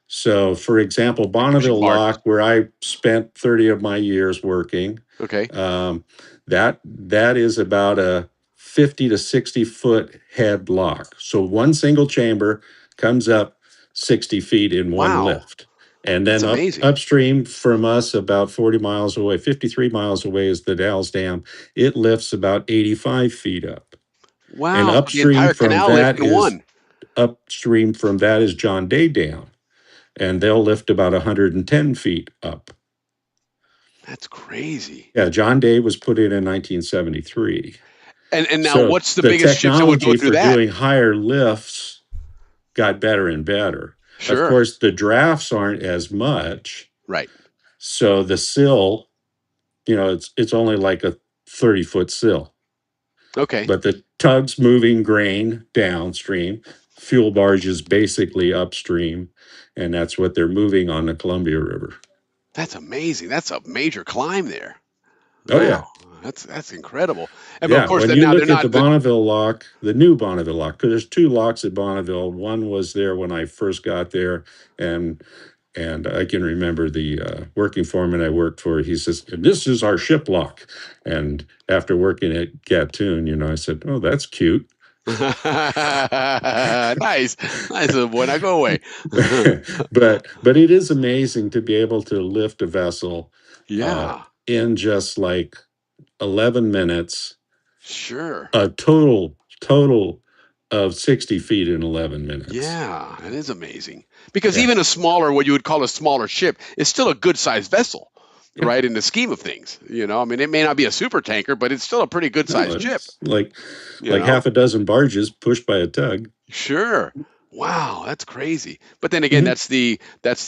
So, for example, Bonneville Lock, where I spent 30 of my years working, that is about a 50 to 60 foot head lock. So one single chamber comes up 60 feet in one lift. And then upstream from us, about 40 miles away, 53 miles away, is the Dalles Dam. It lifts about 85 feet up. Wow. And upstream from that is John Day Dam. And they'll lift about 110 feet up. That's crazy. Yeah, John Day was put in 1973. And now what's the biggest ships that would go through that? The technology for doing higher lifts got better and better. Sure. Of course, the drafts aren't as much. Right. So the sill, it's only like a 30-foot sill. Okay. But the tugs moving grain downstream, fuel barges basically upstream, and that's what they're moving on the Columbia River. That's amazing. That's a major climb there. Oh, yeah. That's incredible. And Yeah, of course, when you look at the Bonneville lock, the new Bonneville lock, because there's 2 locks at Bonneville. One was there when I first got there, and And I can remember the working foreman I worked for. He says, "This is our ship lock." And after working at Gatun, I said, "Oh, that's cute." Nice little boy. Now go away. but it is amazing to be able to lift a vessel in just like 11 minutes. Sure. A total of 60 feet in 11 minutes. Yeah, that is amazing. Because even a smaller, what you would call a smaller ship, is still a good sized vessel, right? In the scheme of things, I mean, it may not be a super tanker, but it's still a pretty good sized ship. Like half a dozen barges pushed by a tug. Sure. Wow, that's crazy. But then again, that's the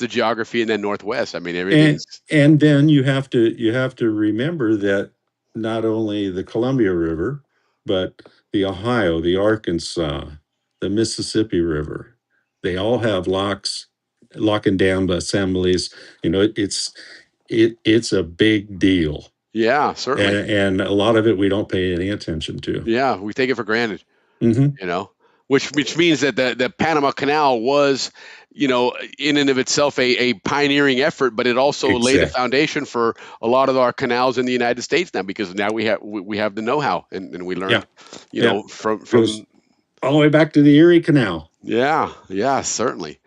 geography in the Northwest. I mean, everything's and then you have to remember that not only the Columbia River, but the Ohio, the Arkansas, the Mississippi River, they all have lock and dam assemblies. It's a big deal. Yeah, certainly. And a lot of it we don't pay any attention to. Yeah, we take it for granted. Which means that the Panama Canal was, in and of itself a pioneering effort, but it also laid a foundation for a lot of our canals in the United States now, because now we have the know-how and we learned, from all the way back to the Erie Canal. Yeah, certainly.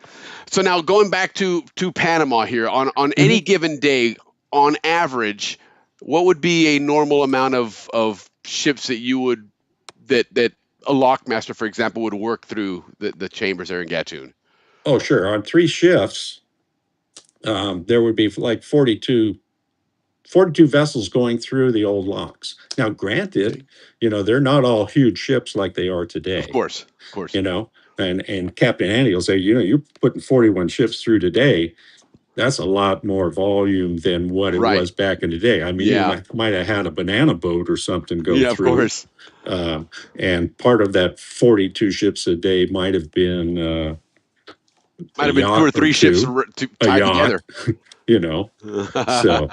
So now going back to Panama here, on any given day, on average, what would be a normal amount of ships that you would that a lockmaster, for example, would work through the chambers there in Gatun? Oh, sure. On 3 shifts, there would be like 42 vessels going through the old locks. Now, granted, they're not all huge ships like they are today. Of course. And Captain Andy will say, you're putting 41 ships through today. That's a lot more volume than what it was back in the day. I mean, you might have had a banana boat or something go through. Yeah, of course. And part of that 42 ships a day might have been 2 or 3 ships tied together. So,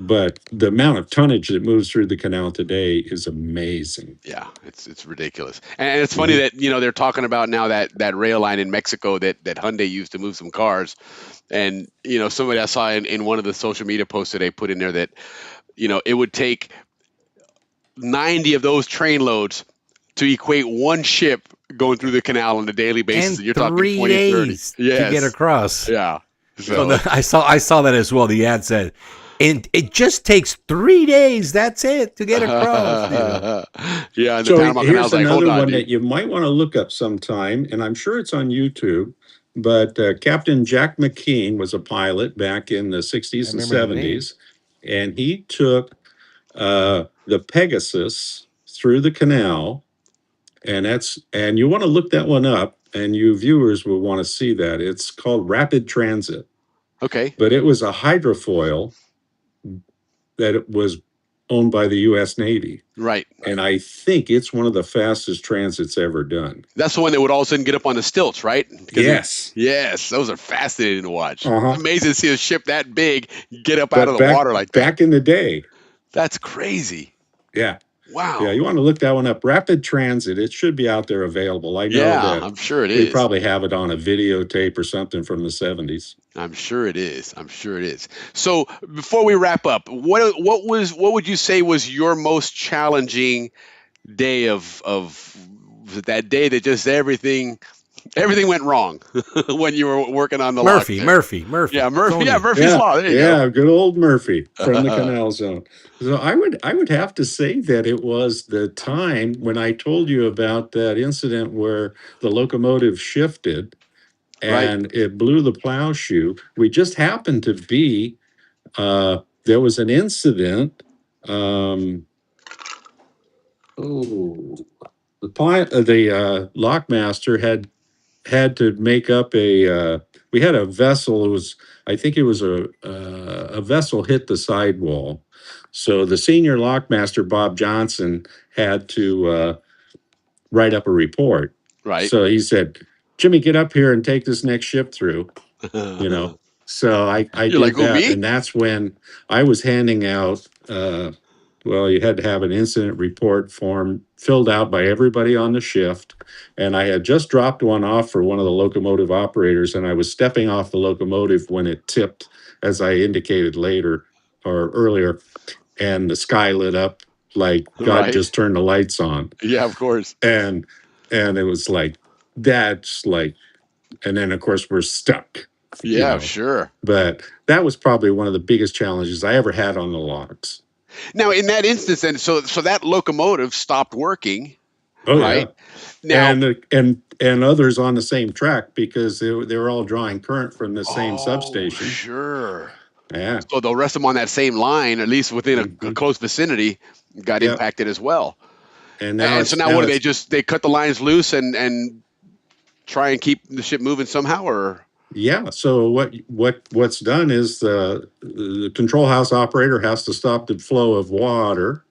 but the amount of tonnage that moves through the canal today is amazing. Yeah, it's ridiculous. And it's funny that, they're talking about now that rail line in Mexico that Hyundai used to move some cars. And, somebody I saw in one of the social media posts that they put in there that, it would take 90 of those train loads to equate one ship going through the canal on a daily basis. And you're talking 3 20, 30. days to get across. Yeah. So I saw that as well. The ad said, and it just takes 3 days. That's it to get across. Yeah. And so the Panama Canal's like, hold on, one dude. that you might want to look up sometime, and I'm sure it's on YouTube. But Captain Jack McKean was a pilot back in the 60s and 70s, and he took the Pegasus through the canal, and you want to look that one up, and you viewers will want to see that. It's called Rapid Transit. Okay. But it was a hydrofoil that it was owned by the U.S. Navy. Right. And I think it's one of the fastest transits ever done. That's the one that would all of a sudden get up on the stilts, right? Yes. Yes. Those are fascinating to watch. Amazing to see a ship that big get up out of the water like that. Back in the day. That's crazy. Yeah. Wow. Yeah, you want to look that one up. Rapid Transit. It should be out there available. I know that. I'm sure it is. They probably have it on a videotape or something from the 70s. I'm sure it is. So before we wrap up, what would you say was your most challenging day of that day that just everything went wrong when you were working on the Murphy. Yeah, Murphy's Law. There you go. Good old Murphy from the Canal Zone. So I would have to say that it was the time when I told you about that incident where the locomotive shifted and it blew the plow shoe. We just happened to be there was an incident. The lockmaster had to make up we had a vessel. I think it was a vessel hit the sidewall. So the senior lockmaster, Bob Johnson, had to write up a report. Right. So he said, "Jimmy, get up here and take this next ship through." So I did like, that. me? And that's when I was handing out Well, you had to have an incident report form filled out by everybody on the shift. And I had just dropped one off for one of the locomotive operators, and I was stepping off the locomotive when it tipped, as I indicated later or earlier, and the sky lit up like God Right. just turned the lights on. Yeah, of course. And it was like, that's like, and then of course we're stuck. Yeah, sure. But that was probably one of the biggest challenges I ever had on the logs. Now, in that instance, then, so that locomotive stopped working. Oh, right? yeah. Now, And others on the same track because they were all drawing current from the same substation. Sure. Yeah. So the rest of them on that same line, at least within a close vicinity, got impacted as well. And now, And so now what do they cut the lines loose and try and keep the ship moving somehow, or? Yeah. So what's done is the control house operator has to stop the flow of water.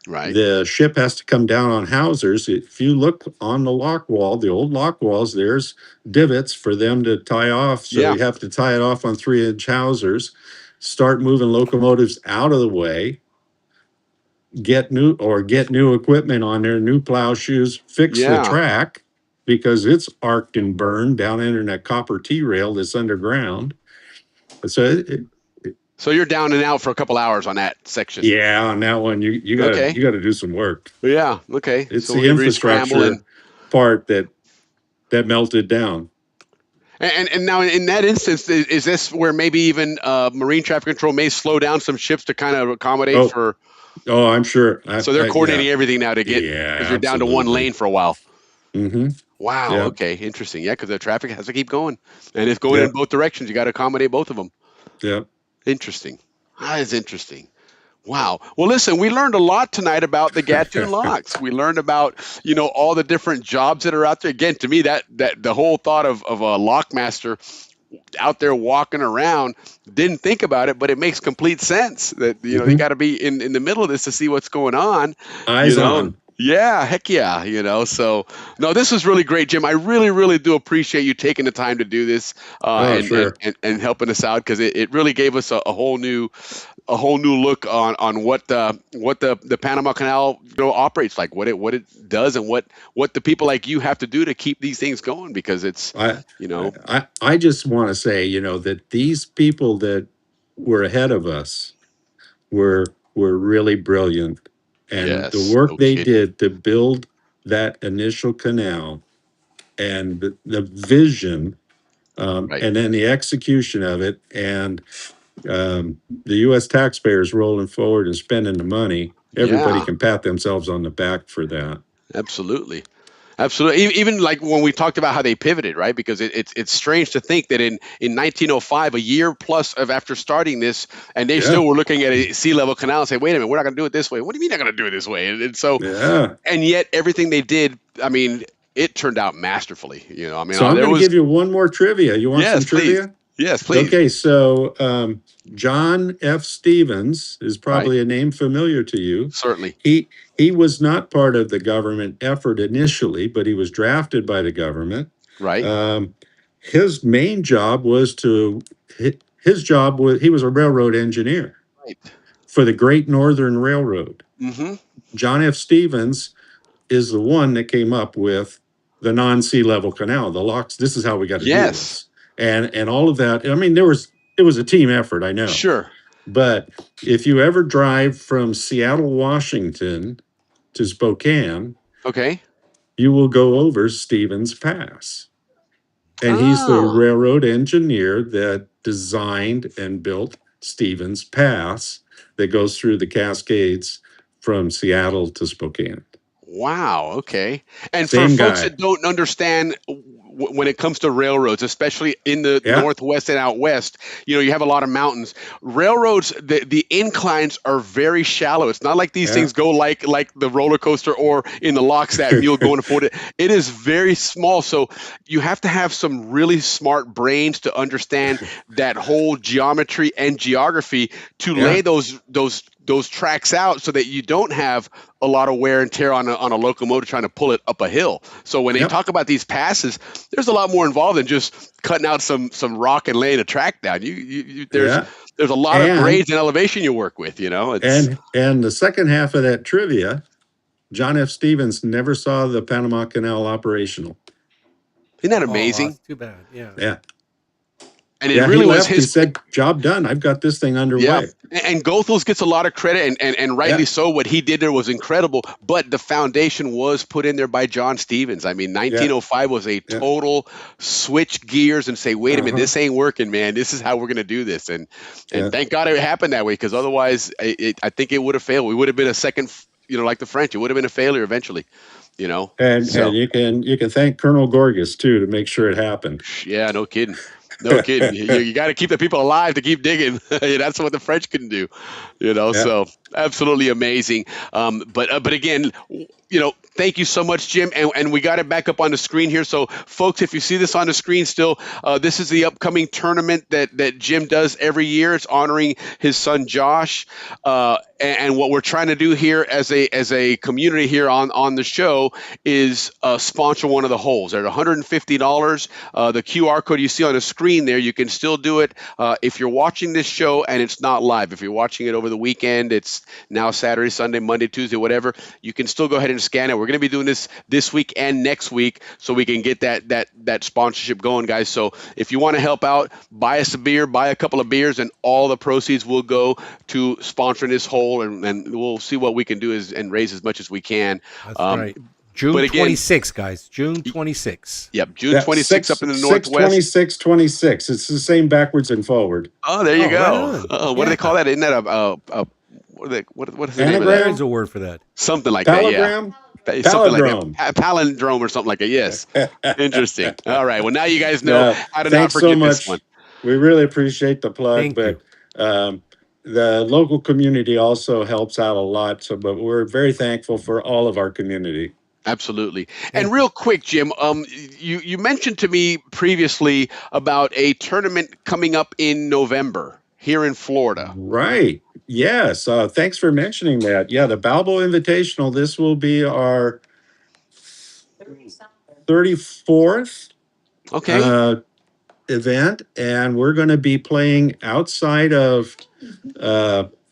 Right. The ship has to come down on hawsers. If you look on the lock wall, the old lock walls, there's divots for them to tie off. So you have to tie it off on 3-inch hawsers, start moving locomotives out of the way, get new equipment on there, new plow shoes, fix the track because it's arced and burned down in that copper T-rail that's underground. So So you're down and out for a couple hours on that section. Yeah, on that one, you got to do some work. Yeah. Okay. It's so the infrastructure part that melted down. And now in that instance, is this where maybe even marine traffic control may slow down some ships to kind of accommodate for? Oh, I'm sure. So they're coordinating everything now to get because you're down to one lane for a while. Mm-hmm. Wow. Yeah. Okay. Interesting. Yeah, because the traffic has to keep going, and it's going in both directions. You got to accommodate both of them. Yeah. Interesting. That is interesting. Wow. Well, listen, we learned a lot tonight about the Gatun locks. We learned about, all the different jobs that are out there. Again, to me, that the whole thought of a lockmaster out there walking around, didn't think about it, but it makes complete sense that, you got to be in the middle of this to see what's going on. Eyes on. Yeah, heck yeah, So, no, this was really great, Jim. I really, really do appreciate you taking the time to do this and helping us out because it really gave us a whole new look on what the Panama Canal operates like, what it does, and what the people like you have to do to keep these things going because it's I just want to say that these people that were ahead of us were really brilliant. And the work they did to build that initial canal and the vision and then the execution of it and the U.S. taxpayers rolling forward and spending the money, everybody can pat themselves on the back for that. Absolutely. Even like when we talked about how they pivoted, right? Because it's strange to think that in 1905, a year plus of after starting this, and they still were looking at a sea level canal and say, wait a minute, we're not going to do it this way. What do you mean not going to do it this way? And so, and yet everything they did, I mean, it turned out masterfully. So I'm going to give you one more trivia. You want some trivia? Yes, please. Okay, so John F. Stevens is probably a name familiar to you. Certainly. He was not part of the government effort initially, but he was drafted by the government. Right. His main job was he was a railroad engineer for the Great Northern Railroad. Mm-hmm. John F. Stevens is the one that came up with the non-sea level canal, the locks. This is how we got to do this. And all of that. I mean, it was a team effort, I know. Sure. But if you ever drive from Seattle, Washington to Spokane, you will go over Stevens Pass. And he's the railroad engineer that designed and built Stevens Pass that goes through the Cascades from Seattle to Spokane. Wow. Okay. And Same for folks guy. that don't understand when it comes to railroads, especially in the Northwest and out West, you have a lot of mountains. Railroads, the inclines are very shallow. It's not like these things go like the roller coaster or in the locks that mule going to Fort. It is very small. So you have to have some really smart brains to understand that whole geometry and geography to lay those tracks out so that you don't have a lot of wear and tear on a locomotive trying to pull it up a hill. So when they talk about these passes, there's a lot more involved than just cutting out some rock and laying a track down. there's a lot of grades and elevation you work with. It's and the second half of that trivia, John F. Stevens never saw the Panama Canal operational. Isn't that amazing? Too bad. Yeah. Yeah. And it really he was left. his. He said, "Job done. I've got this thing underway." Yeah, and Goethals gets a lot of credit, and rightly so. What he did there was incredible, but the foundation was put in there by John Stevens. I mean, 1905 was a total switch gears and say, wait a minute, this ain't working, man. This is how we're going to do this. And thank God it happened that way, because otherwise I think it would have failed. We would have been a second, like the French. It would have been a failure eventually. And you can thank Colonel Gorgas too to make sure it happened. Yeah, no kidding. No kidding. You got to keep the people alive to keep digging. That's what the French couldn't do, So absolutely amazing. But again, thank you so much, Jim. And we got it back up on the screen here. So, folks, if you see this on the screen still, this is the upcoming tournament that Jim does every year. It's honoring his son Josh. And what we're trying to do here as a community here on the show is sponsor one of the holes. They're $150. The QR code you see on the screen there, you can still do it if you're watching this show and it's not live. If you're watching it over the weekend, it's now Saturday, Sunday, Monday, Tuesday, whatever. You can still go ahead and scan it. We're going to be doing this week and next week, so we can get that sponsorship going, guys. So if you want to help out, buy us a beer, buy a couple of beers, and all the proceeds will go to sponsoring this hole, and we'll see what we can do and raise as much as we can. That's right. June 26th, guys. June 26th. Yep, June 26th up in the Northwest. 26. It's the same backwards and forward. Oh, there you go. Right what do they call that? Isn't that what is the name of that? There's a word for that. Something like Palindrome? that, yeah. Something like that. Palindrome or something like that. Yes. Interesting. All right. Well, now you guys know how to not forget this one. We really appreciate the plug, Thank you. The local community also helps out a lot. But we're very thankful for all of our community. Absolutely. And real quick, Jim, you mentioned to me previously about a tournament coming up in November here in Florida. Right. Yes. Thanks for mentioning that. Yeah, the Balboa Invitational. This will be our 34th event, and we're going to be playing outside of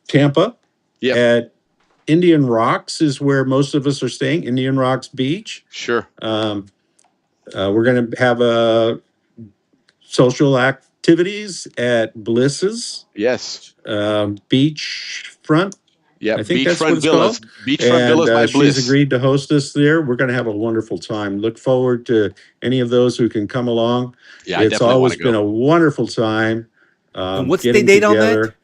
Tampa at Indian Rocks is where most of us are staying, Indian Rocks Beach. Sure. We're going to have social activities at Bliss's. Yes. Beachfront. Yeah, I think that's Beachfront what it's Villas. called. Beachfront Villas by Bliss. She's agreed to host us there. We're going to have a wonderful time. Look forward to any of those who can come along. Yeah, it's always been a wonderful time. And what's the date on that?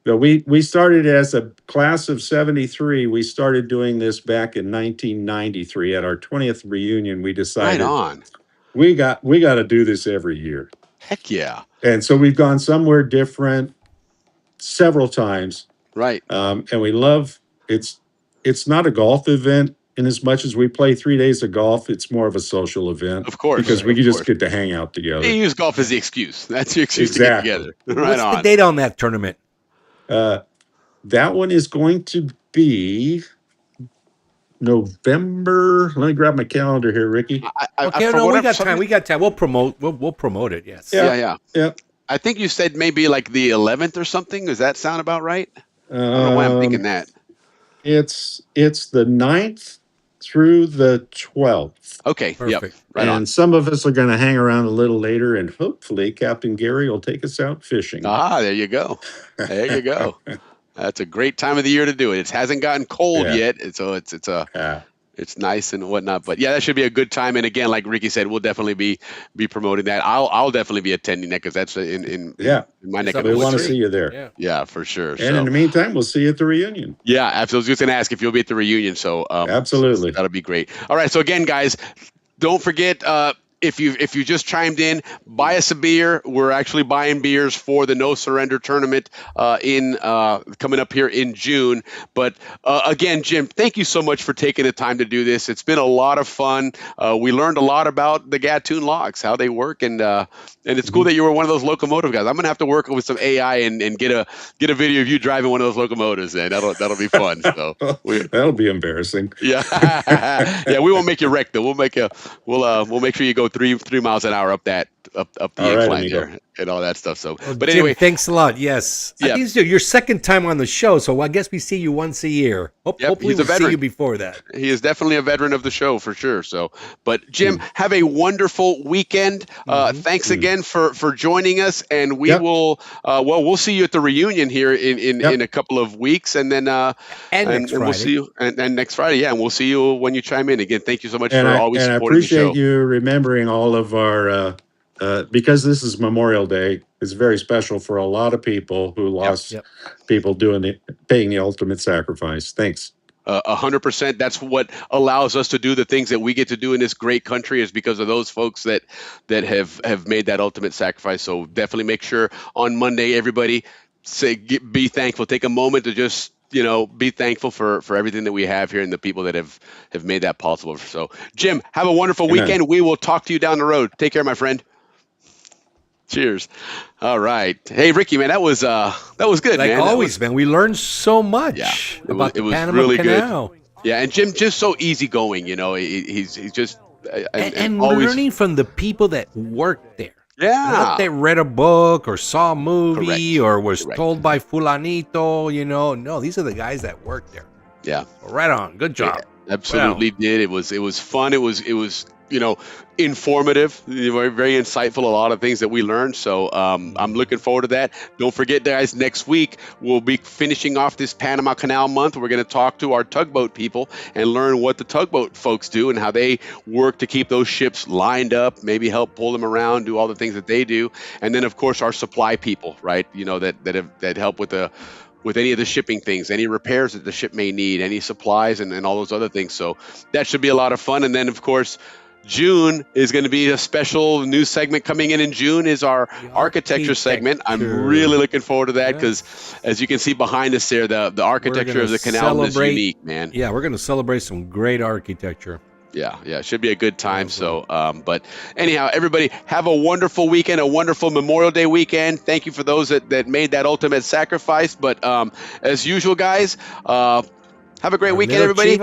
So we started as a class of 73. We started doing this back in 1993 at our 20th reunion. We decided we got to do this every year. Heck yeah. And so we've gone somewhere different several times. Right. And we love it's not a golf event in as much as we play 3 days of golf. It's more of a social event. Of course. Because we just get to hang out together. You use golf as the excuse. That's your excuse to get together. Right. What's the date on that tournament? That one is going to be November. Let me grab my calendar here, Ricky. We got time. We got time. We'll promote it. Yes. Yeah. I think you said maybe like the 11th or something. Does that sound about right? I don't know why I'm thinking that. It's the 9th through the 12th. Okay. Perfect. Yep. Right on. And some of us are going to hang around a little later, and hopefully Captain Gary will take us out fishing. There you go. There you go. That's a great time of the year to do it. It hasn't gotten cold yet, so it's nice and whatnot. But yeah, that should be a good time. And again, like Ricky said, we'll definitely be promoting that. I'll definitely be attending that because that's in my neck of the woods. We want to see you there. Yeah, for sure. And in the meantime, we'll see you at the reunion. Yeah, absolutely. I was just going to ask if you'll be at the reunion. So absolutely, that'll be great. All right. So again, guys, don't forget. If you just chimed in, buy us a beer. We're actually buying beers for the No Surrender tournament coming up here in June. But again, Jim, thank you so much for taking the time to do this. It's been a lot of fun. We learned a lot about the Gatun locks, how they work, and it's cool that you were one of those locomotive guys. I'm gonna have to work with some AI and get a video of you driving one of those locomotives, and that'll be fun. So that'll be embarrassing. Yeah, we won't make you wreck though. We'll make sure you go 3 miles an hour up that up the All right, incline amigo. here and all that stuff. So, Well, but Jim, anyway, thanks a lot. Yes. I yeah. think it's your second time on the show, so I guess we see you once a year. Hopefully He's a we'll see veteran. you before that. He is definitely a veteran of the show for sure. So, but Jim, have a wonderful weekend. Thanks again for joining us, and we will. We'll see you at the reunion here in a couple of weeks, and then next we'll Friday. see you and next Friday. Yeah, and we'll see you when you chime in again. Thank you so much And for I always and I supporting the show. appreciate you remembering all of our because this is Memorial Day. It's very special for a lot of people who lost people paying the ultimate sacrifice. Thanks. 100%. That's what allows us to do the things that we get to do in this great country, is because of those folks that have made that ultimate sacrifice. So definitely make sure on Monday, everybody be thankful. Take a moment to just be thankful for everything that we have here and the people that have made that possible. So Jim, have a wonderful weekend. We will talk to you down the road. Take care, my friend. Cheers. All right. Hey, Ricky, man, that was good, like man. Always, man. We learned so much about the Panama really Canal. Good. Yeah, and Jim just so easygoing, he's just and always learning from the people that worked there. Yeah. Not that read a book or saw a movie or was told by Fulanito, No, these are the guys that worked there. Yeah. Right on. Good job. Yeah, absolutely did. It was fun. It was informative, very, very insightful, a lot of things that we learned. So I'm looking forward to that. Don't forget, guys, next week we'll be finishing off this Panama Canal month. We're going to talk to our tugboat people and learn what the tugboat folks do and how they work to keep those ships lined up, maybe help pull them around, do all the things that they do. And then, of course, our supply people, right? That help with any of the shipping things, any repairs that the ship may need, any supplies and all those other things. So that should be a lot of fun. And then, of course, June is going to be a special new segment coming in June is our architecture segment. I'm really looking forward to that because, as you can see behind us there, the architecture of the canal is unique, man. Yeah, we're going to celebrate some great architecture. Yeah, it should be a good time. So, but anyhow, everybody have a wonderful weekend, a wonderful Memorial Day weekend. Thank you for those that made that ultimate sacrifice. But as usual, guys, have a great weekend, everybody.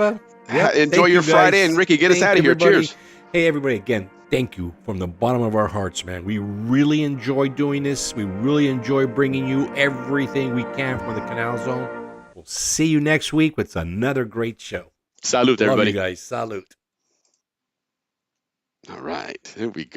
Enjoy your Friday, and Ricky, get us out of here. Cheers. Hey, everybody, again, thank you from the bottom of our hearts, man. We really enjoy doing this. We really enjoy bringing you everything we can from the Canal Zone. We'll see you next week with another great show. Salute, everybody. Love you guys. Salute. All right. Here we go.